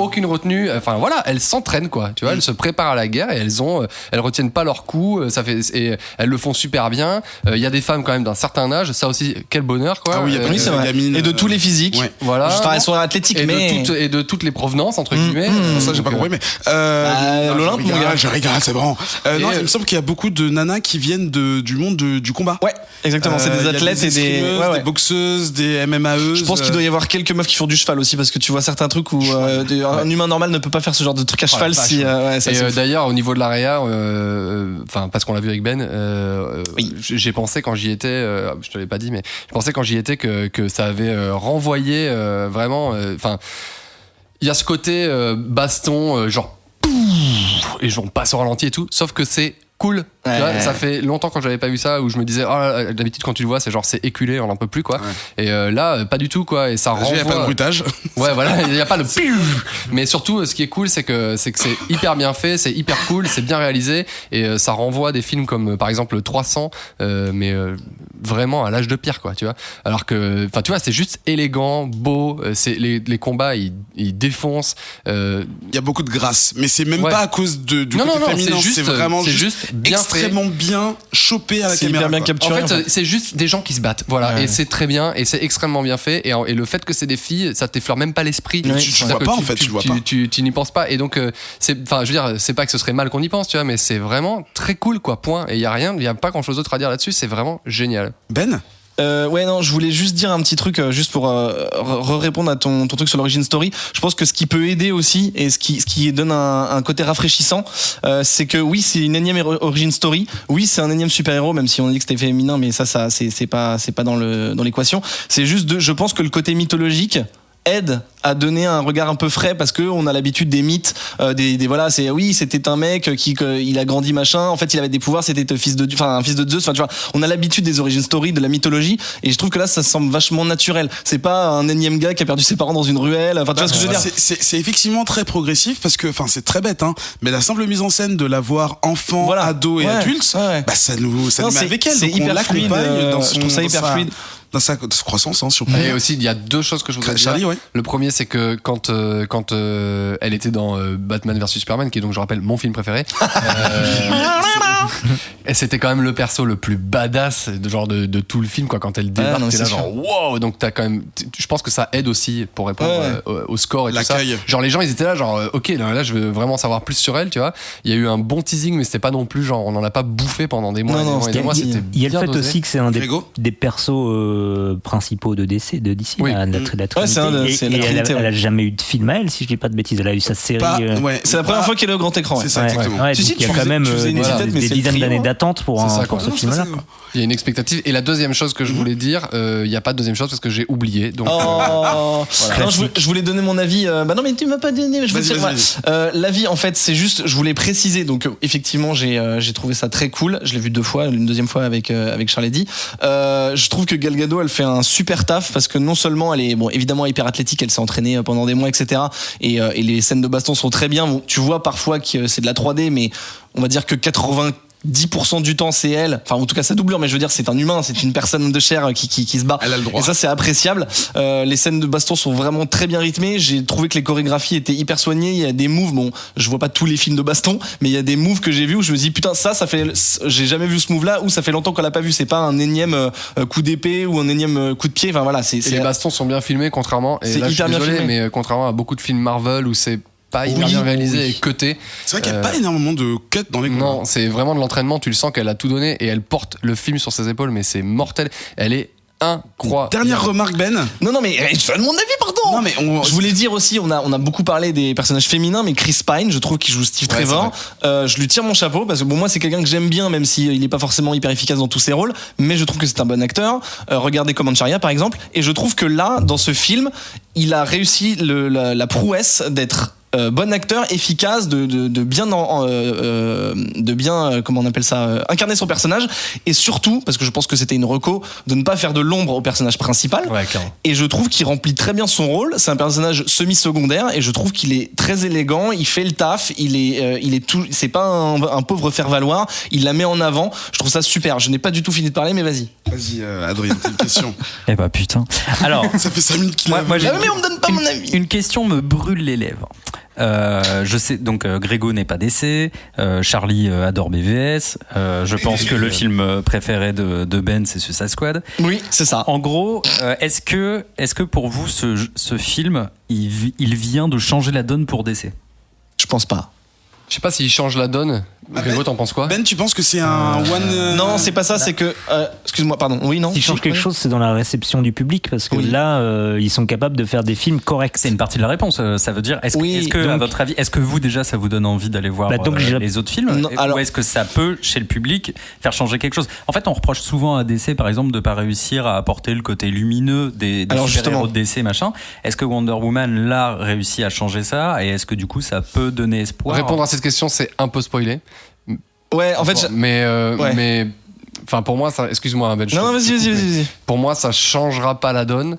Speaker 3: Aucune retenue. Enfin voilà, elles s'entraînent, quoi. Tu vois, elles se préparent à la guerre et elles retiennent pas leur coup. Et elles le font super bien. Il y a des femmes quand même d'un certain âge. Ça aussi, quel bonheur, quoi.
Speaker 4: Ah oui, c'est vrai. Et de tous les physiques.
Speaker 3: Ouais. Voilà.
Speaker 4: Elles sont athlétiques,
Speaker 3: et de toutes les provenances, entre guillemets.
Speaker 1: Ça, j'ai pas compris, mais
Speaker 4: l'Olympe, mon gars.
Speaker 1: Je rigole, c'est bon. Non, il me semble qu'il y a beaucoup de nanas qui viennent du monde du combat.
Speaker 4: Ouais, exactement. C'est des athlètes et des
Speaker 1: boxeuses, des MMAeuses.
Speaker 4: Je pense qu'il doit y avoir quelques meufs qui font du cheval aussi, parce que tu vois certains trucs où un humain normal ne peut pas faire ce genre de truc à cheval.
Speaker 3: D'ailleurs, au niveau de la réa, enfin parce qu'on l'a vu avec Ben, j'ai pensé quand j'y étais, je te l'ai pas dit, mais je pensais quand j'y étais que ça avait renvoyé vraiment. Enfin, il y a ce côté baston, genre. et on passe au ralenti et tout, sauf que c'est cool. Tu vois, ça fait longtemps quand j'avais pas vu ça où je me disais d'habitude quand tu le vois c'est genre c'est éculé, on en peut plus quoi. Et là pas du tout quoi, et ça renvoie.
Speaker 1: Il y a pas de bruitage.
Speaker 3: Ouais voilà, il y a pas le mais surtout ce qui est cool c'est que c'est hyper bien fait, c'est hyper cool, c'est bien réalisé, et ça renvoie des films comme par exemple 300 mais vraiment à l'âge de pierre quoi, tu vois. Alors que enfin tu vois, c'est juste élégant, beau, c'est les combats ils défoncent, il
Speaker 1: y a beaucoup de grâce, mais c'est même pas à cause du côté féminin, c'est vraiment juste bien extrêmement bien chopé à la caméra.
Speaker 4: Bien capturé,
Speaker 3: en fait, c'est juste des gens qui se battent. Voilà, et c'est très bien, et c'est extrêmement bien fait. Et le fait que c'est des filles, ça t'effleure même pas l'esprit.
Speaker 1: Tu vois pas en fait, tu vois pas.
Speaker 3: Tu n'y penses pas. Et donc, enfin, je veux dire, c'est pas que ce serait mal qu'on y pense, tu vois, mais c'est vraiment très cool, quoi. Point. Et il y a pas grand chose d'autre à dire là-dessus. C'est vraiment génial.
Speaker 1: Ben.
Speaker 4: Ouais, non, je voulais juste dire un petit truc juste pour répondre à ton truc sur l'origin story. Je pense que ce qui peut aider aussi, et ce qui donne un côté rafraîchissant, c'est que oui, c'est une énième origin story, oui, c'est un énième super-héros, même si on dit que c'était féminin, mais ça c'est pas dans l'équation. C'est juste je pense que le côté mythologique aide à donner un regard un peu frais, parce que on a l'habitude des mythes, voilà, c'est c'était un mec qui il a grandi machin, en fait il avait des pouvoirs, c'était un fils de Zeus, enfin tu vois, on a l'habitude des origin story, de la mythologie, et je trouve que là ça semble vachement naturel. C'est pas un énième gars qui a perdu ses parents dans une ruelle, enfin tu vois ce que je veux dire.
Speaker 1: C'est effectivement très progressif, parce que enfin c'est très bête mais la simple mise en scène de la voir enfant, ado et adulte, ça nous met avec elle,
Speaker 4: c'est
Speaker 1: donc
Speaker 4: hyper
Speaker 1: on l'accompagne dans son,
Speaker 4: je trouve ça hyper fluide
Speaker 1: dans sa croissance,
Speaker 3: Et aussi, il y a deux choses que je voudrais dire. Le premier, c'est que quand elle était dans Batman vs Superman, qui est donc, je rappelle, mon film préféré, et c'était quand même le perso le plus badass de tout le film, quoi. Quand elle débarque, t'es là genre wow. Donc t'as quand même, je pense que ça aide aussi pour répondre au score et tout ça. Genre les gens ils étaient là genre ok, là je veux vraiment savoir plus sur elle, tu vois. Il y a eu un bon teasing, mais c'était pas non plus genre on en a pas bouffé pendant des mois.
Speaker 2: Il y a le fait aussi que c'est un des persos principaux de DC, la Trinité. Elle a jamais eu de film à elle, si je dis pas de bêtises. Elle a eu sa série.
Speaker 4: C'est la première fois qu'elle est au grand écran.
Speaker 1: C'est ça, exactement.
Speaker 2: Il y a quand même des dizaines d'années d'attente pour ce film-là.
Speaker 3: Il y a une expectative. Et la deuxième chose que je voulais dire, il n'y a pas de deuxième chose parce que j'ai oublié. Donc,
Speaker 4: non, je voulais donner mon avis. Non, mais tu m'as pas donné. Mais je veux dire, l'avis, en fait, c'est juste, je voulais préciser. Donc, effectivement, j'ai trouvé ça très cool. Je l'ai vu 2 fois, une deuxième fois avec Charles Eddy. Je trouve que Gal Gadot, elle fait un super taf, parce que non seulement elle est évidemment hyper athlétique, elle s'est entraînée pendant des mois, etc. Et les scènes de baston sont très bien. Bon, tu vois parfois que c'est de la 3D, mais on va dire que 10% du temps c'est elle, enfin en tout cas sa doublure, mais je veux dire c'est un humain, c'est une personne de chair qui se bat.
Speaker 1: Elle a le droit.
Speaker 4: Et ça c'est appréciable. Les scènes de baston sont vraiment très bien rythmées. J'ai trouvé que les chorégraphies étaient hyper soignées. Il y a des moves, bon je vois pas tous les films de baston, mais il y a des moves que j'ai vus où je me dis putain ça fait, j'ai jamais vu ce move là, ou ça fait longtemps qu'on l'a pas vu. C'est pas un énième coup d'épée ou un énième coup de pied. Enfin voilà, les
Speaker 3: bastons sont bien filmés, contrairement. Et là,
Speaker 4: hyper bien filmé.
Speaker 3: Mais contrairement à beaucoup de films Marvel où c'est pas hyper bien réalisé et cuté.
Speaker 1: C'est vrai qu'il n'y a pas énormément de cuts dans les combats.
Speaker 3: Non, c'est vraiment de l'entraînement, tu le sens qu'elle a tout donné et elle porte le film sur ses épaules, mais c'est mortel. Elle est incroyable.
Speaker 1: Dernière remarque, Ben.
Speaker 4: Non, mais je donne mon avis, pardon. Non, mais je voulais dire aussi, on a beaucoup parlé des personnages féminins, mais Chris Pine, je trouve qu'il joue Steve Trevor. Je lui tire mon chapeau, parce que moi, c'est quelqu'un que j'aime bien, même s'il n'est pas forcément hyper efficace dans tous ses rôles, mais je trouve que c'est un bon acteur. Regardez Comancharia, par exemple, et je trouve que là, dans ce film, il a réussi la prouesse d'être bon acteur, efficace, de bien comment on appelle ça, incarner son personnage, et surtout parce que je pense que c'était une reco, de ne pas faire de l'ombre au personnage principal. Et je trouve qu'il remplit très bien son rôle. C'est un personnage semi-secondaire et je trouve qu'il est très élégant, il fait le taf, il est tout, c'est pas un pauvre faire-valoir, il la met en avant. Je trouve ça super. Je n'ai pas du tout fini de parler, mais vas-y,
Speaker 1: Adrien, t'as une question.
Speaker 5: Eh bah putain. Alors
Speaker 1: ça fait 5 minutes qu'il a
Speaker 5: moi,
Speaker 4: mais on me donne pas mon avis.
Speaker 5: Une question me brûle les lèvres. Je sais donc Grégo n'est pas DC, Charlie adore BVS. Je pense que le film préféré de Ben c'est Suicide Squad.
Speaker 4: Oui, c'est ça.
Speaker 5: En gros, est-ce que pour vous ce film il vient de changer la donne pour DC?
Speaker 4: Je pense pas.
Speaker 3: Je sais pas s'il change la donne. Grégo, t'en penses quoi?
Speaker 1: Ben, tu penses que c'est un one...
Speaker 4: Non, c'est pas ça, c'est que... excuse-moi, pardon. Oui, non.
Speaker 2: S'il change quelque chose, c'est dans la réception du public, parce que là, ils sont capables de faire des films corrects.
Speaker 5: C'est une partie de la réponse. Ça veut dire, est-ce que donc, à votre avis, est-ce que vous déjà, ça vous donne envie d'aller voir les autres films?
Speaker 4: Non,
Speaker 5: ou est-ce que ça peut, chez le public, faire changer quelque chose? En fait, on reproche souvent à DC, par exemple, de pas réussir à apporter le côté lumineux des super-héros de DC, machin. Est-ce que Wonder Woman, là, réussit à changer ça? Et est-ce que du coup, ça peut donner espoir?
Speaker 3: Répondre à cette question, c'est un peu spoilé.
Speaker 4: Ouais, en fait.
Speaker 3: Mais enfin, pour moi, ça. Excuse-moi, Ben.
Speaker 4: Non, vas-y.
Speaker 3: Pour moi, ça changera pas la donne.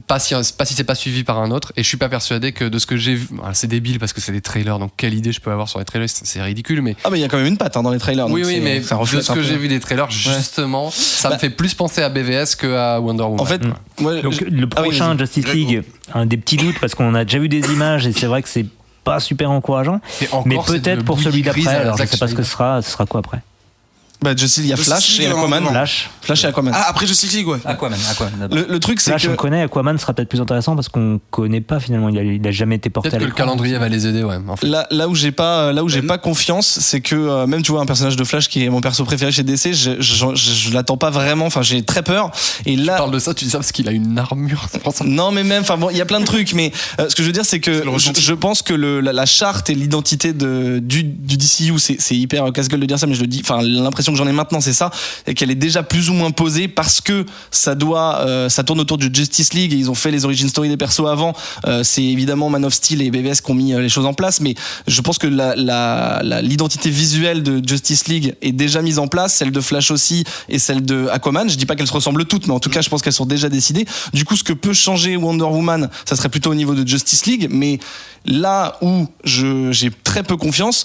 Speaker 3: Pas si c'est pas suivi par un autre, et je suis pas persuadé que de ce que j'ai vu, c'est débile parce que c'est des trailers, donc quelle idée je peux avoir sur les trailers, c'est ridicule, mais
Speaker 4: il y a quand même une patte dans les trailers.
Speaker 3: Oui, mais de ce que j'ai vu des trailers, justement, ça me fait plus penser à BVS que à Wonder Woman.
Speaker 4: En fait,
Speaker 2: donc le prochain Justice League, un des petits doutes parce qu'on a déjà vu des images et c'est vrai que c'est pas super encourageant, mais peut-être pour celui d'après. Alors je sais pas ce que ce sera quoi après.
Speaker 4: Justice League, il y a Flash et Aquaman. Flash et Aquaman.
Speaker 1: Ah, après Justice League, ouais.
Speaker 5: Aquaman.
Speaker 4: Le truc, c'est
Speaker 2: Flash, on connaît. Aquaman sera peut-être plus intéressant parce qu'on connaît pas finalement. Il a jamais été porté à l'écran.
Speaker 3: Peut-être que le calendrier va les aider, ouais. En fait.
Speaker 4: Là où j'ai pas confiance, c'est que même tu vois un personnage de Flash qui est mon perso préféré chez DC, je l'attends pas vraiment. Enfin, j'ai très peur. Et là,
Speaker 3: tu parles de ça, tu dis ça parce qu'il a une armure. C'est pour ça.
Speaker 4: Non, mais même. Enfin bon, il y a plein de trucs. Mais ce que je veux dire, c'est que je pense que la charte et l'identité du DCU, c'est hyper casse-gueule de dire ça, mais je le dis. Enfin, l'impression que j'en ai maintenant, c'est ça. Et qu'elle est déjà plus ou moins posée parce que ça tourne autour du Justice League et ils ont fait les origin story des persos avant. C'est évidemment Man of Steel et BVS qui ont mis les choses en place, mais je pense que l'identité visuelle de Justice League est déjà mise en place, celle de Flash aussi et celle de Aquaman. Je dis pas qu'elles se ressemblent toutes, mais en tout cas je pense qu'elles sont déjà décidées. Du coup, ce que peut changer Wonder Woman, ça serait plutôt au niveau de Justice League, mais là où j'ai très peu confiance,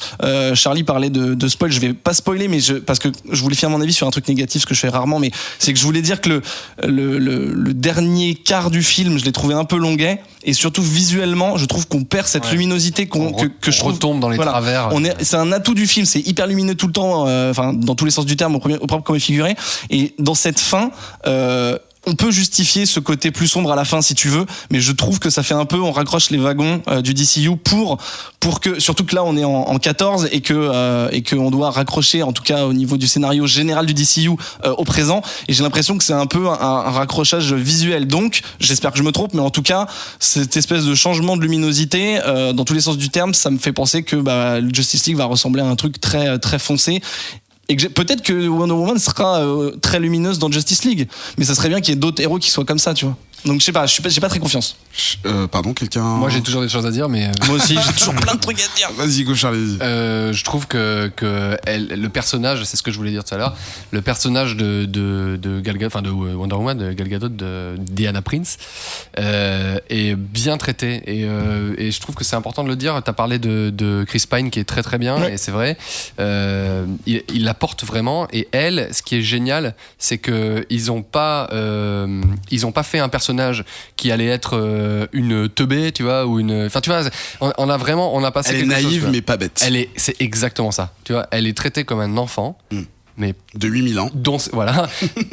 Speaker 4: Charlie parlait de spoil, je vais pas spoiler, mais parce que je voulais faire mon avis sur un truc négatif, ce que je fais rarement, mais c'est que je voulais dire que le dernier quart du film, je l'ai trouvé un peu longuet, et surtout visuellement, je trouve qu'on perd cette luminosité que je trouve,
Speaker 3: retombe dans les travers.
Speaker 4: C'est un atout du film, c'est hyper lumineux tout le temps, enfin dans tous les sens du terme, au propre comme est figuré, et dans cette fin, on peut justifier ce côté plus sombre à la fin si tu veux, mais je trouve que ça fait un peu, on raccroche les wagons du DCU pour que, surtout que là on est en 14 et que on doit raccrocher, en tout cas au niveau du scénario général du DCU au présent, et j'ai l'impression que c'est un peu un raccrochage visuel. Donc j'espère que je me trompe, mais en tout cas cette espèce de changement de luminosité dans tous les sens du terme, ça me fait penser que le Justice League va ressembler à un truc très très foncé. Et peut-être que Wonder Woman sera très lumineuse dans Justice League, mais ça serait bien qu'il y ait d'autres héros qui soient comme ça, tu vois. Donc je sais pas, j'ai pas très confiance.
Speaker 1: Pardon, quelqu'un.
Speaker 3: Moi j'ai toujours des choses à dire, mais
Speaker 4: moi aussi j'ai toujours plein de trucs à dire.
Speaker 1: Vas-y, go Charlie.
Speaker 3: Je trouve que le personnage, c'est ce que je voulais dire tout à l'heure, le personnage de Gal Gadot, enfin de Wonder Woman, de Gal Gadot, de Diana Prince, est bien traité, et je trouve que c'est important de le dire. T'as parlé de Chris Pine qui est très très bien, ouais. Et c'est vrai, il la porte vraiment, et elle, ce qui est génial, c'est que ils ont pas fait un personnage qui allait être une teubée, tu vois, ou une. Enfin, tu vois, on a passé.
Speaker 1: Elle est naïve, mais pas bête.
Speaker 3: C'est exactement ça. Tu vois, elle est traitée comme un enfant. Mais
Speaker 1: de 8000 ans.
Speaker 3: Voilà.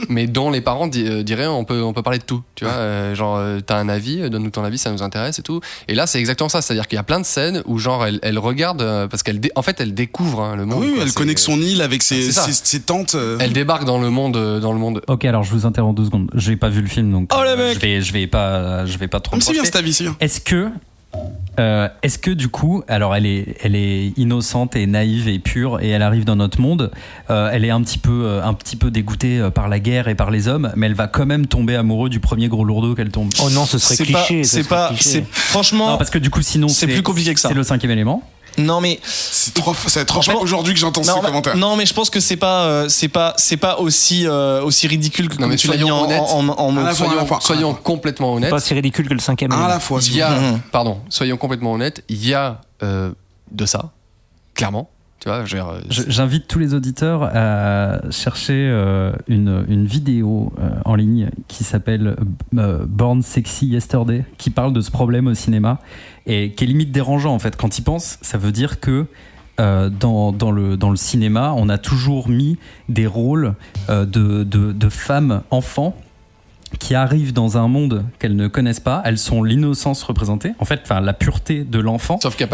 Speaker 3: Mais dont les parents diraient on peut parler de tout. Tu vois, genre, t'as un avis, donne-nous ton avis, ça nous intéresse et tout. Et là, c'est exactement ça. C'est-à-dire qu'il y a plein de scènes où, genre, elle regarde, parce en fait, elle découvre le monde.
Speaker 1: Oui,
Speaker 3: quoi.
Speaker 1: Elle connecte son île avec ses tantes.
Speaker 3: Elle débarque dans le monde.
Speaker 5: Ok, alors je vous interromps 2 secondes. J'ai pas vu le film, donc je vais pas trop.
Speaker 1: C'est bien cet avis, c'est bien.
Speaker 5: Est-ce que du coup, alors elle est innocente et naïve et pure, et elle arrive dans notre monde, elle est un petit peu dégoûtée par la guerre et par les hommes, mais elle va quand même tomber amoureuse du premier gros lourdeau qu'elle tombe.
Speaker 2: Oh non, ce serait cliché.
Speaker 4: Franchement,
Speaker 5: non, parce que du coup sinon
Speaker 4: c'est plus compliqué que ça.
Speaker 5: C'est le 5e élément.
Speaker 4: Non mais
Speaker 1: ça va être trop fort aujourd'hui que j'entends ce commentaire.
Speaker 4: Non mais je pense que c'est pas aussi ridicule que comme tu l'as mis
Speaker 3: soyons complètement honnêtes.
Speaker 2: Pas si ridicule que le 5e élément.
Speaker 1: À la fois.
Speaker 3: Soyons complètement honnêtes. Il y a de ça, clairement. Tu vois,
Speaker 5: j'invite tous les auditeurs à chercher une vidéo en ligne qui s'appelle Born Sexy Yesterday, qui parle de ce problème au cinéma et qui est limite dérangeant en fait. Quand ils pensent, ça veut dire que dans le cinéma, on a toujours mis des rôles de femmes enfants qui arrivent dans un monde qu'elles ne connaissent pas. Elles sont l'innocence représentée, en fait, la pureté de l'enfant.
Speaker 3: Sauf que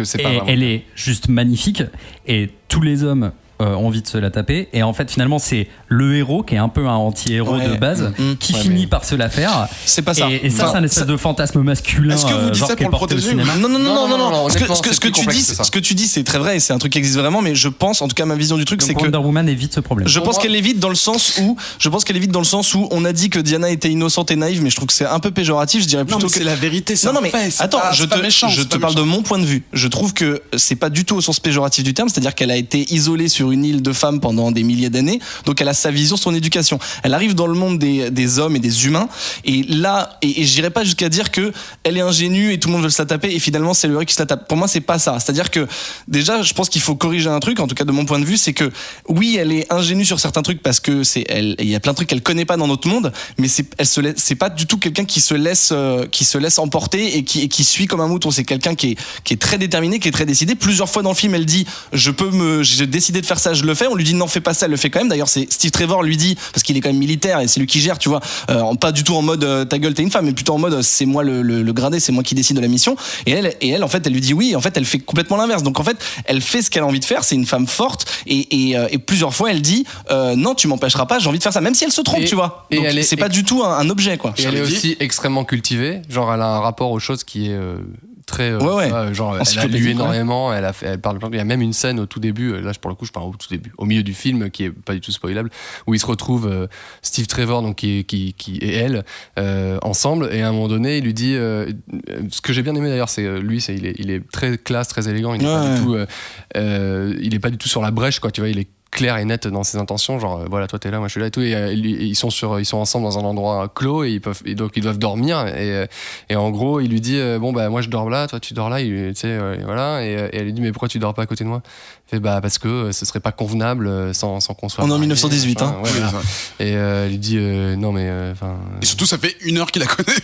Speaker 3: c'est pas vraiment.
Speaker 5: Elle est juste magnifique, et tous les hommes ont envie de se la taper. Et en fait, finalement, c'est le héros qui est un peu un anti-héros de base qui finit par se la faire.
Speaker 4: C'est pas ça.
Speaker 5: Et ça, c'est un espèce de fantasme masculin.
Speaker 1: Est-ce que vous dites
Speaker 5: genre
Speaker 1: ça pour le protéger?
Speaker 4: Non. Ce que tu dis, c'est très vrai et c'est un truc qui existe vraiment, mais je pense, en tout cas, ma vision du truc,
Speaker 5: donc
Speaker 4: c'est que
Speaker 5: Wonder Woman évite ce problème.
Speaker 4: Je pense qu'elle évite dans le sens où on a dit que Diana était innocente et naïve, mais je trouve que c'est un peu péjoratif. Je dirais plutôt
Speaker 1: que c'est la vérité.
Speaker 4: Non, mais attends, je te parle de mon point de vue. Je trouve que c'est pas du tout au sens péjoratif du terme, c'est-à-dire qu'elle a été isolée sur une île de femmes pendant des milliers d'années, donc elle a sa vision, son éducation. Elle arrive dans le monde des hommes et des humains, et là, et j'irai pas jusqu'à dire que elle est ingénue et tout le monde veut se la taper, et finalement c'est le héros qui se la tape. Pour moi, c'est pas ça. C'est-à-dire que déjà, je pense qu'il faut corriger un truc, en tout cas de mon point de vue, c'est que oui, elle est ingénue sur certains trucs parce que il y a plein de trucs qu'elle connaît pas dans notre monde, mais c'est pas du tout quelqu'un qui se laisse emporter et qui suit comme un mouton. C'est quelqu'un qui est très déterminé, qui est très décidé. Plusieurs fois dans le film, elle dit j'ai décidé de faire ça, je le fais. On lui dit non, fais pas ça, elle le fait quand même. D'ailleurs, c'est Steve Trevor lui dit, parce qu'il est quand même militaire et c'est lui qui gère, tu vois, pas du tout en mode ta gueule, t'es une femme, mais plutôt en mode c'est moi le gradé, c'est moi qui décide de la mission. Et elle en fait, elle lui dit oui. En fait, elle fait complètement l'inverse. Donc en fait, elle fait ce qu'elle a envie de faire. C'est une femme forte et plusieurs fois, elle dit non, tu m'empêcheras pas. J'ai envie de faire ça, même si elle se trompe, tu vois. Donc c'est pas du tout un objet, quoi.
Speaker 3: Et elle est aussi extrêmement cultivée. Genre, elle a un rapport aux choses qui est très genre elle a lu énormément, elle parle. Il y a même une scène au tout début, là pour le coup je parle au tout début, au milieu du film, qui est pas du tout spoilable, où ils se retrouvent Steve Trevor, donc qui et elle ensemble, et à un moment donné il lui dit ce que j'ai bien aimé d'ailleurs, c'est lui, il est très classe, très élégant, il est pas du tout sur la brèche, quoi, tu vois, il est clair et net dans ses intentions, genre voilà, toi t'es là, moi je suis là et tout, et ils sont ensemble dans un endroit clos et donc ils doivent dormir, et en gros il lui dit bon bah moi je dors là, toi tu dors là, tu sais, voilà, et elle lui dit mais pourquoi tu dors pas à côté de moi? Il fait bah parce que ce serait pas convenable sans qu'on soit.
Speaker 4: On est en 1918, hein.
Speaker 3: Ouais, voilà. Et elle lui dit non mais enfin.
Speaker 1: Et surtout ça fait 1 heure qu'il la connaît.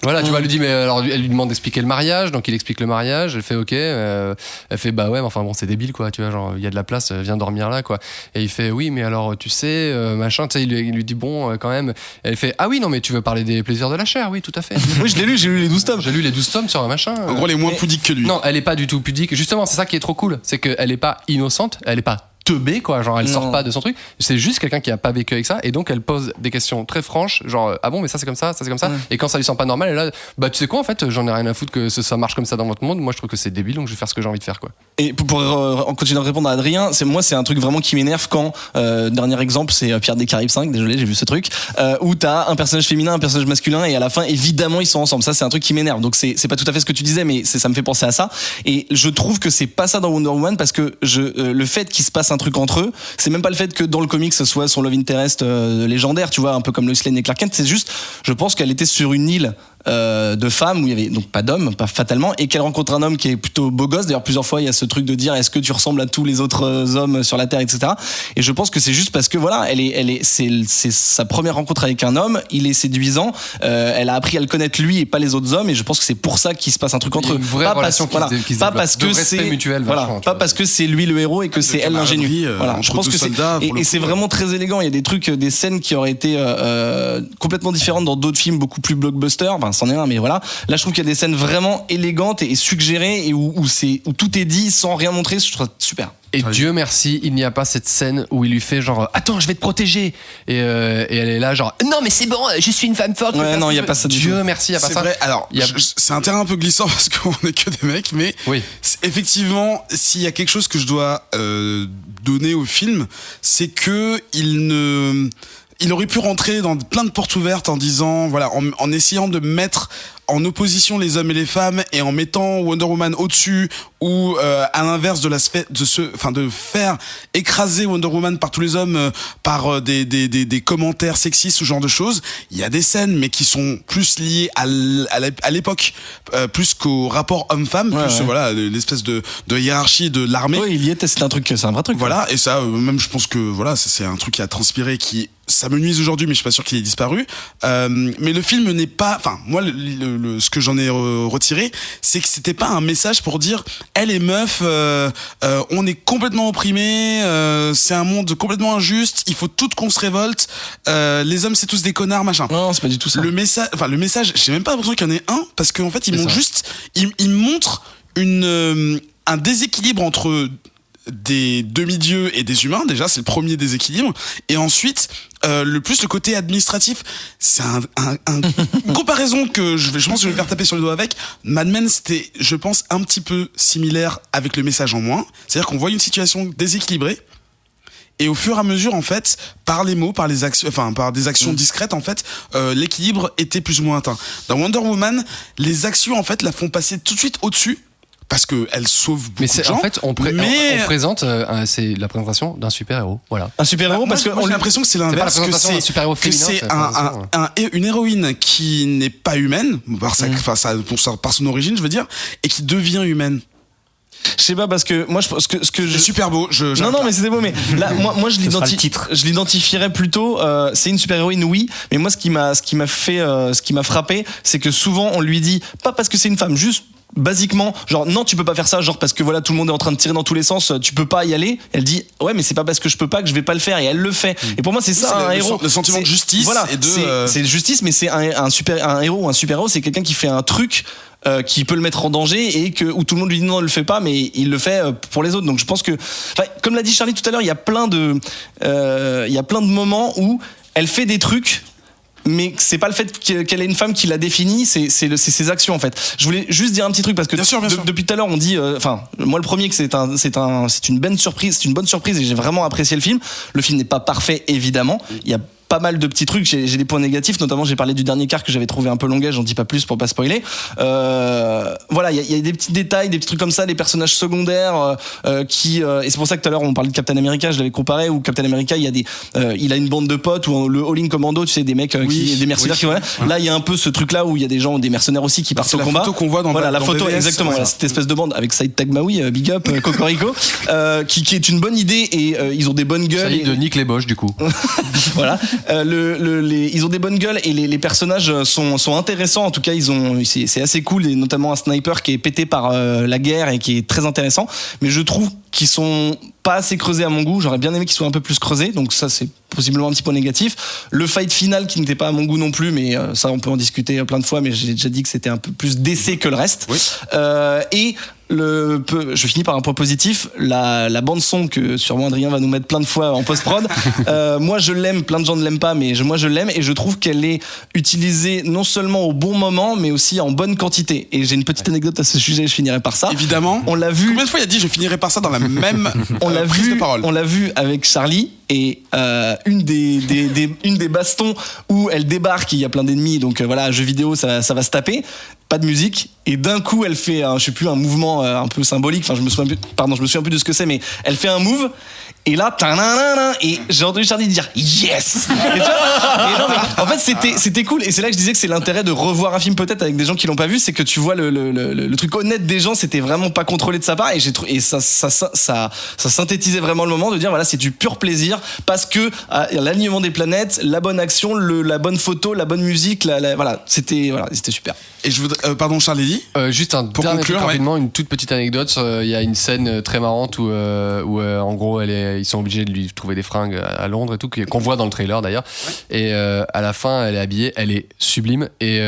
Speaker 3: Voilà, tu vois, elle lui dit mais alors elle lui demande d'expliquer le mariage, donc il explique le mariage, elle fait ok, elle fait bah ouais mais enfin bon c'est débile quoi, tu vois, genre il y a de la place, viens dormir là quoi. Et il fait oui mais alors tu sais machin, tu sais, il lui dit bon quand même. Elle fait ah oui non mais tu veux parler des plaisirs de la chair, oui tout à fait.
Speaker 4: Oui j'ai lu les 12 tomes.
Speaker 3: J'ai lu les 12 tomes sur un machin.
Speaker 1: En gros elle est moins pudique que lui.
Speaker 3: Non, elle est pas du tout pudique. Justement c'est ça qui est trop cool, c'est qu'elle est pas innocente, elle est pas teubée quoi, genre elle sort pas de son truc, c'est juste quelqu'un qui a pas vécu avec ça, et donc elle pose des questions très franches, genre ah bon mais ça c'est comme ça c'est comme ça, et quand ça lui semble pas normal, elle est là bah tu sais quoi en fait j'en ai rien à foutre que ça marche comme ça dans votre monde, moi je trouve que c'est débile donc je vais faire ce que j'ai envie de faire quoi.
Speaker 4: Et pour continuer à répondre à Adrien, c'est un truc vraiment qui m'énerve quand dernier exemple c'est Pierre des Caraïbes 5, désolé j'ai vu ce truc où t'as un personnage féminin, un personnage masculin, et à la fin évidemment ils sont ensemble, ça c'est un truc qui m'énerve, donc c'est pas tout à fait ce que tu disais, mais ça me fait penser à ça, et je trouve que c'est pas ça dans Wonder Woman, parce que le fait qu'il se passe un truc entre eux, c'est même pas le fait que dans le comic ce soit son love interest légendaire, tu vois, un peu comme Lois Lane et Clark Kent, c'est juste, je pense qu'elle était sur une île de femmes où il y avait donc pas d'hommes, pas fatalement, et qu'elle rencontre un homme qui est plutôt beau gosse. D'ailleurs plusieurs fois il y a ce truc de dire est-ce que tu ressembles à tous les autres hommes sur la terre, etc. Et je pense que c'est juste parce que voilà, c'est sa première rencontre avec un homme, il est séduisant, elle a appris à le connaître lui et pas les autres hommes, et je pense que c'est pour ça qu'il se passe un truc entre eux. Pas parce que c'est mutuel, voilà, pas parce que c'est lui le héros et que c'est elle l'ingénue. Voilà, je pense que c'est et c'est vraiment très élégant. Il y a des trucs, des scènes qui auraient été complètement différentes dans d'autres films beaucoup plus blockbusters. Enfin, c'en est un, mais voilà. Là, je trouve qu'il y a des scènes vraiment élégantes et suggérées, et où tout est dit sans rien montrer. Je trouve ça super.
Speaker 3: Et Dieu merci, il n'y a pas cette scène où il lui fait genre attends, je vais te protéger, et elle est là genre non mais c'est bon, je suis une femme forte.
Speaker 4: Ouais, non, il y a pas ça du tout.
Speaker 3: Dieu merci, il y a pas ça.
Speaker 1: C'est vrai. Alors, c'est un terrain un peu glissant parce qu'on est que des mecs, mais
Speaker 3: oui.
Speaker 1: Effectivement, s'il y a quelque chose que je dois donner au film, c'est que il aurait pu rentrer dans plein de portes ouvertes en disant, voilà, en essayant de mettre en opposition les hommes et les femmes, et en mettant Wonder Woman au-dessus, ou à l'inverse de faire écraser Wonder Woman par tous les hommes, par des commentaires sexistes, ce genre de choses. Il y a des scènes, mais qui sont plus liées à l'époque, plus qu'au rapport homme-femme, plus voilà, l'espèce de hiérarchie de l'armée.
Speaker 4: Oui, il y était, c'est un vrai truc.
Speaker 1: Voilà, et ça, même je pense que voilà, c'est un truc qui a transpiré, ça me nuise aujourd'hui, mais je suis pas sûr qu'il ait disparu. Mais le film n'est pas, enfin moi ce que j'en ai retiré, c'est que c'était pas un message pour dire elle est meuf, on est complètement opprimé, c'est un monde complètement injuste, il faut tout qu'on se révolte, les hommes c'est tous des connards, machin.
Speaker 4: Non, c'est pas du tout ça.
Speaker 1: Le message, j'ai même pas l'impression qu'il y en ait un, parce qu'en fait ils montrent un déséquilibre entre des demi-dieux et des humains. Déjà, c'est le premier déséquilibre. Et ensuite, le côté administratif, c'est une comparaison que je pense que je vais me faire taper sur le doigt avec. Mad Men, c'était, je pense, un petit peu similaire avec le message en moins. C'est-à-dire qu'on voit une situation déséquilibrée. Et au fur et à mesure, en fait, par les mots, par des actions discrètes, en fait, l'équilibre était plus ou moins atteint. Dans Wonder Woman, les actions, en fait, la font passer tout de suite au-dessus. Parce qu'elle sauve beaucoup de gens.
Speaker 3: En fait, on présente, c'est la présentation d'un super-héros. Voilà.
Speaker 4: Un super-héros, parce que
Speaker 1: j'ai l'impression que c'est l'inverse.
Speaker 3: C'est pas la présentation d'un super-héros féminin.
Speaker 1: C'est une héroïne qui n'est pas humaine, par son origine, je veux dire, et qui devient humaine.
Speaker 4: Je sais pas, parce que moi
Speaker 1: c'est super beau.
Speaker 4: Non, mais c'était beau, mais là, moi je l'identifierais plutôt. C'est une super héroïne, oui, mais moi ce qui m'a frappé, c'est que souvent on lui dit, pas parce que c'est une femme, juste basiquement, genre non, tu peux pas faire ça, genre parce que voilà, tout le monde est en train de tirer dans tous les sens, tu peux pas y aller. Elle dit ouais, mais c'est pas parce que je peux pas que je vais pas le faire, et elle le fait. Et pour moi, c'est ça un héros.
Speaker 1: Le sentiment de justice.
Speaker 4: Voilà, c'est justice, mais c'est un héros ou un super héros, c'est quelqu'un qui fait un truc. Qui peut le mettre en danger et où tout le monde lui dit non, ne le fait pas, mais il le fait pour les autres. Donc je pense que, comme l'a dit Charlie tout à l'heure, il y a plein de moments où elle fait des trucs, mais c'est pas le fait qu'elle est une femme qui l'a définit, c'est ses actions en fait. Je voulais juste dire un petit truc parce que
Speaker 1: bien sûr.
Speaker 4: Depuis tout à l'heure on dit, moi le premier que c'est une bonne surprise, et j'ai vraiment apprécié le film. Le film n'est pas parfait évidemment, il y a pas mal de petits trucs, j'ai des points négatifs, notamment j'ai parlé du dernier quart que j'avais trouvé un peu longuet, j'en dis pas plus pour pas spoiler. Voilà, il y a des petits détails, des petits trucs comme ça, des personnages secondaires et c'est pour ça que tout à l'heure on parlait de Captain America, je l'avais comparé, où Captain America il a une bande de potes, ou le All-in Commando, tu sais, des mecs des mercenaires qui voilà. Là il y a un peu ce truc là où il y a des mercenaires aussi qui partent au combat.
Speaker 1: La photo qu'on voit dans
Speaker 4: la photo,
Speaker 1: BDS,
Speaker 4: exactement, voilà, cette espèce de bande avec Saïd Tagmaoui, Big Up, Cocorico, qui est une bonne idée, et ils ont des bonnes gueules.
Speaker 3: Saïd de Nick les Bosch du coup.
Speaker 4: Voilà. Ils ont des bonnes gueules, et les personnages sont intéressants. En tout cas, c'est assez cool, et notamment un sniper qui est pété par la guerre et qui est très intéressant. Mais je trouve qu'ils sont pas assez creusés à mon goût. J'aurais bien aimé qu'ils soient un peu plus creusés. Donc ça, c'est possiblement un petit point négatif. Le fight final qui n'était pas à mon goût non plus, mais ça, on peut en discuter plein de fois. Mais j'ai déjà dit que c'était un peu plus d'essai que le reste. Oui. Je finis par un point positif, la bande son que sûrement Adrien va nous mettre plein de fois en post-prod. Moi je l'aime, plein de gens ne l'aiment pas, mais moi je l'aime, et je trouve qu'elle est utilisée non seulement au bon moment, mais aussi en bonne quantité. Et j'ai une petite anecdote à ce sujet, je finirai par ça.
Speaker 1: Évidemment.
Speaker 4: On l'a vu.
Speaker 1: Combien de fois il a dit je finirai par ça dans la même prise de parole.
Speaker 4: On l'a vu avec Charlie, et une des bastons où elle débarque, il y a plein d'ennemis, donc voilà, jeu vidéo, ça va se taper. Pas de musique, et d'un coup elle fait un mouvement un peu symbolique, je me souviens plus de ce que c'est, mais elle fait un move, et là et j'ai entendu Charlie dire yes. Et non, mais en fait c'était cool, et c'est là que je disais que c'est l'intérêt de revoir un film peut-être avec des gens qui l'ont pas vu, c'est que tu vois le truc honnête des gens, c'était vraiment pas contrôlé de sa part, et ça synthétisait vraiment le moment de dire voilà, c'est du pur plaisir, parce que l'alignement des planètes, la bonne action, la bonne photo, la bonne musique, voilà, c'était super.
Speaker 1: Et je voudrais, pardon Charlie,
Speaker 3: juste pour conclure rapidement, une toute petite anecdote. Il y a une scène très marrante où en gros ils sont obligés de lui trouver des fringues à Londres et tout, qu'on voit dans le trailer d'ailleurs. Et à la fin, elle est habillée, elle est sublime, et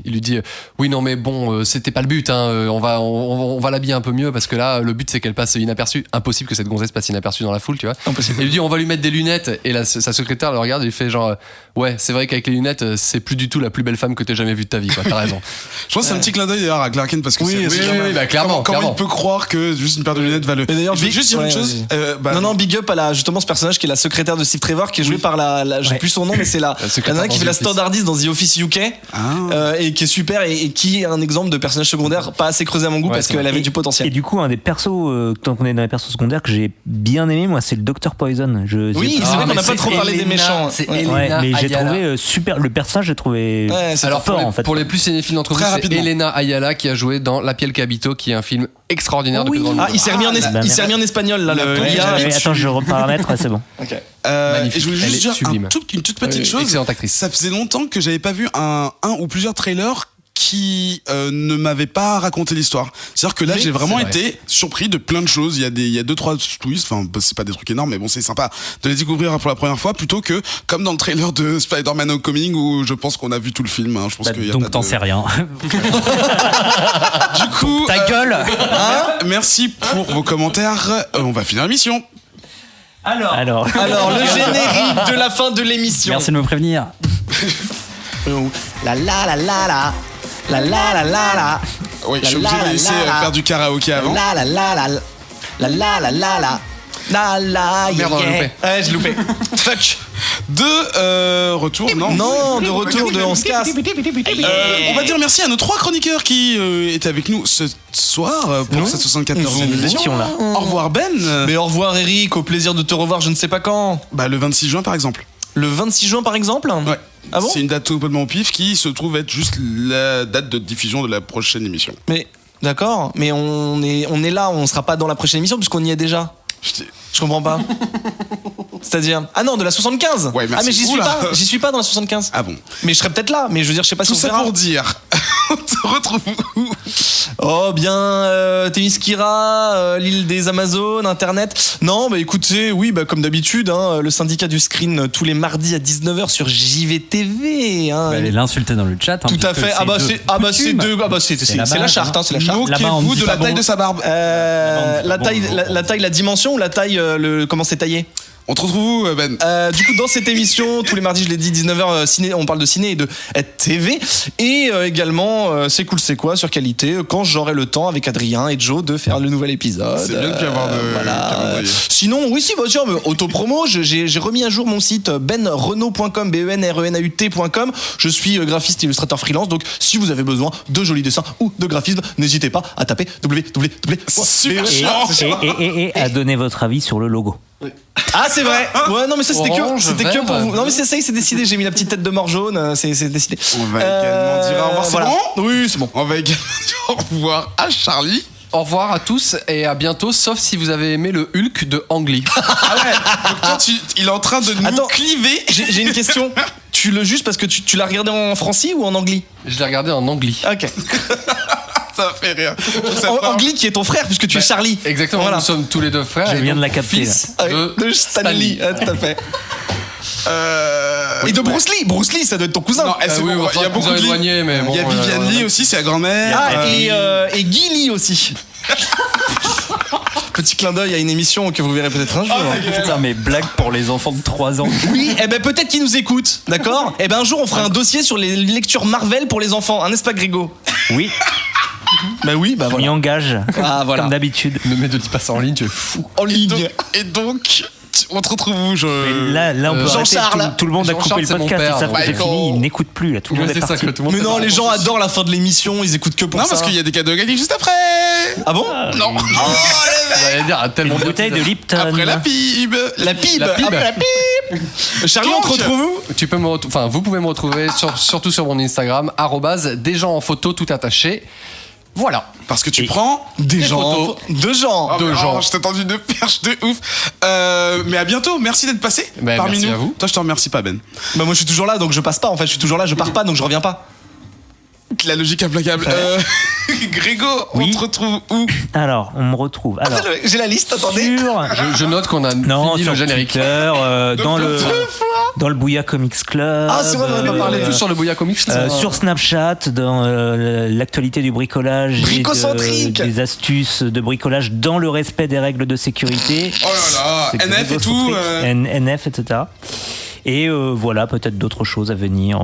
Speaker 3: il lui dit oui non mais bon, c'était pas le but, hein, on va l'habiller un peu mieux, parce que là le but c'est qu'elle passe inaperçue. Impossible que cette gonzesse passe inaperçue dans la foule, tu vois. Impossible. Et il lui dit on va lui mettre des lunettes, et sa secrétaire le regarde et lui fait genre ouais, c'est vrai qu'avec les lunettes c'est plus du tout la plus belle femme que t'aies jamais vue de ta vie, quoi. T'as raison.
Speaker 1: Je pense que c'est un petit clin d'œil d'ailleurs à Clark Kent, parce que
Speaker 3: clairement.
Speaker 1: Comment il peut croire que juste une paire de lunettes va le.
Speaker 4: Mais d'ailleurs,
Speaker 1: je vais juste dire une chose.
Speaker 4: Non, big up à justement ce personnage qui est la secrétaire de Steve Trevor, qui est jouée par j'ai plus son nom, mais c'est la nana qui fait la standardiste dans The Office UK, et qui est super, et qui est un exemple de personnage secondaire pas assez creusé à mon goût, parce qu'elle avait du potentiel.
Speaker 2: Et du coup, un des persos, tant qu'on est dans les persos secondaires, que j'ai bien aimé, moi, c'est le Dr Poison.
Speaker 4: Oui, c'est vrai qu'on n'a pas trop parlé des méchants.
Speaker 2: Mais j'ai trouvé super. Le personnage, j'ai trouvé fort en fait.
Speaker 3: Pour les plus cinéphiles d'entre vous, c'est Elena Ayala qui a joué dans La Piel Cabito, qui est un film extraordinaire de Pedro Almodovar.
Speaker 4: Il s'est remis en espagnol là.
Speaker 2: Attends, je reparamètre, c'est bon.
Speaker 1: Okay. Et je voulais juste dire une toute petite chose.
Speaker 3: Excellente actrice.
Speaker 1: Ça faisait longtemps que j'avais pas vu un ou plusieurs trailers qui ne m'avait pas raconté l'histoire. C'est-à-dire que là,
Speaker 3: Oui,
Speaker 1: j'ai vraiment
Speaker 3: c'est vrai.
Speaker 1: été surpris de plein de choses. Il y a 2-3 twists, enfin, c'est pas des trucs énormes, mais bon, c'est sympa de les découvrir pour la première fois, plutôt que comme dans le trailer de Spider-Man Homecoming, où je pense qu'on a vu tout le film. Hein. Je pense qu'il y a
Speaker 5: donc
Speaker 1: pas
Speaker 5: t'en
Speaker 1: de...
Speaker 5: sais rien.
Speaker 1: Du coup,
Speaker 5: Ta gueule.
Speaker 1: merci pour vos commentaires. On va finir l'émission.
Speaker 2: Alors,
Speaker 4: Alors, le générique de la fin de l'émission.
Speaker 5: Merci de me prévenir.
Speaker 4: La la la la la. La la la la la.
Speaker 1: Oui, je suis obligé de laisser faire du karaoké avant.
Speaker 4: La la la la. La la la la la. La la
Speaker 3: Merde, on l'a loupé.
Speaker 4: Ouais, j'ai loupé. Fuck.
Speaker 1: De retour, non.
Speaker 4: Non, de retour de On se casse.
Speaker 1: On va dire merci à nos 3 chroniqueurs qui étaient avec nous ce soir pour cette 74e émission.
Speaker 2: là.
Speaker 1: Au revoir Ben.
Speaker 4: Mais au revoir Eric, au plaisir de te revoir je ne sais pas quand.
Speaker 1: Bah, le 26 juin par exemple.
Speaker 4: Le 26 juin par exemple.
Speaker 1: Ouais.
Speaker 4: Ah bon?
Speaker 1: C'est une date complètement au pif qui se trouve être juste la date de diffusion de la prochaine émission.
Speaker 4: Mais d'accord, mais on est là, on sera pas dans la prochaine émission puisqu'on y est déjà. Je comprends pas. C'est-à-dire ah non, de la 75.
Speaker 1: Ouais, merci.
Speaker 4: Ah mais j'y suis pas dans la 75.
Speaker 1: Ah bon.
Speaker 4: Mais je serai peut-être là, mais je veux dire je sais pas
Speaker 1: Tout
Speaker 4: si on
Speaker 1: ça
Speaker 4: verra.
Speaker 1: pour dire. On te retrouve où?
Speaker 4: Oh bien, Témiscaira, l'île des Amazones, Internet. Non, bah écoutez, oui, bah comme d'habitude, hein, le syndicat du screen tous les mardis à 19h sur JVTV. Hein.
Speaker 5: Vous allez l'insulter dans le chat. Hein,
Speaker 4: Tout à
Speaker 5: puisque
Speaker 4: fait. C'est la charte, hein, c'est la charte.
Speaker 5: Là-bas, on
Speaker 1: Moquez-vous
Speaker 5: dit
Speaker 1: de
Speaker 5: pas
Speaker 1: la taille
Speaker 5: bon.
Speaker 1: de sa barbe.
Speaker 4: La taille, la dimension ou la taille, comment c'est taillé?
Speaker 1: On te retrouve où, Ben?
Speaker 4: Du coup, dans cette émission, tous les mardis, je l'ai dit, 19h, ciné, on parle de ciné et de TV. Et également, c'est cool, c'est quoi, sur Qualité, quand j'aurai le temps avec Adrien et Joe de faire le nouvel épisode.
Speaker 1: C'est bien de plus avoir de calendrier.
Speaker 4: Sinon, oui, si, bien sûr, mais autopromo, j'ai remis à jour mon site benrenault.com, benrenaut.com. Je suis graphiste et illustrateur freelance, donc si vous avez besoin de jolis dessins ou de graphisme, n'hésitez pas à taper www.
Speaker 1: Super
Speaker 2: et,
Speaker 1: chiant.
Speaker 2: et à donner votre avis sur le logo.
Speaker 4: Ah c'est vrai. Ouais non mais ça c'était
Speaker 3: Orange,
Speaker 4: que
Speaker 3: vert.
Speaker 4: pour vous. Non mais c'est ça, c'est décidé. J'ai mis la petite tête de mort jaune. C'est décidé.
Speaker 1: On va également dire au revoir. C'est
Speaker 4: voilà.
Speaker 1: bon?
Speaker 4: Oui c'est bon.
Speaker 1: On va également dire au revoir à Charlie.
Speaker 3: Au revoir à tous et à bientôt, sauf si vous avez aimé le Hulk de Ang Lee.
Speaker 1: Ah ouais. Donc toi, il est en train de nous
Speaker 4: Attends.
Speaker 1: cliver.
Speaker 4: J'ai une question. Tu le juges parce que tu l'as regardé en français ou en anglais?
Speaker 3: Je l'ai regardé en anglais.
Speaker 4: Ok.
Speaker 1: Ça fait rire. Ça part-
Speaker 4: Anglais qui est ton frère puisque tu es Charlie.
Speaker 3: Exactement,
Speaker 4: Voilà.
Speaker 3: nous sommes tous les deux frères.
Speaker 2: Je
Speaker 3: et
Speaker 2: viens
Speaker 3: donc
Speaker 2: de la capter,
Speaker 3: fils
Speaker 4: De Stanley. Ah, tout à fait. Et de
Speaker 1: ouais.
Speaker 4: Bruce Lee. Bruce Lee, ça doit être ton cousin.
Speaker 1: Non, c'est bon, il y a beaucoup de Lee.
Speaker 3: éloignés, mais bon.
Speaker 1: Il y a Viviane Lee aussi, c'est la grand-mère.
Speaker 4: Et Guy Lee aussi. Petit clin d'œil à une émission que vous verrez peut-être un jour.
Speaker 5: Putain, mais blague pour les enfants de 3 ans.
Speaker 4: Oui, et ben peut-être qu'ils nous écoutent, d'accord? Et ben un jour on fera un dossier sur les lectures Marvel pour les enfants, hein, n'est-ce pas Grégo?
Speaker 2: Oui,
Speaker 4: Bah oui, bah
Speaker 2: on y
Speaker 4: voilà.
Speaker 2: engage,
Speaker 4: Ah voilà.
Speaker 2: comme d'habitude.
Speaker 3: Ne mets de dis pas ça en ligne, tu es fou.
Speaker 4: En ligne.
Speaker 1: Et donc, on te retrouve où
Speaker 2: Mais là, on peut arrêter.
Speaker 4: Jean-Charles.
Speaker 2: Tout le monde a
Speaker 3: Jean-Charles,
Speaker 2: coupé le
Speaker 3: c'est mon
Speaker 2: podcast,
Speaker 3: père,
Speaker 2: ils savent
Speaker 3: donc.
Speaker 2: que c'est
Speaker 1: Michael.
Speaker 2: fini, ils n'écoutent plus, là, tout le monde est
Speaker 3: c'est ça
Speaker 2: parti.
Speaker 3: que tout le monde
Speaker 4: Mais
Speaker 3: fait
Speaker 4: non,
Speaker 3: par
Speaker 4: les gens
Speaker 3: contre.
Speaker 4: adorent la fin de l'émission, ils écoutent que pour
Speaker 1: Non,
Speaker 4: ça.
Speaker 1: parce qu'il y a des cadeaux gagnés juste après.
Speaker 4: Ah bon?
Speaker 1: Non.
Speaker 3: J'allais dire, tellement
Speaker 2: Une
Speaker 3: bien
Speaker 2: bouteille de
Speaker 3: teaser.
Speaker 2: Lipton.
Speaker 1: Après la pib.
Speaker 4: La pib.
Speaker 3: La pib.
Speaker 4: Après la pib. Charlie, on te
Speaker 1: Donc,
Speaker 4: retrouve où?
Speaker 3: Tu peux vous pouvez me retrouver surtout sur mon Instagram @des gens en photo tout attaché. Voilà.
Speaker 1: Parce que tu
Speaker 2: Et-
Speaker 1: prends
Speaker 4: Des gens.
Speaker 3: photos.
Speaker 4: Deux gens.
Speaker 1: Oh,
Speaker 3: Deux
Speaker 1: mais
Speaker 3: gens.
Speaker 1: je t'ai tendu de perche de ouf. Mais à bientôt. Merci d'être passé
Speaker 3: Ben,
Speaker 1: parmi
Speaker 3: merci
Speaker 1: nous.
Speaker 3: à vous.
Speaker 1: Toi, je te remercie pas, Ben.
Speaker 4: Bah moi je suis toujours là donc je passe pas en fait, je suis toujours là, je pars pas donc je reviens pas.
Speaker 1: La logique implacable. Grégo,
Speaker 2: Oui.
Speaker 1: on te retrouve où?
Speaker 2: Alors, on me retrouve. Alors,
Speaker 4: J'ai la liste, attendez.
Speaker 2: sur...
Speaker 3: Je note qu'on a
Speaker 2: Non,
Speaker 3: fini
Speaker 2: sur
Speaker 3: le générique.
Speaker 2: Twitter, dans le Bouya Comics Club.
Speaker 4: Ah, c'est vrai, on en a pas parlé.
Speaker 3: Plus sur le Bouya Comics.
Speaker 2: Sur Snapchat, dans l'actualité du bricolage,
Speaker 4: Bricocentrique.
Speaker 2: des astuces de bricolage dans le respect des règles de sécurité.
Speaker 1: Oh là
Speaker 2: C'est
Speaker 1: là, NF et tout.
Speaker 2: bricocentrique, NF, etc. Et voilà, peut-être d'autres choses à venir.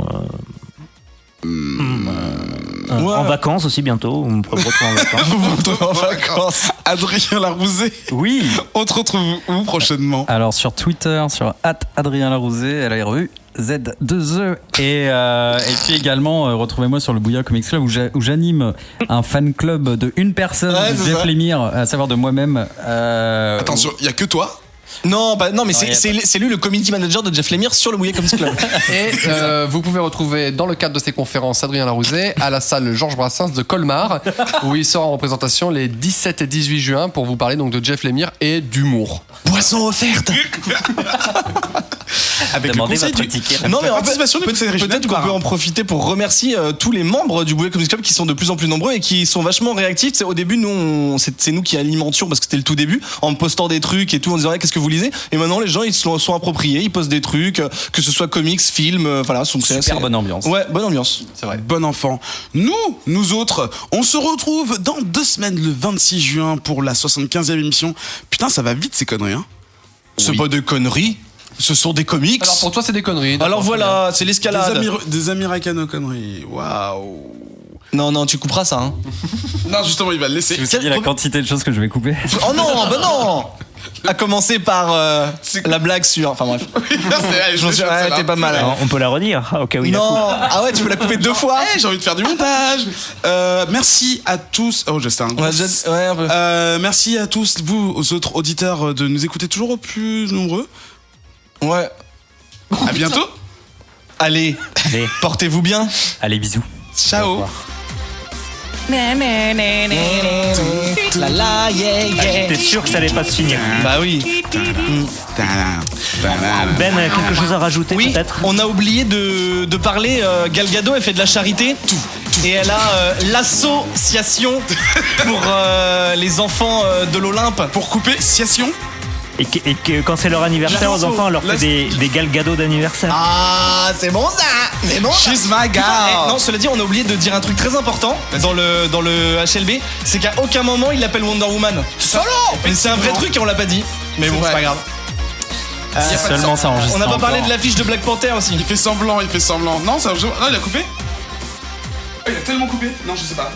Speaker 2: En vacances aussi bientôt. On me retrouve en vacances.
Speaker 4: Vous vous retrouvez en vacances.
Speaker 1: Adrien Larousé,
Speaker 5: Oui.
Speaker 1: on te retrouve où prochainement?
Speaker 5: Alors sur Twitter, sur @Adrien Larousé, LRU Z2E et puis également retrouvez-moi sur le Bouya Comics Club où j'anime un fan club de une personne,
Speaker 4: Ouais,
Speaker 5: de
Speaker 4: c'est
Speaker 5: Jeff
Speaker 4: ça.
Speaker 5: Lemire, à savoir de moi-même.
Speaker 1: Attention, il y a que toi.
Speaker 4: Non, bah non, mais
Speaker 5: y a
Speaker 4: c'est lui le community manager de Jeff Lemire sur le Bouillet Comics Club.
Speaker 3: Et vous pouvez retrouver dans le cadre de ces conférences Adrien Larousé à la salle Georges Brassens de Colmar où il sera en représentation les 17 et 18 juin pour vous parler donc de Jeff Lemire et d'humour.
Speaker 4: Boisson offerte.
Speaker 1: Avec
Speaker 2: Demandez
Speaker 1: le conseil
Speaker 2: votre
Speaker 1: du...
Speaker 2: ticket.
Speaker 1: Non, mais en
Speaker 4: en fait,
Speaker 1: participation du conseil régional
Speaker 4: Peut-être qu'on peut en profiter pour remercier tous les membres du Boulet Comics Club qui sont de plus en plus nombreux et qui sont vachement réactifs. Au début, nous, c'est nous qui alimentions parce que c'était le tout début, en postant des trucs et tout, en disant qu'est-ce que vous lisez. Et maintenant, les gens ils se sont appropriés, ils postent des trucs, que ce soit comics, films, voilà. Donc c'est
Speaker 5: Super bonne ambiance.
Speaker 4: Ouais, bonne ambiance.
Speaker 3: C'est vrai.
Speaker 1: Bon enfant. Nous autres, on se retrouve dans 2 semaines, le 26 juin, pour la 75e émission. Putain, ça va vite ces conneries, hein.
Speaker 4: C'est pas des conneries, ce sont des comics.
Speaker 3: Alors pour toi, c'est des conneries.
Speaker 4: Alors voilà, c'est l'escalade.
Speaker 1: Des Americano conneries. Waouh.
Speaker 4: Non, tu couperas ça. Hein.
Speaker 1: Non, justement, il va le laisser.
Speaker 5: Je vous dis la quantité de choses que je vais couper.
Speaker 4: Oh non, bah non. À commencer par la blague sur. Enfin bref. T'es pas mal.
Speaker 2: Alors, on peut la redire au cas où il a coupé.
Speaker 4: Non, ah ouais, tu peux la couper 2 fois.
Speaker 1: J'ai envie de faire du montage. Merci à tous. Oh, c'était un gros...
Speaker 4: Ouais, un peu.
Speaker 1: Merci à tous, vous, aux autres auditeurs, de nous écouter toujours au plus nombreux.
Speaker 4: Ouais.
Speaker 1: À bientôt.
Speaker 4: Allez, portez-vous bien.
Speaker 5: Allez, bisous.
Speaker 1: Ciao.
Speaker 2: J'étais sûr que ça allait pas se finir.
Speaker 4: Bah oui.
Speaker 2: Ben, quelque chose à rajouter
Speaker 4: Oui,
Speaker 2: peut-être?
Speaker 4: on a oublié de parler. Gal Gadot, elle fait de la charité. Et elle a l'association pour les enfants de l'Olympe.
Speaker 1: Pour couper, sciation.
Speaker 2: Et que quand c'est leur anniversaire aux enfants, on leur fait des galgados d'anniversaire.
Speaker 4: Ah, c'est bon ça. Mais bon.
Speaker 1: She's my girl.
Speaker 4: Non, cela dit, on a oublié de dire un truc très important dans le HLB, c'est qu'à aucun moment il l'appelle Wonder Woman. Solo. Mais c'est un vrai truc et on l'a pas dit. Mais bon, c'est pas grave.
Speaker 5: Seulement ça enregistre.
Speaker 4: On n'a pas parlé de l'affiche de Black Panther aussi.
Speaker 1: Il fait semblant. Non, ça... Non, il a coupé. Oh, il a tellement coupé. Non, je sais pas.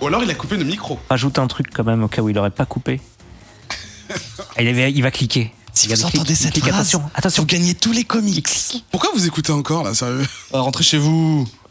Speaker 1: Ou alors il a coupé le micro.
Speaker 2: Rajoute un truc quand même au cas où il aurait pas coupé. Il va cliquer.
Speaker 4: Si vous entendez cette phrase,
Speaker 2: attention.
Speaker 4: vous gagnez tous les comics.
Speaker 1: Pourquoi vous écoutez encore là, sérieux?
Speaker 4: Rentrez chez vous.